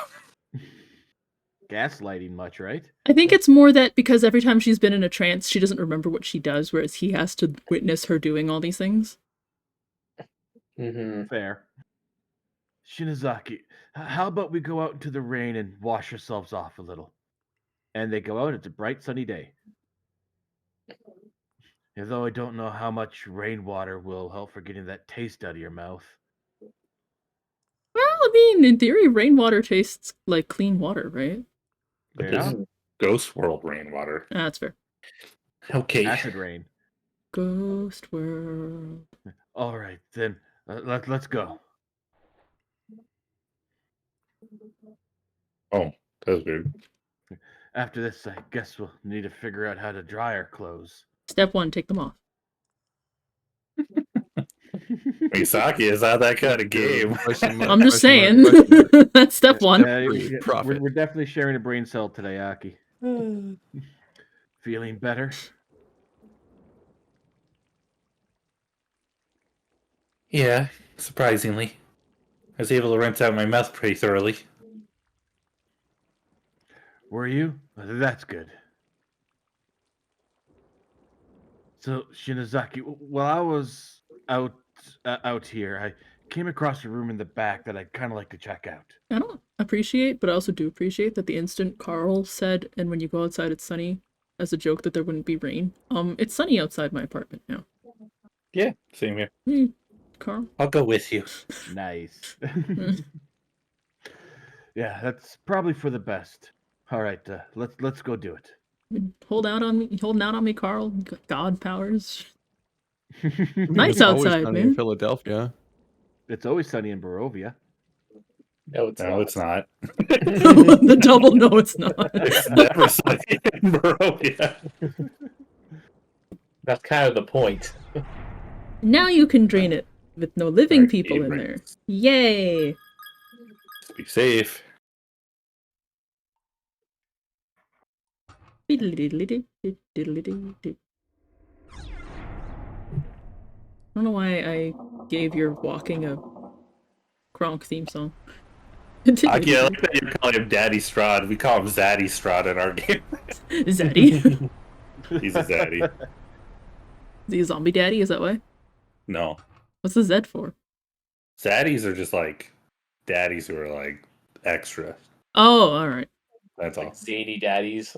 F: Gaslighting much, right?
B: I think it's more that because every time she's been in a trance, she doesn't remember what she does, whereas he has to witness her doing all these things.
F: Fair. Shinozaki, how about we go out into the rain and wash ourselves off a little? And they go out, it's a bright sunny day. Although I don't know how much rainwater will help for getting that taste out of your mouth.
B: Well, I mean, in theory, rainwater tastes like clean water, right?
A: But
F: Yeah.
A: this is Ghost World rainwater.
B: Ah, that's fair.
A: Okay.
F: Acid rain.
B: Ghost World.
F: All right, then let's go.
A: Oh, that was weird.
F: After this, I guess we'll need to figure out how to dry our clothes.
B: Step 1, take them off.
A: Misaki is not that kind of game.
B: I'm just saying. That's step 1.
D: Profit.
F: We're definitely sharing a brain cell today, Aki. Feeling better?
A: Yeah, surprisingly. I was able to rinse out my mouth pretty thoroughly.
F: Were you? That's good. So, Shinozaki, while I was out here, I came across a room in the back that I'd kind of like to check out.
B: I don't appreciate, but I also do appreciate that the instant Carl said, and when you go outside it's sunny, as a joke that there wouldn't be rain. It's sunny outside my apartment now.
A: Yeah, same here.
B: Carl?
A: I'll go with you.
F: Nice. Yeah, that's probably for the best. All right, let's go do it.
B: Hold out on me. You holding out on me, Carl? You got God powers.
D: It's
B: Nice
D: always
B: outside,
D: sunny in
B: man.
D: Philadelphia.
F: It's always sunny in Barovia.
E: No, it's
A: No, it's not.
B: The double no, it's not.
A: It's never sunny in Barovia.
E: That's kind of the point.
B: Now you can drain it with no living
A: Alright,
B: people in
A: right.
B: there. Yay!
A: Be safe.
B: don't know why I gave your walking a Kronk theme song. Continue.
A: Aki, I like that you're calling him Daddy Strahd. We call him Zaddy Strahd in our game.
B: Zaddy.
A: He's a Zaddy.
B: Is he a zombie daddy? Is that why?
A: No.
B: What's the Z for?
A: Zaddies are just like daddies who are like extra.
B: Oh, alright.
A: That's all.
E: Like zany daddies.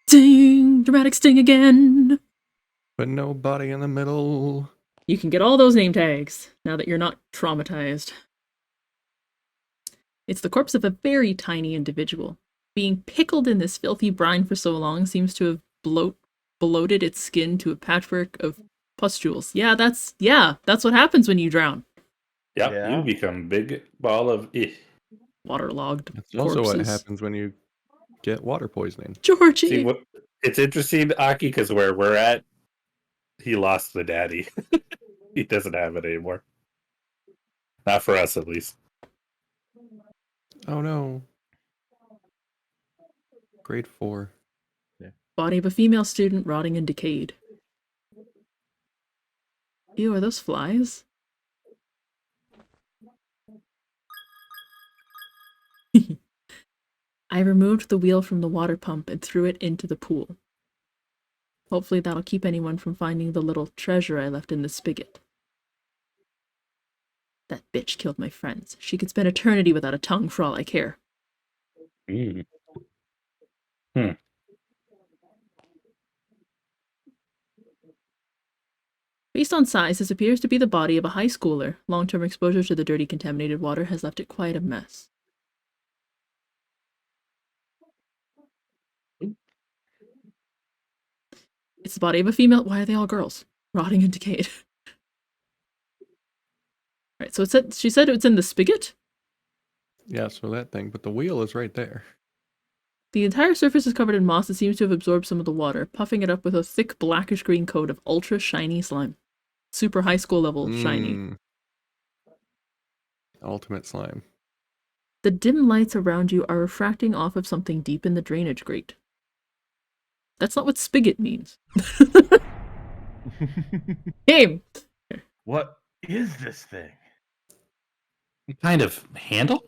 B: Ding! Dramatic sting again!
D: But nobody in the middle.
B: You can get all those name tags, now that you're not traumatized. It's the corpse of a very tiny individual. Being pickled in this filthy brine for so long seems to have bloated its skin to a patchwork of pustules. Yeah, that's what happens when you drown.
A: Yep,
F: Yeah.
A: you become a big ball of
B: Waterlogged
D: That's also what
B: corpses.
D: happens when you get water poisoning.
B: Georgie!
A: See, what? It's interesting, Aki, because where we're at, he lost the daddy. He doesn't have it anymore. Not for us, at least.
D: Oh no. Grade 4.
B: Body of a female student rotting and decayed. Ew, are those flies? I removed the wheel from the water pump and threw it into the pool. Hopefully that'll keep anyone from finding the little treasure I left in the spigot. That bitch killed my friends. She could spend eternity without a tongue for all I care.
A: Mm.
B: Based on size, this appears to be the body of a high schooler. Long-term exposure to the dirty, contaminated water has left it quite a mess. It's the body of a female. Why are they all girls? Rotting and decayed. Right, so she said it's in the spigot?
D: Yeah, so that thing, but the wheel is right there.
B: The entire surface is covered in moss that seems to have absorbed some of the water, puffing it up with a thick blackish-green coat of ultra-shiny slime. Super high school level shiny.
D: Ultimate slime.
B: The dim lights around you are refracting off of something deep in the drainage grate. That's not what spigot means. Game!
F: What is this thing?
A: Kind of handle?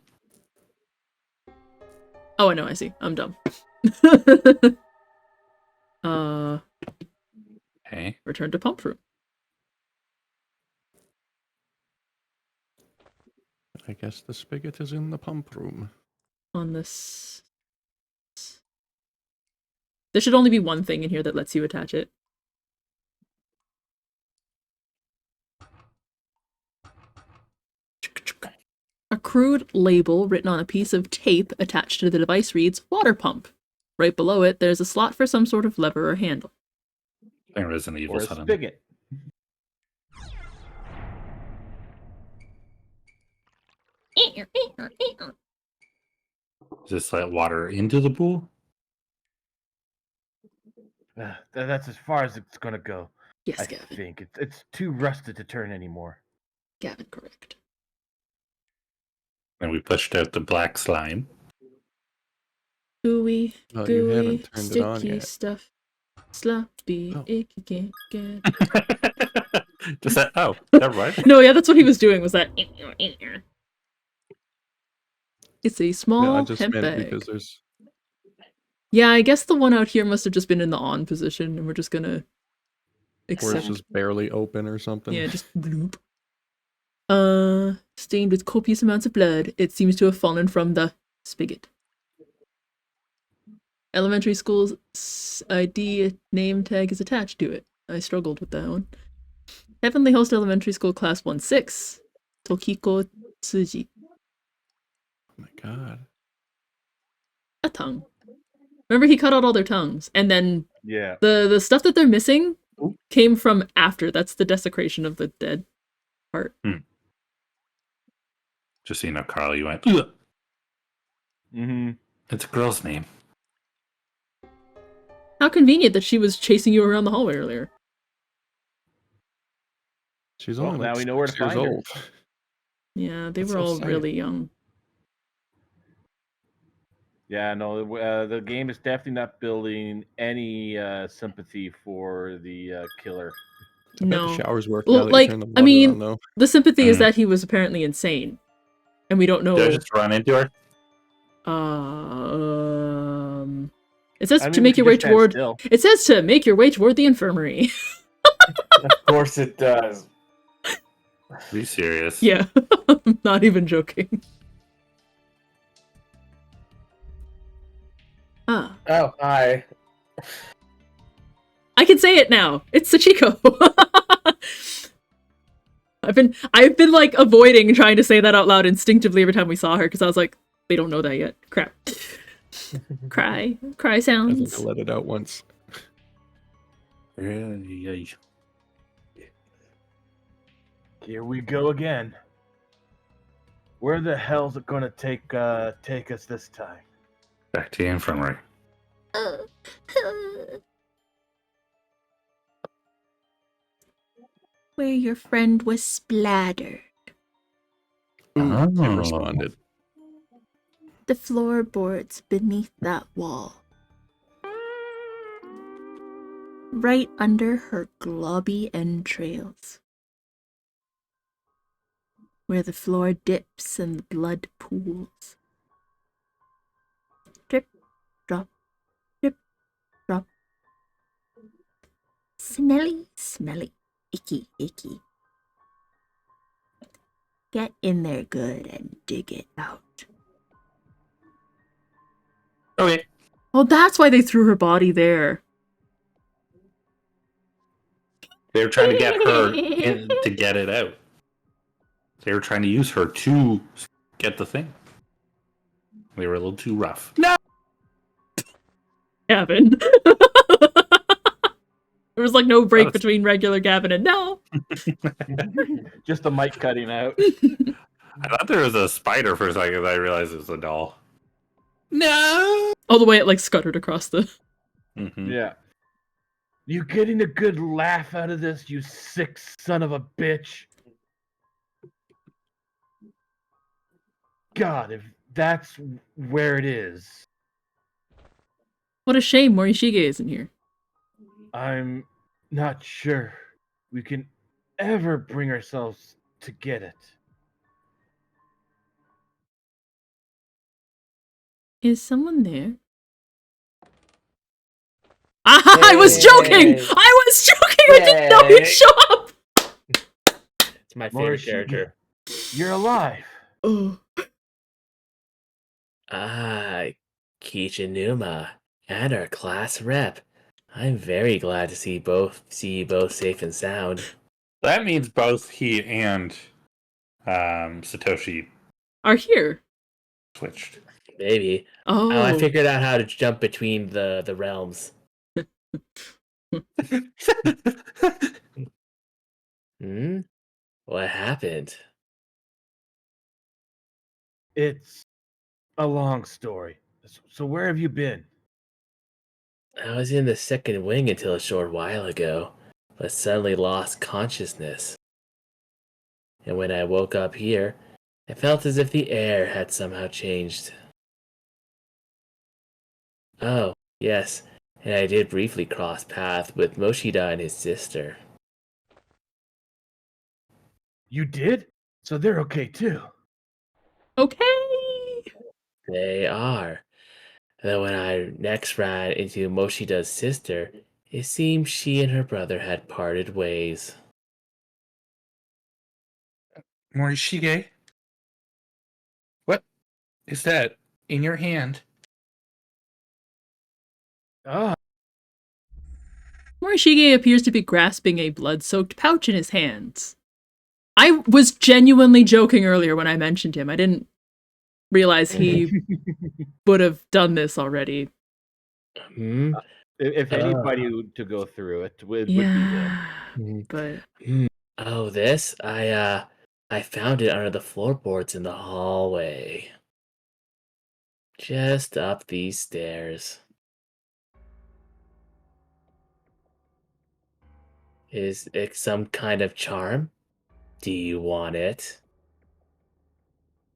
B: Oh, I know, I see. I'm dumb.
A: Hey.
B: Return to pump room.
D: I guess the spigot is in the pump room.
B: On this... There should only be one thing in here that lets you attach it. A crude label written on a piece of tape attached to the device reads, water pump. Right below it, there's a slot for some sort of lever or handle.
A: Like Resident Evil
F: Or a
A: 7.
F: spigot?
A: Is this like water into the pool?
F: That's as far as it's gonna go.
B: Yes,
F: I
B: Gavin.
F: think it's too rusted to turn anymore.
B: Gavin, correct.
A: And we pushed out the black slime.
B: Gooey,
D: Oh, you
B: gooey,
D: haven't turned it on
B: sticky
D: yet.
B: stuff. Sloppy,
D: Oh.
B: icky, can't get.
A: Just that. Oh, never mind.
B: No, yeah, that's what he was doing, was that. It's a small
D: No, I just
B: hemp
D: meant
B: bag.
D: because there's...
B: Yeah, I guess the one out here must have just been in the on position, and we're just gonna
D: Or it's
B: accept.
D: just barely open or something.
B: Yeah, just bloop. Stained with copious amounts of blood, it seems to have fallen from the spigot. Elementary school's ID name tag is attached to it. I struggled with that one. Heavenly Host Elementary School Class 1-6. Tokiko Tsuji.
D: Oh my god.
B: A tongue. Remember, he cut out all their tongues, and then
F: Yeah.
B: the stuff that they're missing
A: Ooh.
B: came from after. That's the desecration of the dead part.
A: Just so you know, Carl, you went, ugh.
F: Mm-hmm.
A: It's a girl's name.
B: How convenient that she was chasing you around the hallway earlier.
D: She's
F: Well,
D: only
F: now
D: like
F: we know where to
D: 6 years
F: find her.
D: old.
B: Yeah, they
D: That's
B: were
D: so
B: all
D: sad.
B: really young.
F: Yeah, no, the game is definitely not building any sympathy for the killer.
D: I bet the
B: No.
D: showers work now
B: Well,
D: that you turn the
B: I
D: water
B: mean,
D: on, though.
B: the sympathy is
A: Mm.
B: that he was apparently insane, and we don't
A: Did I
B: know.
A: just run into her?
B: It says
F: I
B: to
F: mean, we
B: make
F: can
B: your way
F: just stand
B: toward.
F: still.
B: It says to make your way toward the infirmary.
E: Of course it does.
A: Are you serious?
B: Yeah, I'm not even joking. Ah,
E: Oh, hi.
B: I can say it now. It's Sachiko. I've been like avoiding trying to say that out loud instinctively every time we saw her because I was like, they don't know that yet. Crap. Cry
D: I think I
B: sounds.
D: let it out once.
A: Yeah.
F: Here we go again. Where the hell's it gonna take us this time?
A: Back to the infirmary.
B: Where your friend was splattered.
D: Ooh, it
A: Oh.
D: responded.
B: The floorboards beneath that wall. Right under her globby entrails. Where the floor dips and the blood pools. Drip, drop, drip, drop. Smelly, smelly, icky, icky. Get in there good and dig it out.
A: Okay.
B: Oh, that's why they threw her body there.
A: They were trying to get her in to get it out. They were trying to use her to get the thing. They were a little too rough. No!
B: Gavin. There was like no break between regular Gavin and no.
F: Just the mic cutting out.
A: I thought there was a spider for a second. I realized it was a doll. No!
B: All the way it like scuttered across the.
A: Mm-hmm.
F: Yeah. You getting a good laugh out of this, you sick son of a bitch? God, if that's where it is,
B: What a shame Morishige isn't here.
F: I'm not sure we can ever bring ourselves to get it.
B: Is someone there? I was joking!
E: Hey.
B: I was joking! I didn't know you'd
E: Hey.
B: show up!
E: It's my favorite
F: Morishige,
E: character.
F: You're alive.
B: Oh.
E: Ah, Kishinuma, and our class rep. I'm very glad to see you both safe and sound.
A: That means both he and Satoshi
B: Are here.
A: switched.
E: Maybe.
B: Oh.
E: Oh, I figured out how to jump between the realms. Hmm? What happened?
F: It's a long story. So where have you been?
E: I was in the second wing until a short while ago, but suddenly lost consciousness. And when I woke up here, I felt as if the air had somehow changed. Oh, yes, and I did briefly cross paths with Mochida and his sister.
F: You did? So they're okay too.
B: Okay.
E: They are. Though when I next ran into Mochida's sister, it seemed she and her brother had parted ways.
A: Morishige? What is that in your hand?
F: Ah,
B: Morishige appears to be grasping a blood-soaked pouch in his hands. I was genuinely joking earlier when I mentioned him. I didn't realize he would have done this already.
E: Hmm?
F: if anybody to go through it would be him.
B: Yeah. But
E: Oh, this? I found it under the floorboards in the hallway. Just up these stairs. Is it some kind of charm? Do you want it?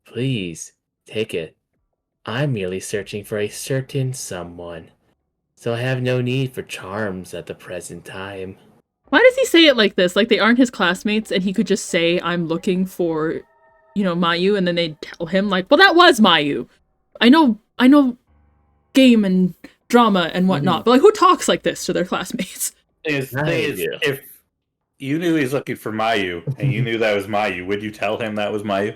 E: Please, take it. I'm merely searching for a certain someone, so I have no need for charms at the present time.
B: Why does he say it like this? Like they aren't his classmates and he could just say, I'm looking for, Mayu, and then they'd tell him, like, well, that was Mayu. I know game and drama and whatnot, but like, who talks like this to their classmates?
A: If you knew he was looking for Mayu and you knew that was Mayu, would you tell him that was Mayu?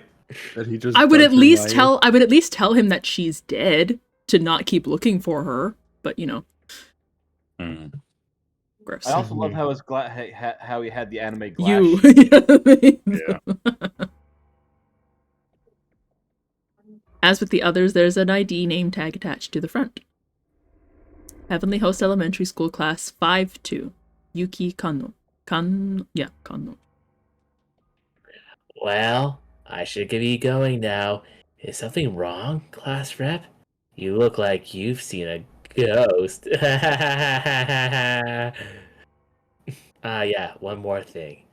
D: That he just
B: I would at least
D: Mayu.
B: tell him that she's dead to not keep looking for her, but gross.
F: I also love how how he had the anime glass.
B: You.
A: Yeah.
B: As with the others, there's an ID name tag attached to the front. Heavenly Host Elementary School Class 5-2. Yuki Kano. Kano.
E: Well, I should be going now. Is something wrong, class rep? You look like you've seen a ghost. Yeah, one more thing.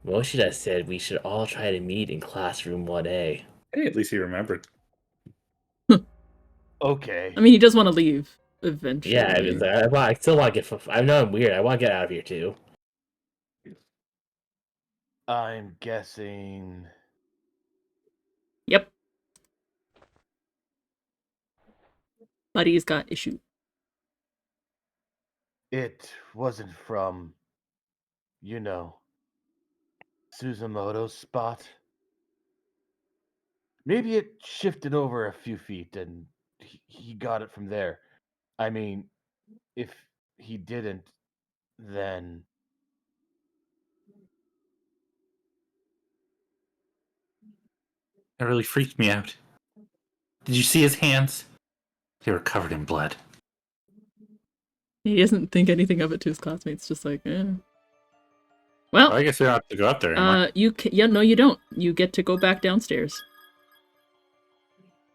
E: Mochida said we should all try to meet in classroom 1A.
A: Hey, at least he remembered.
F: Okay.
B: I mean, he does want to leave eventually.
E: Yeah, I still want to get. I know I'm weird. I want to get out of here too.
F: I'm guessing.
B: Yep. Buddy's got issue.
F: It wasn't from, Suzumoto's spot. Maybe it shifted over a few feet and he got it from there. I mean, if he didn't, then
A: That really freaked me out. Did you see his hands? They were covered in blood.
B: He doesn't think anything of it to his classmates, just like, eh. Well,
A: I guess we don't have to go up there anymore.
B: no, you don't. You get to go back downstairs.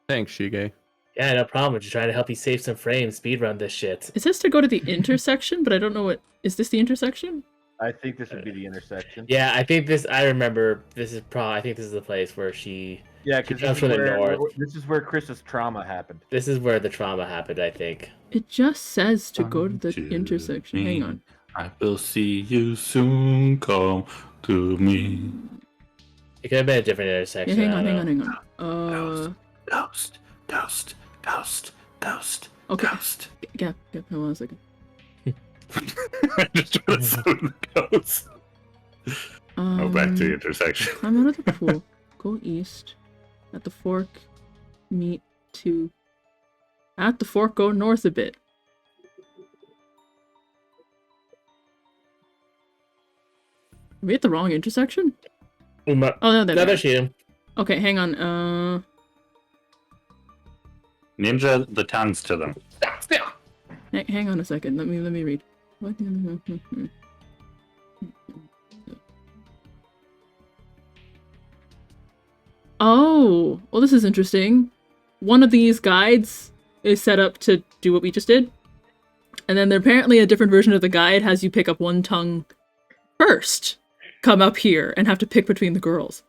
D: Thanks, Shige.
E: Yeah, no problem. We're just trying to help you save some frames, speedrun this shit.
B: It says to go to the intersection, but I don't know what... Is this the intersection?
F: I think this would be the intersection.
E: Yeah, I think this. I remember. This is I think this is the place where she.
F: Yeah, because
E: comes from the north.
F: This is where Chris's trauma happened.
E: This is where the trauma happened. I think.
B: It just says to go to the intersection. Hang on.
A: I will see you soon. Come to me.
E: It could have been a different intersection.
B: Yeah, hang on.
A: Ghost.
B: Okay.
A: Ghost.
B: Yeah, hold on a second.
A: I just trying to summon the ghost. Back to the intersection.
B: Climb out of the pool. Go east. At the fork, meet to... At the fork, go north a bit. Are we at the wrong intersection? Oh, no,
E: Another shoot.
B: Okay, hang on.
A: Ninja the tongues to them.
B: Hang on a second. Let me read. What? Oh, well, this is interesting. One of these guides is set up to do what we just did. And then apparently a different version of the guide has you pick up one tongue first. Come up here and have to pick between the girls.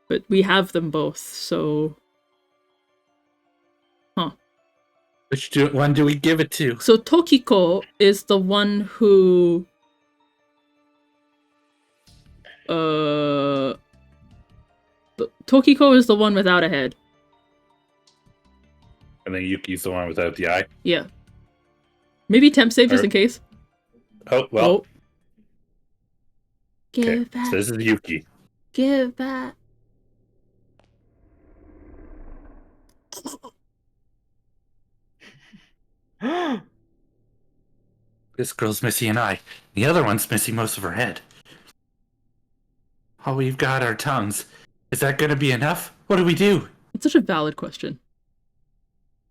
B: But we have them both, so... Huh.
A: Which one do we give it to?
B: So Tokiko is the one who... Tokiko is the one without a head.
A: And then Yuki's the one without the eye.
B: Yeah. Maybe temp save just in case.
A: Oh, well.
B: Oh.
A: Okay,
B: Give back.
A: so this is Yuki.
B: Give back.
A: This girl's missing an eye. The other one's missing most of her head. Oh, we've got our tongues. Is that going to be enough? What do we do?
B: It's such a valid question.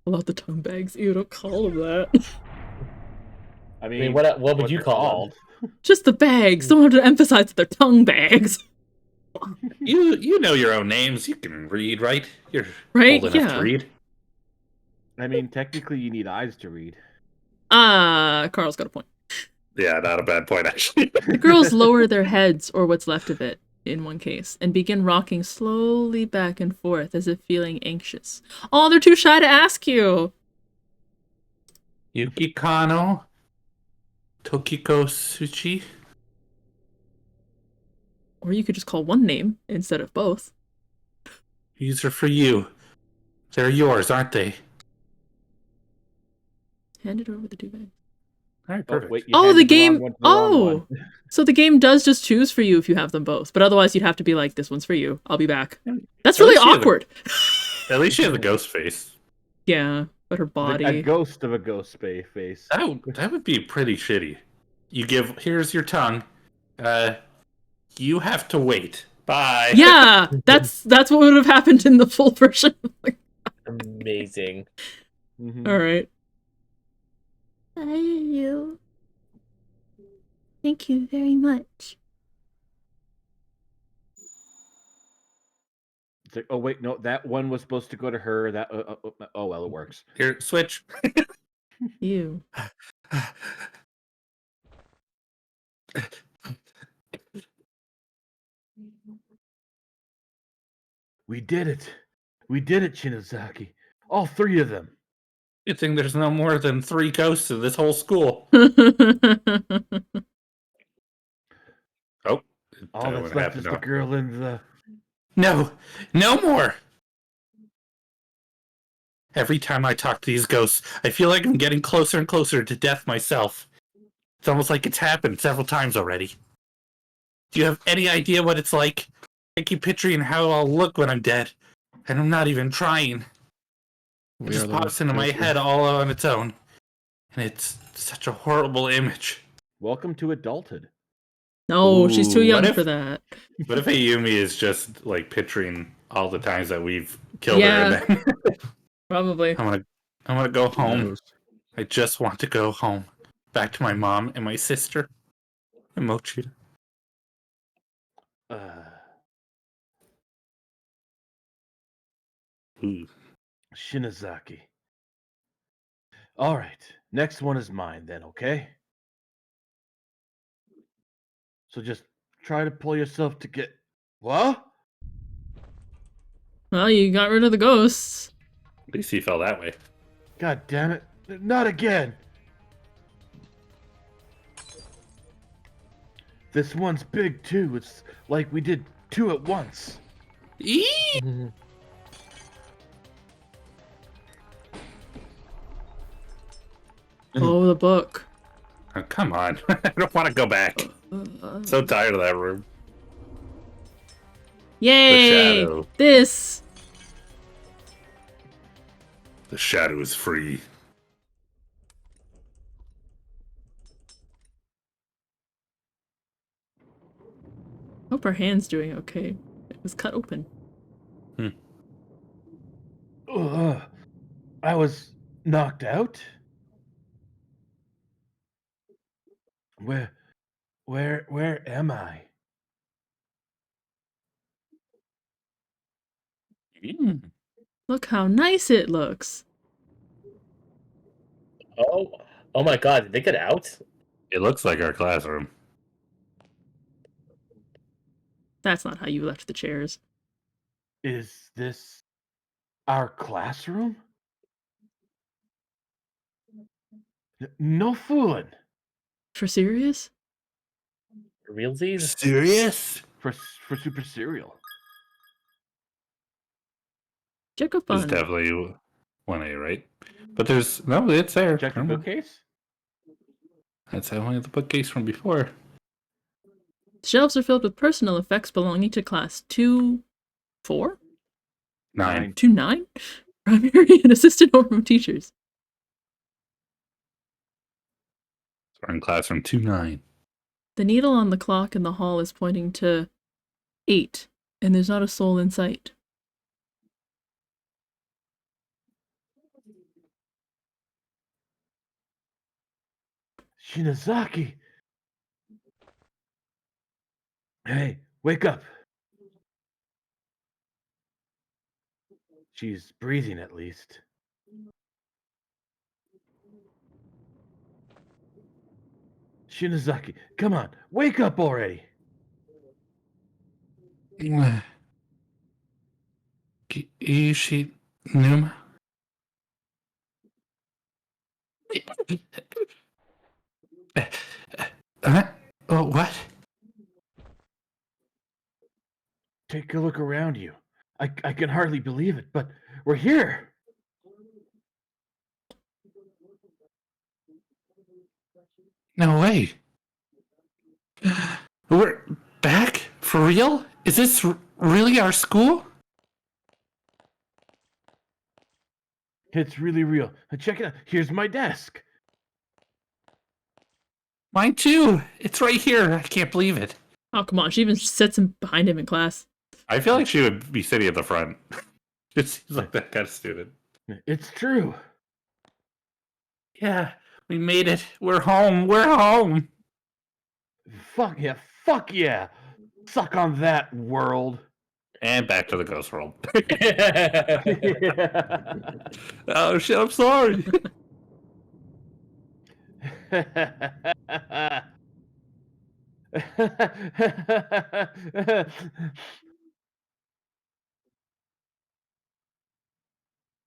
B: About the tongue bags. Ew, don't call them that.
F: I mean,
E: what would you call?
B: Just the bags. Don't have to emphasize that they're tongue bags.
A: You know your own names. You can read, right? You're
B: Right?
A: old enough
B: Yeah.
A: to read.
F: I mean, technically, you need eyes to read.
B: Carl's got a point.
A: Yeah, not a bad point, actually.
B: The girls lower their heads, or what's left of it. in one case and begin rocking slowly back and forth as if feeling anxious. Oh, they're too shy to ask you.
A: Yuki Kano, Tokiko Suchi.
B: Or you could just call one name instead of both.
A: These are for you. They're yours, aren't they?
B: Hand it over the duvet.
A: All right,
F: Oh,
A: perfect.
F: wait, you
B: Oh, the
F: handed
B: game.
F: wrong one to the wrong
B: Oh,
F: one.
B: so the game does just choose for you if you have them both, but otherwise you'd have to be like, "This one's for you. I'll be back." That's
A: At
B: really
A: least she has a-
B: awkward.
A: At least she has a ghost face.
B: Yeah, but her
F: A
B: body.
F: ghost of a ghost face.
A: That would be pretty shitty. Here's your tongue. You have to wait. Bye.
B: Yeah, that's what would have happened in the full version.
E: Amazing.
F: Mhm.
B: All right. I you. Thank you very much.
F: It's like, oh wait, no, that one was supposed to go to her. That oh well, it works.
A: Here, switch.
B: You.
F: We did it. We did it, Shinozaki. All three of them.
A: You think there's no more than 3 ghosts in this whole school? Oh,
F: All
A: that
F: that's
A: would
F: left
A: happen
F: is the
A: now.
F: girl in the.
A: No, no more. Every time I talk to these ghosts, I feel like I'm getting closer and closer to death myself. It's almost like it's happened several times already. Do you have any idea what it's like? I keep picturing how I'll look when I'm dead, and I'm not even trying. It
D: We
A: just
D: are the
A: pops into my
D: witnesses.
A: head all on its own, and it's such a horrible image.
F: Welcome to adulthood.
B: No, she's too
A: Ooh,
B: young
A: what if-
B: for that.
A: What if Ayumi is just like picturing all the times that we've killed
B: Yeah.
A: her, and then
B: Probably.
A: I want to go
D: Who
A: home.
D: knows?
A: I just want to go home, back to my mom and my sister, and Mochida. Ooh.
F: Shinozaki. All right, next one is mine then, okay? So just try to pull yourself to get. What?
B: Well, you got rid of the ghosts.
A: At least he fell that way.
F: God damn it! Not again. This one's big too. It's like we did 2 at once.
B: Oh, the book.
A: Oh, come on. I don't want to go back. So tired of that room.
B: Yay!
A: shadow.
B: This.
A: The shadow is free.
B: Hope her hand's doing okay. It was cut open.
F: Ugh. I was knocked out. Where am I?
B: Look how nice it looks.
E: Oh my god, did they get out?
A: It looks like our classroom.
B: That's not how you left the chairs.
F: Is this our classroom? No fooling.
B: For serious?
E: Realsies?
A: Serious?
F: For Super Serial.
B: Check up
A: It's
B: on.
A: definitely 1A, right? But there's... No, it's there.
F: Check your
A: Come on.
F: bookcase.
A: That's only the bookcase from before.
B: The shelves are filled with personal effects belonging to class 2-4?
A: 9.
B: 2-9? Primary and assistant homeroom teachers.
A: So we're in classroom 2-9.
B: The needle on the clock in the hall is pointing to 8, and there's not a soul in sight.
F: Shinozaki. Hey, wake up. She's breathing at least. Shinozaki, come on, wake up already.
A: Kishinuma? Oh, what?
F: Take a look around you. I can hardly believe it, but we're here.
A: No way. We're back? For real? Is this really our school?
F: It's really real. Check it out. Here's my desk.
A: Mine too. It's right here. I can't believe it.
B: Oh, come on. She even sits him behind him in class.
A: I feel like she would be sitting at the front. It seems like that kind of student.
F: It's true.
A: Yeah, we made it. We're home. We're home.
F: Fuck yeah. Fuck yeah. Suck on that, world.
A: And back to the ghost world. Oh shit, I'm sorry.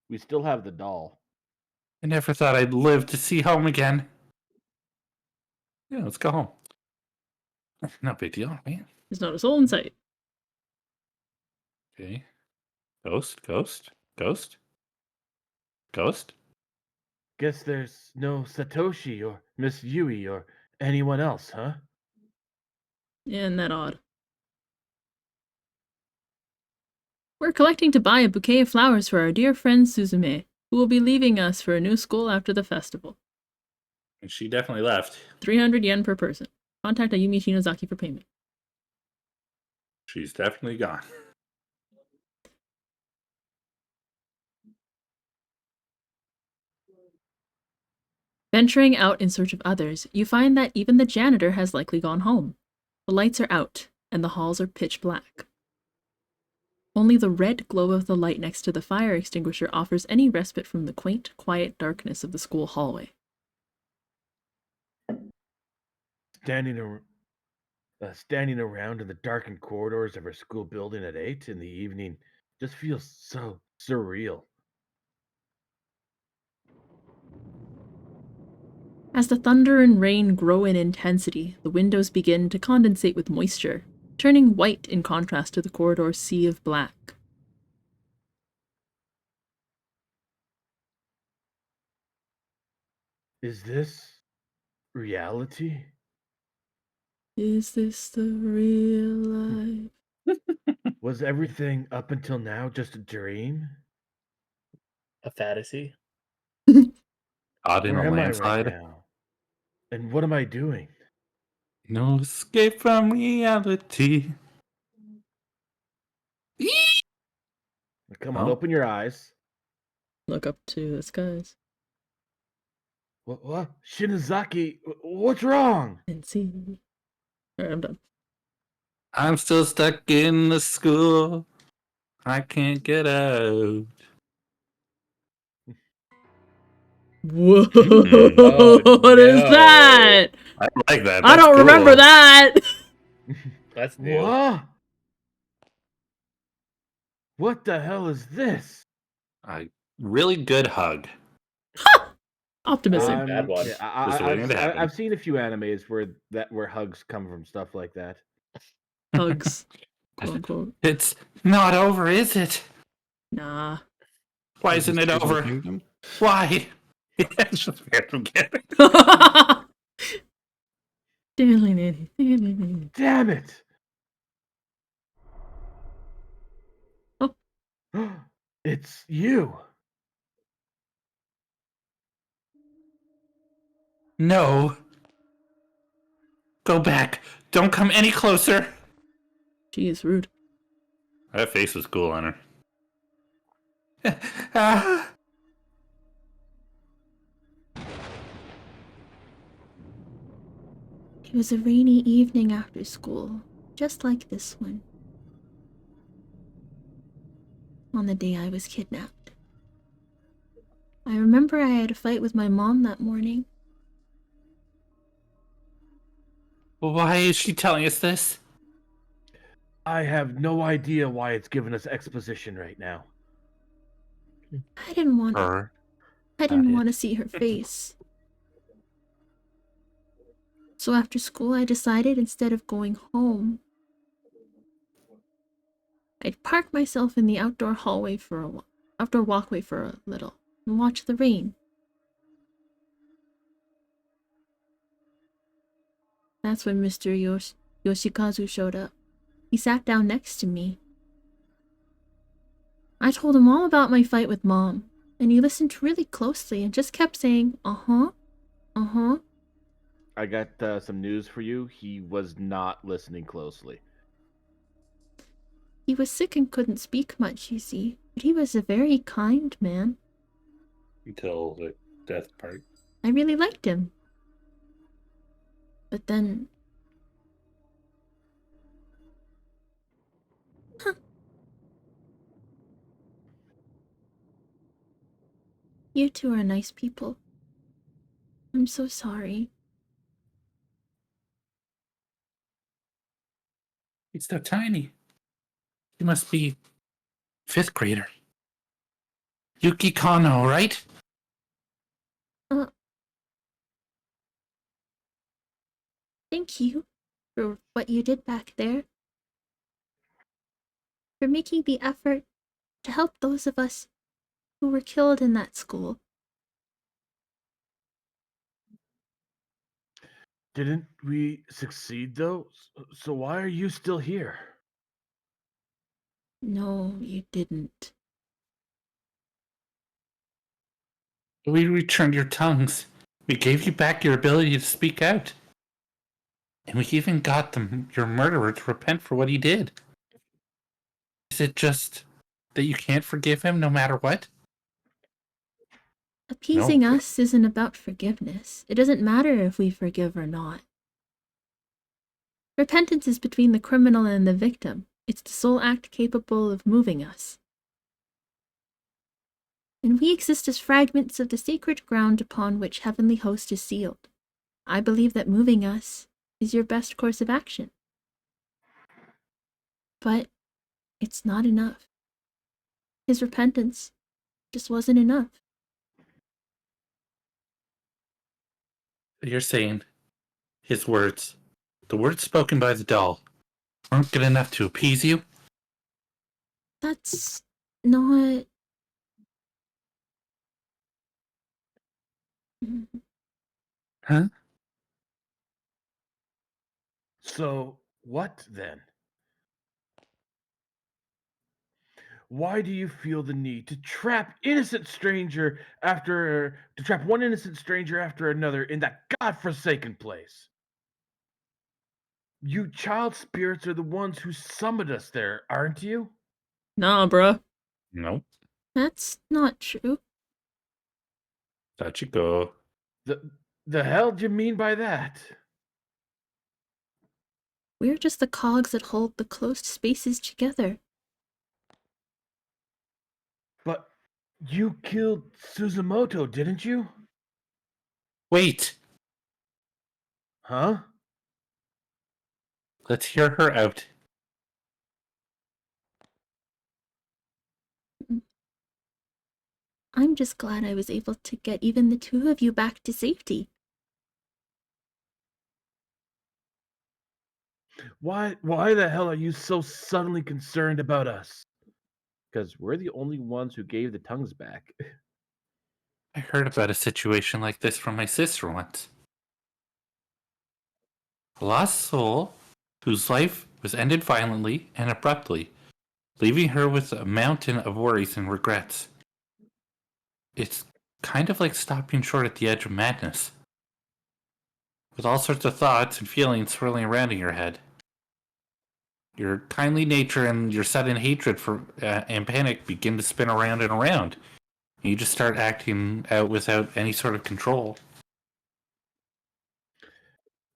F: We still have the doll.
A: I never thought I'd live to see home again. Yeah, let's go home. No big deal, man.
B: There's not a soul in sight.
A: Okay. Ghost, ghost, ghost, ghost.
F: Guess there's no Satoshi or Miss Yui or anyone else, huh?
B: Isn't that odd? We're collecting to buy a bouquet of flowers for our dear friend Suzume, who will be leaving us for a new school after the festival.
A: And she definitely left.
B: 300 yen per person. Contact Ayumi Shinozaki for payment.
A: She's definitely gone.
B: Venturing out in search of others, you find that even the janitor has likely gone home. The lights are out, and the halls are pitch black. Only the red glow of the light next to the fire extinguisher offers any respite from the quaint, quiet darkness of the school hallway.
F: Standing around in the darkened corridors of our school building at 8 in the evening just feels so surreal.
B: As the thunder and rain grow in intensity, the windows begin to condensate with moisture, turning white in contrast to the corridor's sea of black.
F: Is this reality?
B: Is this the real life?
F: Was everything up until now just a dream?
E: A fantasy?
A: Caught in
F: Where
A: a
F: am I right
A: landslide.
F: now? And what am I doing?
A: No escape from reality.
F: Come on,
A: Oh.
F: open your eyes.
B: Look up to the skies
F: What? Shinozaki, what's wrong?
B: and see. Alright, I'm done.
A: I'm still stuck in the school. I can't get out.
B: Whoa!
E: Oh,
B: What is
E: no.
B: that?
A: I like that.
B: I
A: That's
B: don't remember
A: cool.
B: that.
E: That's new.
F: What? What the hell is this?
A: A really good hug.
B: Optimism.
E: Bad one.
F: Yeah,
A: Just waiting to happen.
F: I've seen a few animes where hugs come from stuff like that.
B: Hugs. Quote unquote.
A: It's not over, is it?
B: Nah.
A: Why
D: Is
A: isn't
D: this
A: it
D: Tears of the
A: over?
D: Kingdom?
A: Why? It's just random getting.
F: Damn it!
B: Oh.
F: It's you.
A: No. Go back. Don't come any closer.
B: She is rude.
A: That face was cool on her. Ah.
G: It was a rainy evening after school, just like this one. On the day I was kidnapped. I remember I had a fight with my mom that morning.
A: Why is she telling us this?
F: I have no idea why it's giving us exposition right now.
G: I didn't want
A: Her.
G: I didn't
A: Not
G: want to
A: it.
G: see her face. So after school, I decided instead of going home, I'd park myself in the outdoor outdoor walkway for a little and watch the rain. That's when Mr. Yoshikazu showed up. He sat down next to me. I told him all about my fight with Mom, and he listened really closely and just kept saying, uh-huh, uh-huh.
F: I got some news for you. He was not listening closely.
G: He was sick and couldn't speak much, you see, but he was a very kind man.
A: Until the death part.
G: I really liked him. But then... Huh. You two are nice people. I'm so sorry.
A: He's so tiny. He must be 5th grader. Yuki Kano, right?
G: Thank you for what you did back there. For making the effort to help those of us who were killed in that school.
F: Didn't we succeed, though? So why are you still here?
G: No, you didn't.
A: We returned your tongues. We gave you back your ability to speak out. And we even got your murderer to repent for what he did. Is it just that you can't forgive him no matter what?
G: Appeasing
A: No.
G: us isn't about forgiveness. It doesn't matter if we forgive or not. Repentance is between the criminal and the victim. It's the sole act capable of moving us. And we exist as fragments of the sacred ground upon which heavenly host is sealed. I believe that moving us is your best course of action. But it's not enough. His repentance just wasn't enough.
A: You're saying his words, the words spoken by the doll, weren't good enough to appease you?
G: That's not...
A: Huh?
F: So what then? Why do you feel the need to trap one innocent stranger after another in that godforsaken place? You child spirits are the ones who summoned us there, aren't you?
B: Nah, bruh.
A: Nope.
G: That's not true.
A: Sachiko.
F: The hell do you mean by that?
G: We're just the cogs that hold the closed spaces together.
F: But you killed Suzumoto, didn't you?
A: Wait!
F: Huh?
A: Let's hear her out.
G: I'm just glad I was able to get even the two of you back to safety.
F: Why the hell are you so suddenly concerned about us? Because we're the only ones who gave the tongues back.
A: I heard about a situation like this from my sister once. A lost soul whose life was ended violently and abruptly, leaving her with a mountain of worries and regrets. It's kind of like stopping short at the edge of madness, with all sorts of thoughts and feelings swirling around in your head. Your kindly nature and your sudden hatred for and panic begin to spin around and around. And you just start acting out without any sort of control.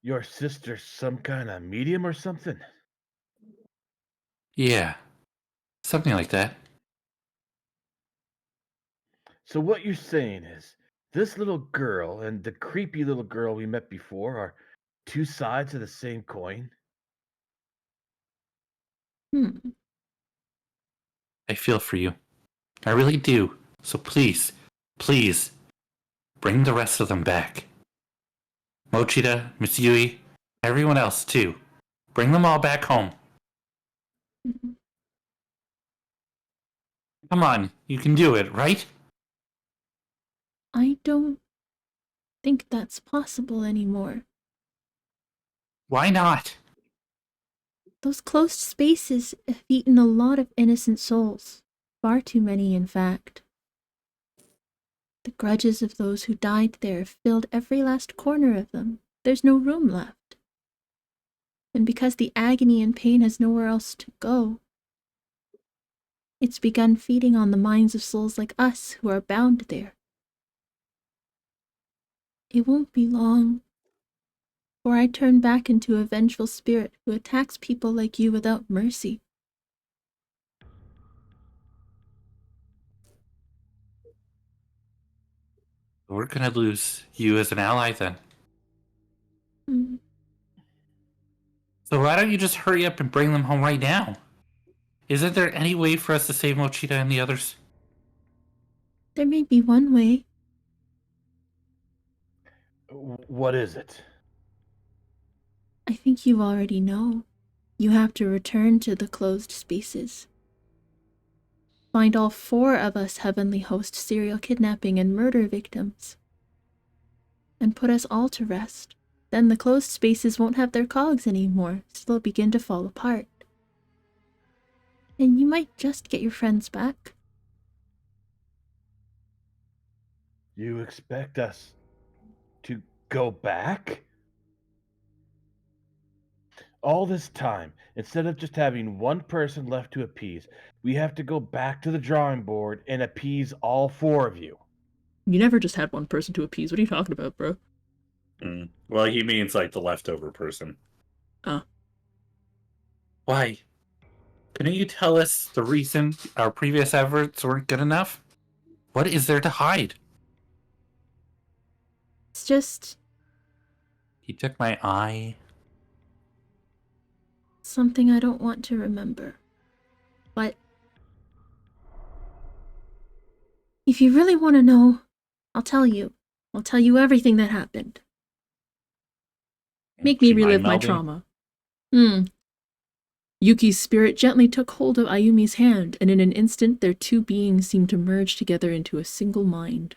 F: Your sister's some kind of medium or something?
A: Yeah, something like that.
F: So what you're saying is, this little girl and the creepy little girl we met before are two sides of the same coin?
A: I feel for you. I really do. So please, please, bring the rest of them back. Mochida, Miss Yui, everyone else too. Bring them all back home. Come on, you can do it, right?
G: I don't think that's possible anymore.
A: Why not?
G: Those closed spaces have eaten a lot of innocent souls. Far too many, in fact. The grudges of those who died there filled every last corner of them. There's no room left. And because the agony and pain has nowhere else to go, it's begun feeding on the minds of souls like us who are bound there. It won't be long, for I turn back into a vengeful spirit who attacks people like you without mercy.
A: We're gonna lose you as an ally then. So why don't you just hurry up and bring them home right now? Isn't there any way for us to save Mochida and the others?
G: There may be one way.
F: What is it?
G: I think you already know. You have to return to the closed spaces. Find all 4 of us Heavenly Host serial kidnapping and murder victims. And put us all to rest. Then the closed spaces won't have their cogs anymore, so they'll begin to fall apart. And you might just get your friends back.
F: You expect us to go back? All this time, instead of just having one person left to appease, we have to go back to the drawing board and appease all 4 of you.
B: You never just had one person to appease. What are you talking about, bro?
H: Well, he means like the leftover person.
A: Why? Couldn't you tell us the reason our previous efforts weren't good enough? What is there to hide?
G: It's just
A: He took my eye.
G: something I don't want to remember. But if you really want to know, I'll tell you. I'll tell you everything that happened.
B: Make me
H: She mind
B: relive my
H: melding?
B: trauma. Yuki's spirit gently took hold of Ayumi's hand, and in an instant their 2 beings seemed to merge together into a single mind.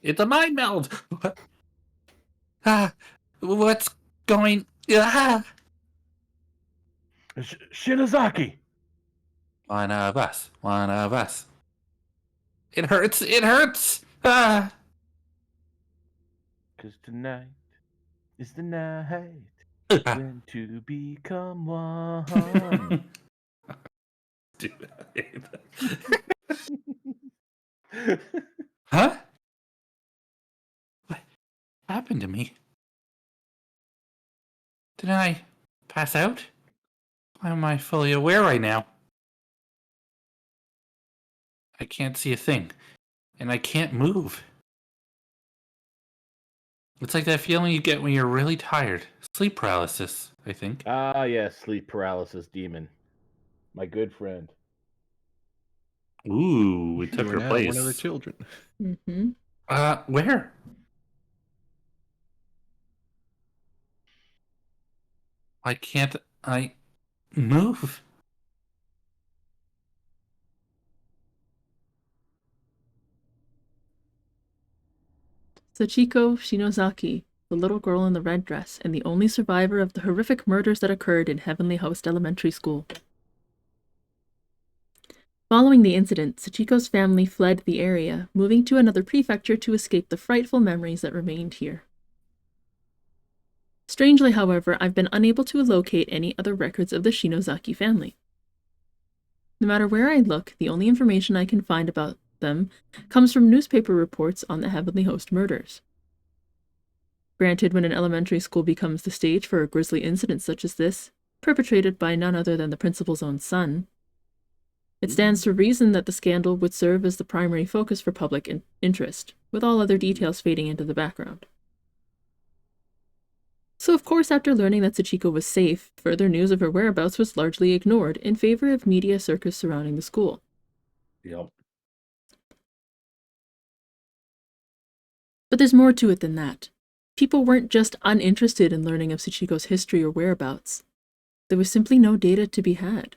A: It's a mind meld! What? What's going...
F: Shinozaki!
A: One of us. One of us. It hurts! It hurts! Ah!
F: 'Cause tonight is the night when to become one.
A: Dude, I hate that. Huh? What happened to me? Did I pass out? Why am I fully aware right now? I can't see a thing. And I can't move. It's like that feeling you get when you're really tired. Sleep paralysis, I think.
F: Ah, yes, sleep paralysis demon. My good friend.
A: Ooh, we
D: You
A: took
D: are
A: her
D: now
A: place.
D: one of the children.
B: Mm-hmm.
A: Where? Why can't I move?
B: Sachiko Shinozaki, the little girl in the red dress, and the only survivor of the horrific murders that occurred in Heavenly Host Elementary School. Following the incident, Sachiko's family fled the area, moving to another prefecture to escape the frightful memories that remained here. Strangely, however, I've been unable to locate any other records of the Shinozaki family. No matter where I look, the only information I can find about them comes from newspaper reports on the Heavenly Host murders. Granted, when an elementary school becomes the stage for a grisly incident such as this, perpetrated by none other than the principal's own son, it stands to reason that the scandal would serve as the primary focus for public interest, with all other details fading into the background. So of course, after learning that Sachiko was safe, further news of her whereabouts was largely ignored in favor of media circus surrounding the school.
H: Yep.
B: But there's more to it than that. People weren't just uninterested in learning of Sachiko's history or whereabouts. There was simply no data to be had.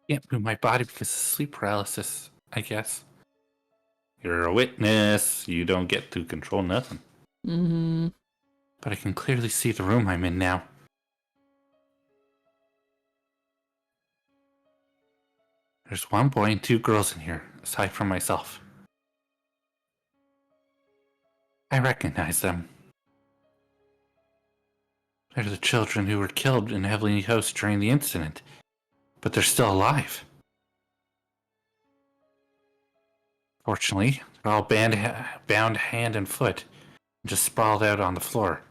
A: Can't move my body because of sleep paralysis, I guess. You're a witness. You don't get to control nothing.
B: Mm-hmm.
A: But I can clearly see the room I'm in now. There's one boy and 2 girls in here, aside from myself. I recognize them. They're the children who were killed in Heavenly Host during the incident, but they're still alive. Fortunately, they're all bound hand and foot, and just sprawled out on the floor.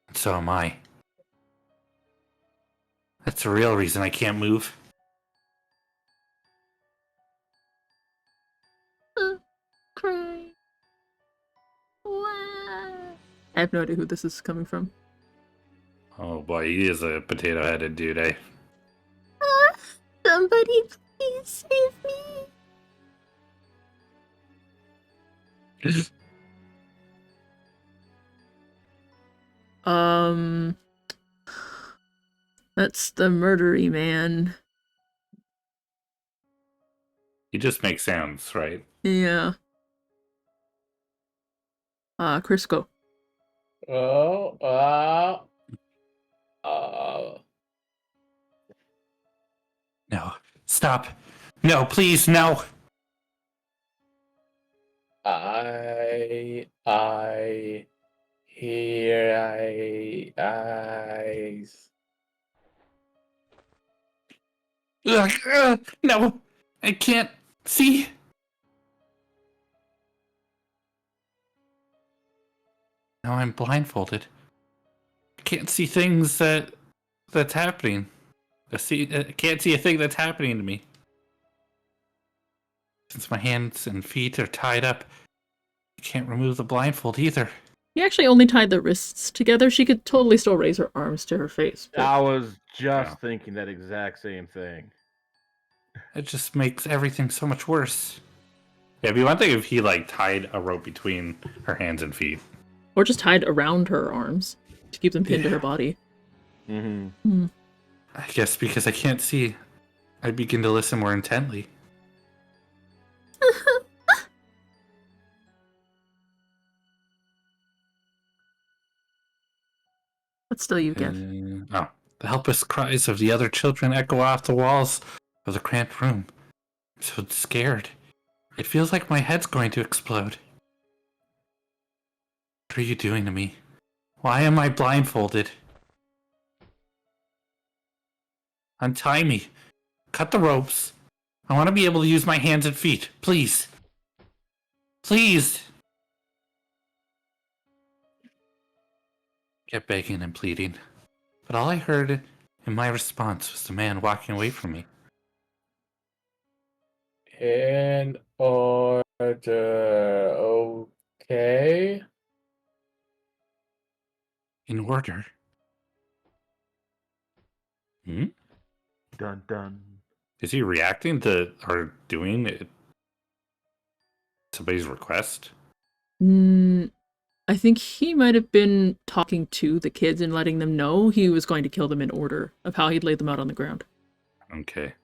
A: And so am I. That's the real reason I can't move.
G: Cry. Wow.
B: I have no idea who this is coming from.
H: Oh boy, he is a potato-headed dude, eh?
G: Somebody please save me.
B: That's the murdery man.
H: He just makes sounds, right?
B: Yeah. Crisco.
A: No. Stop. No, please, no.
E: I
A: No. I can't see. Now I'm blindfolded. I can't see things that's happening. I can't see a thing that's happening to me. Since my hands and feet are tied up, I can't remove the blindfold either.
B: He actually only tied the wrists together. She could totally still raise her arms to her face. But
F: I was just
H: Yeah.
F: thinking that exact same thing.
A: It just makes everything so much worse.
H: Yeah, it'd be one thing if he like tied a rope between her hands and feet.
B: or just tied around her arms to keep them pinned to her body.
F: Mm-hmm.
A: I guess because I can't see, I begin to listen more intently.
B: But still, you get.
A: The helpless cries of the other children echo off the walls of the cramped room. I'm so scared. It feels like my head's going to explode. What are you doing to me? Why am I blindfolded? Untie me. Cut the ropes. I want to be able to use my hands and feet. Please. Please. Kept begging and pleading. But all I heard in my response was the man walking away from me.
E: In order, okay.
A: In order.
F: Dun dun.
H: Is he reacting to or doing it? Somebody's request?
B: I think he might have been talking to the kids and letting them know he was going to kill them in order of how he'd laid them out on the ground.
H: Okay.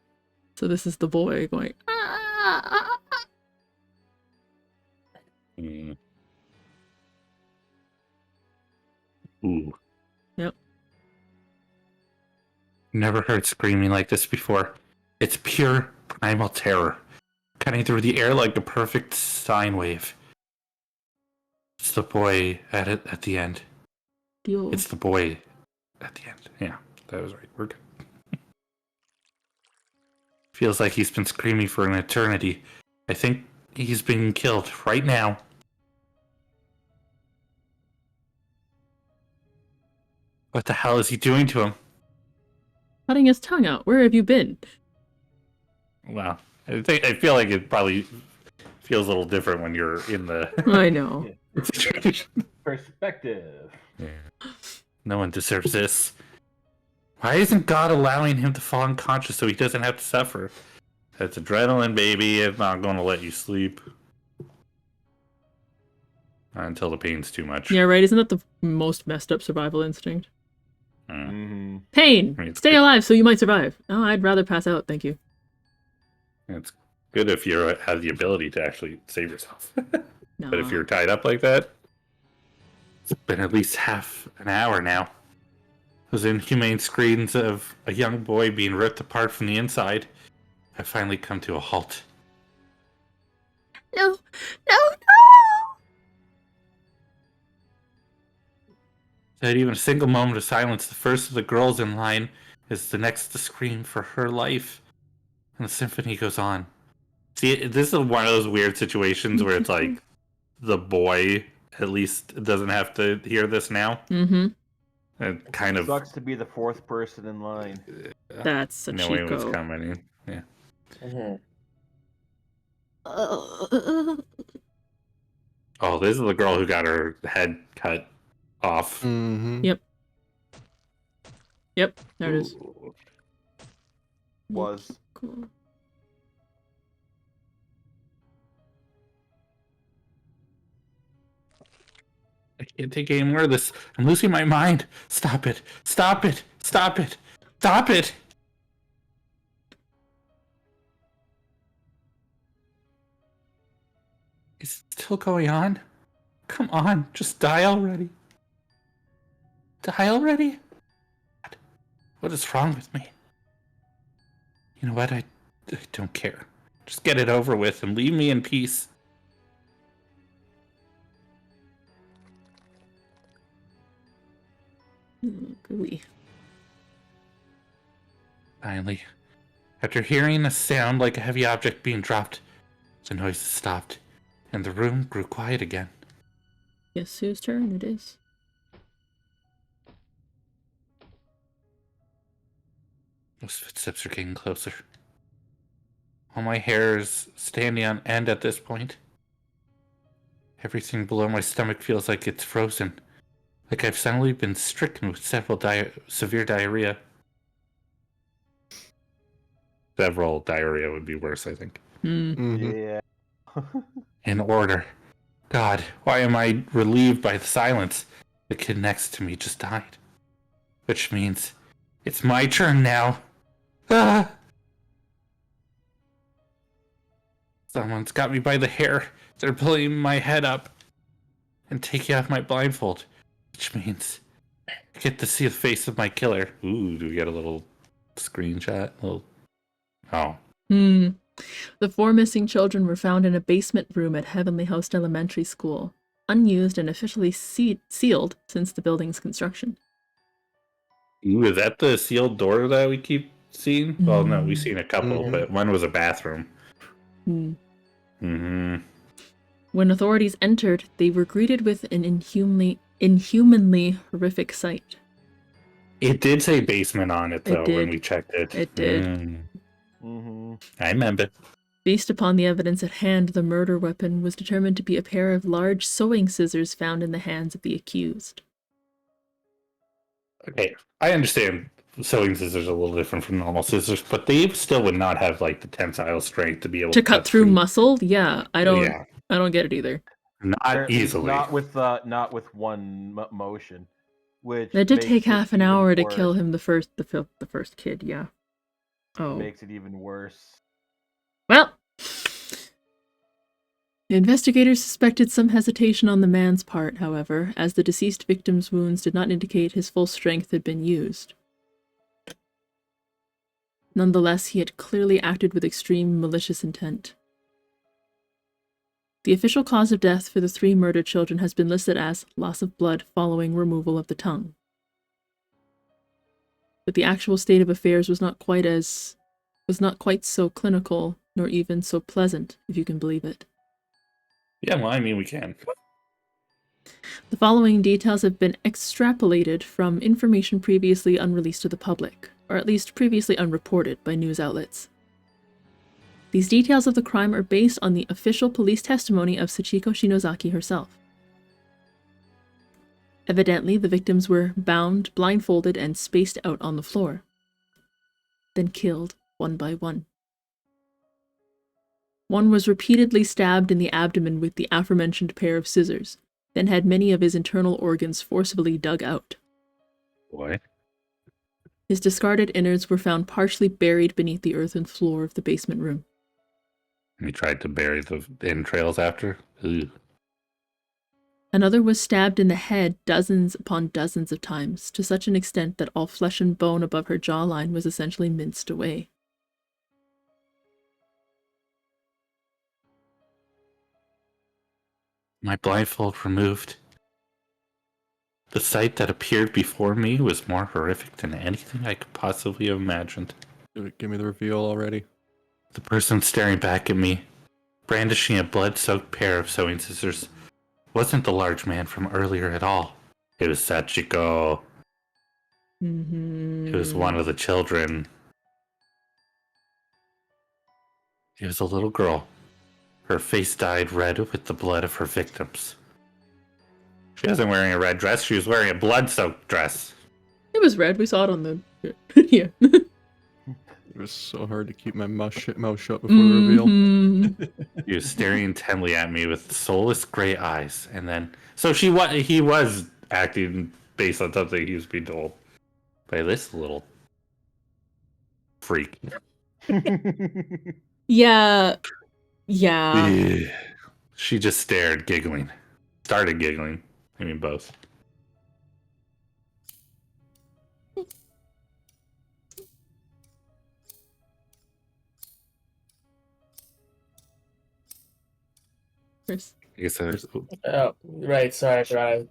B: So this is the boy going,
H: Mm. Ooh.
B: Yep.
A: Never heard screaming like this before. It's pure primal terror, cutting through the air like a perfect sine wave. It's the boy at the end.
B: Deal.
A: It's the boy at the end. Yeah, that was right. We're good. Feels like he's been screaming for an eternity. I think he's being killed right now. What the hell is he doing to him?
B: Cutting his tongue out. Where have you been?
H: Well, I feel like it probably feels a little different when you're in the
B: I know.
H: situation.
F: Perspective.
A: No one deserves this. Why isn't God allowing him to fall unconscious so he doesn't have to suffer? That's adrenaline, baby. It's not going to let you sleep. Not until the pain's too much.
B: Yeah, right. Isn't that the most messed up survival instinct?
F: Mm-hmm.
B: Pain!
A: I mean, it's
B: Stay
A: good.
B: alive so you might survive. Oh, I'd rather pass out, thank you.
A: It's good if you have the ability to actually save yourself.
B: No.
A: But if you're tied up like that, it's been at least half an hour now. Those inhumane screams of a young boy being ripped apart from the inside have finally come to a halt.
G: No, no, no!
A: Without even a single moment of silence, the first of the girls in line is the next to scream for her life. And the symphony goes on. See, this is one of those weird situations where it's like the boy at least doesn't have to hear this now.
B: Mm-hmm.
A: It kind of
F: Sucks to be the fourth person in line.
B: That's
A: knowing what's
B: Sachiko.
A: coming. Yeah. Oh, this is the girl who got her head cut off.
D: Mm-hmm.
B: Yep. Yep, there it is.
A: Ooh.
F: Was.
B: Cool.
A: I can't take any more of this. I'm losing my mind. Stop it. Stop it. Stop it. Stop it. Is it still going on? Come on. Just die already. Die already? What is wrong with me? You know what? I don't care. Just get it over with and leave me in peace.
B: Gooey.
A: Finally, after hearing a sound like a heavy object being dropped, the noise stopped, and the room grew quiet again.
B: Guess whose turn it is?
A: Those footsteps are getting closer. All my hair is standing on end at this point. Everything below my stomach feels like it's frozen, like I've suddenly been stricken with several severe diarrhea. Several diarrhea would be worse, I think.
D: Mm-hmm.
F: Yeah.
A: In order. God, why am I relieved by the silence? The kid next to me just died. Which means it's my turn now. Ah! Someone's got me by the hair. They're pulling my head up and taking off my blindfold. Which means I get to see the face of my killer. Ooh, do we get a little screenshot? Oh.
B: The 4 missing children were found in a basement room at Heavenly Host Elementary School, unused and officially sealed since the building's construction.
A: Ooh, is that the sealed door that we keep seeing? Well, no, we've seen a couple,
D: Mhm.
A: but one was a bathroom. Mm-hmm.
B: When authorities entered, they were greeted with an inhumanly horrific sight.
A: It did say basement on it, though,
B: did.
A: when we checked it.
B: It did.
F: Mm-hmm.
A: I remember.
B: Based upon the evidence at hand, the murder weapon was determined to be a pair of large sewing scissors found in the hands of the accused.
A: Okay, I understand sewing scissors are a little different from normal scissors, but they still would not have, like, the tensile strength to be able
B: To cut through muscle? Yeah, I don't get it either.
A: Not easily.
F: Not with one motion. Which
B: That did
F: makes
B: take
F: it
B: half an
F: even
B: hour to
F: worse.
B: kill him the first kid, yeah. Oh.
F: Makes it even worse.
B: Well, the investigators suspected some hesitation on the man's part, however, as the deceased victim's wounds did not indicate his full strength had been used. Nonetheless, he had clearly acted with extreme malicious intent. The official cause of death for the 3 murdered children has been listed as loss of blood following removal of the tongue. But the actual state of affairs was not quite so clinical, nor even so pleasant, if you can believe it.
A: Yeah, well, I mean, we can.
B: The following details have been extrapolated from information previously unreleased to the public, or at least previously unreported by news outlets. These details of the crime are based on the official police testimony of Sachiko Shinozaki herself. Evidently, the victims were bound, blindfolded, and spaced out on the floor, then killed one by one. One was repeatedly stabbed in the abdomen with the aforementioned pair of scissors, then had many of his internal organs forcibly dug out.
H: Boy.
B: His discarded innards were found partially buried beneath the earthen floor of the basement room.
H: He tried to bury the entrails after. Ugh.
B: Another was stabbed in the head dozens upon dozens of times, to such an extent that all flesh and bone above her jawline was essentially minced away.
A: My blindfold removed. The sight that appeared before me was more horrific than anything I could possibly have imagined.
D: Give me the reveal already.
A: The person staring back at me, brandishing a blood-soaked pair of sewing scissors, wasn't the large man from earlier at all. It was Sachiko. It was one of the children. It was a little girl. Her face dyed red with the blood of her victims. She wasn't wearing a red dress, she was wearing a blood-soaked dress.
B: It was red, we saw it on the... yeah.
D: It was so hard to keep my mouth shut before the reveal.
A: He was staring intently at me with soulless gray eyes, and then... So he was acting based on something he was being told by this little freak.
B: Yeah.
A: She just stared, giggling. Started giggling. I mean, both.
B: Chris.
A: I guess there's...
E: Oh, right. Sorry, I forgot.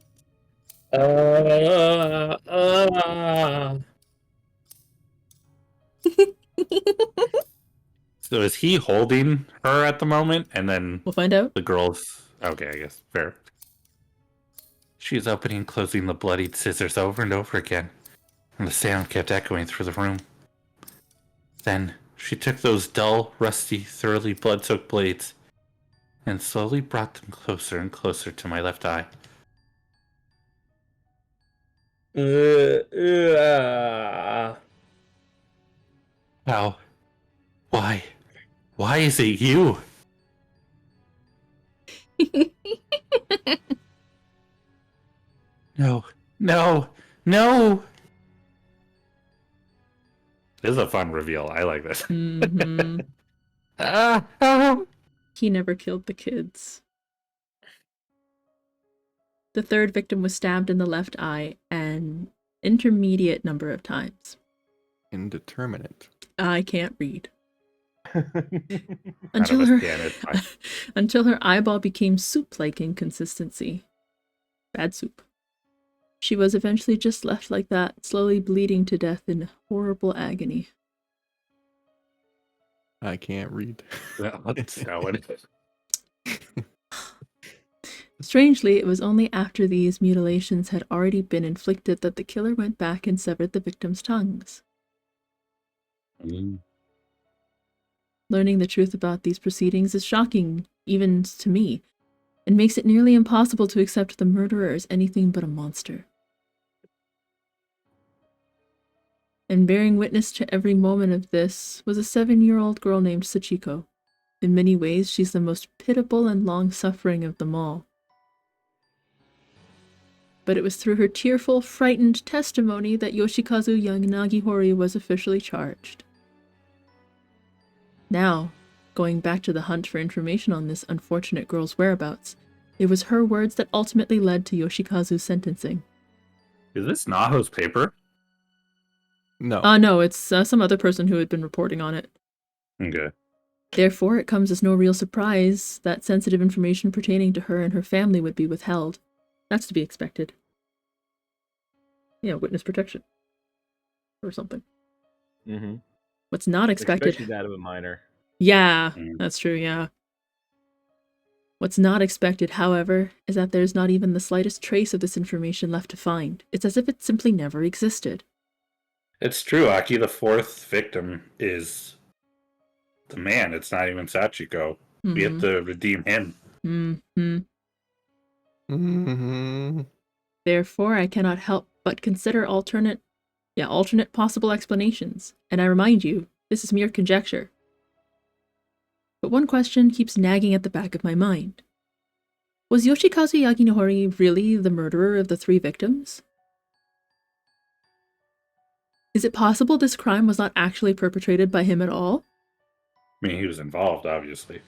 A: So is he holding her at the moment? And then
B: We'll find out.
A: the girl's... Okay, I guess. Fair. She's opening and closing the bloodied scissors over and over again, and the sound kept echoing through the room. Then she took those dull, rusty, thoroughly blood-soaked blades and slowly brought them closer and closer to my left eye. How? Why? Why is it you? No. This is a fun reveal. I like this.
B: Mhm. He never killed the kids. The third victim was stabbed in the left eye an intermediate number of times.
D: Indeterminate.
B: I can't read.
A: None of us can, it's fine.
B: Until her eyeball became soup-like in consistency. Bad soup. She was eventually just left like that, slowly bleeding to death in horrible agony.
D: I can't read.
A: That's not what it is.
B: Strangely, it was only after these mutilations had already been inflicted that the killer went back and severed the victims' tongues. Learning the truth about these proceedings is shocking, even to me, and makes it nearly impossible to accept the murderer as anything but a monster. And bearing witness to every moment of this was a 7-year-old girl named Sachiko. In many ways, she's the most pitiable and long-suffering of them all. But it was through her tearful, frightened testimony that Yoshikazu Yanagihori was officially charged. Now, going back to the hunt for information on this unfortunate girl's whereabouts, it was her words that ultimately led to Yoshikazu's sentencing.
H: Is this Naho's paper?
D: No.
B: No, it's some other person who had been reporting on it.
H: Okay.
B: Therefore, it comes as no real surprise that sensitive information pertaining to her and her family would be withheld. That's to be expected. Yeah, witness protection. Or something.
F: Mm-hmm.
B: What's not expected...
F: Especially that of a minor.
B: Yeah,
H: Mm.
B: that's true, yeah. What's not expected, however, is that there's not even the slightest trace of this information left to find. It's as if it simply never existed.
H: It's true, Aki. The fourth victim is the man. It's not even Sachiko. We have to redeem him.
B: Mm-hmm.
D: Mm-hmm.
B: Therefore, I cannot help but consider alternate possible explanations. And I remind you, this is mere conjecture. But one question keeps nagging at the back of my mind. Was Yoshikazu Yaginori really the murderer of the 3 victims? Is it possible this crime was not actually perpetrated by him at all?
H: I mean, he was involved, obviously.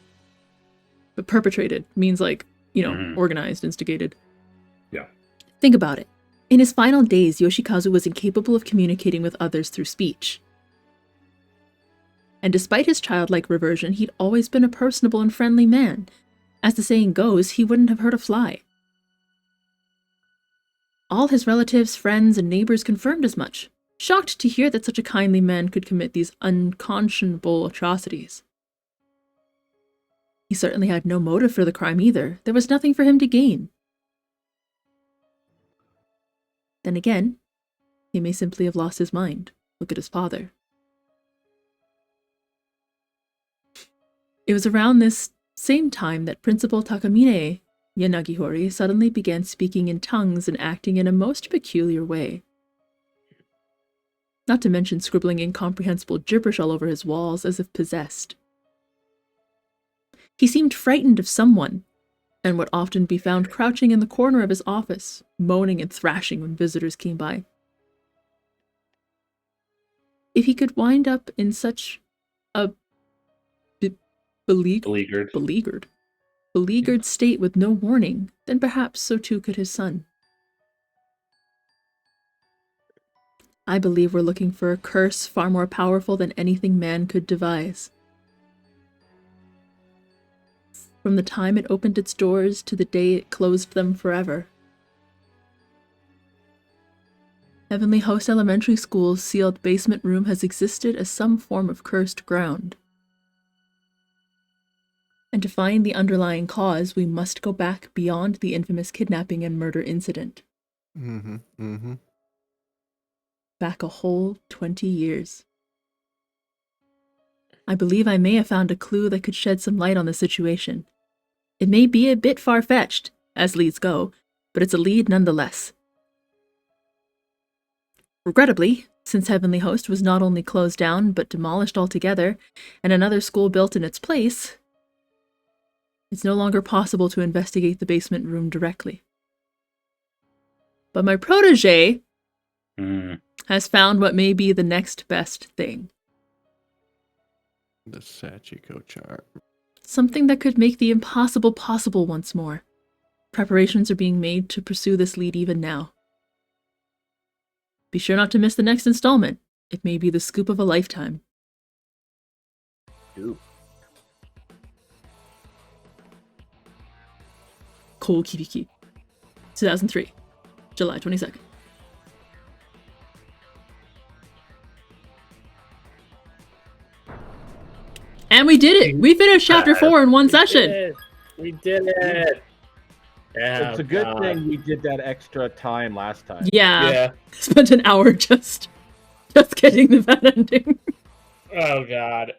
B: But perpetrated means organized, instigated.
H: Yeah.
B: Think about it. In his final days, Yoshikazu was incapable of communicating with others through speech. And despite his childlike reversion, he'd always been a personable and friendly man. As the saying goes, he wouldn't have hurt a fly. All his relatives, friends, and neighbors confirmed as much, shocked to hear that such a kindly man could commit these unconscionable atrocities. He certainly had no motive for the crime either. There was nothing for him to gain. Then again, he may simply have lost his mind. Look at his father. It was around this same time that Principal Takamine Yanagihori suddenly began speaking in tongues and acting in a most peculiar way. Not to mention scribbling incomprehensible gibberish all over his walls as if possessed. He seemed frightened of someone, and would often be found crouching in the corner of his office, moaning and thrashing when visitors came by. If he could wind up in such a beleaguered state with no warning, then perhaps so too could his son. I believe we're looking for a curse far more powerful than anything man could devise. From the time it opened its doors to the day it closed them forever. Heavenly Host Elementary School's sealed basement room has existed as some form of cursed ground. And to find the underlying cause, we must go back beyond the infamous kidnapping and murder incident. Back a whole 20 years. I believe I may have found a clue that could shed some light on the situation. It may be a bit far-fetched, as leads go, but it's a lead nonetheless. Regrettably, since Heavenly Host was not only closed down, but demolished altogether, and another school built in its place, it's no longer possible to investigate the basement room directly. But my protege has found what may be the next best thing.
D: The Sachiko charm.
B: Something that could make the impossible possible once more. Preparations are being made to pursue this lead even now. Be sure not to miss the next installment. It may be the scoop of a lifetime.
C: Ooh.
B: Kou Kibiki. 2003. July 22nd. And we did it! We finished chapter 4 in one session!
E: We did it! Yeah,
C: It's a good thing we did that extra time last time.
B: Yeah. Spent an hour just getting the bad ending.
E: Oh god.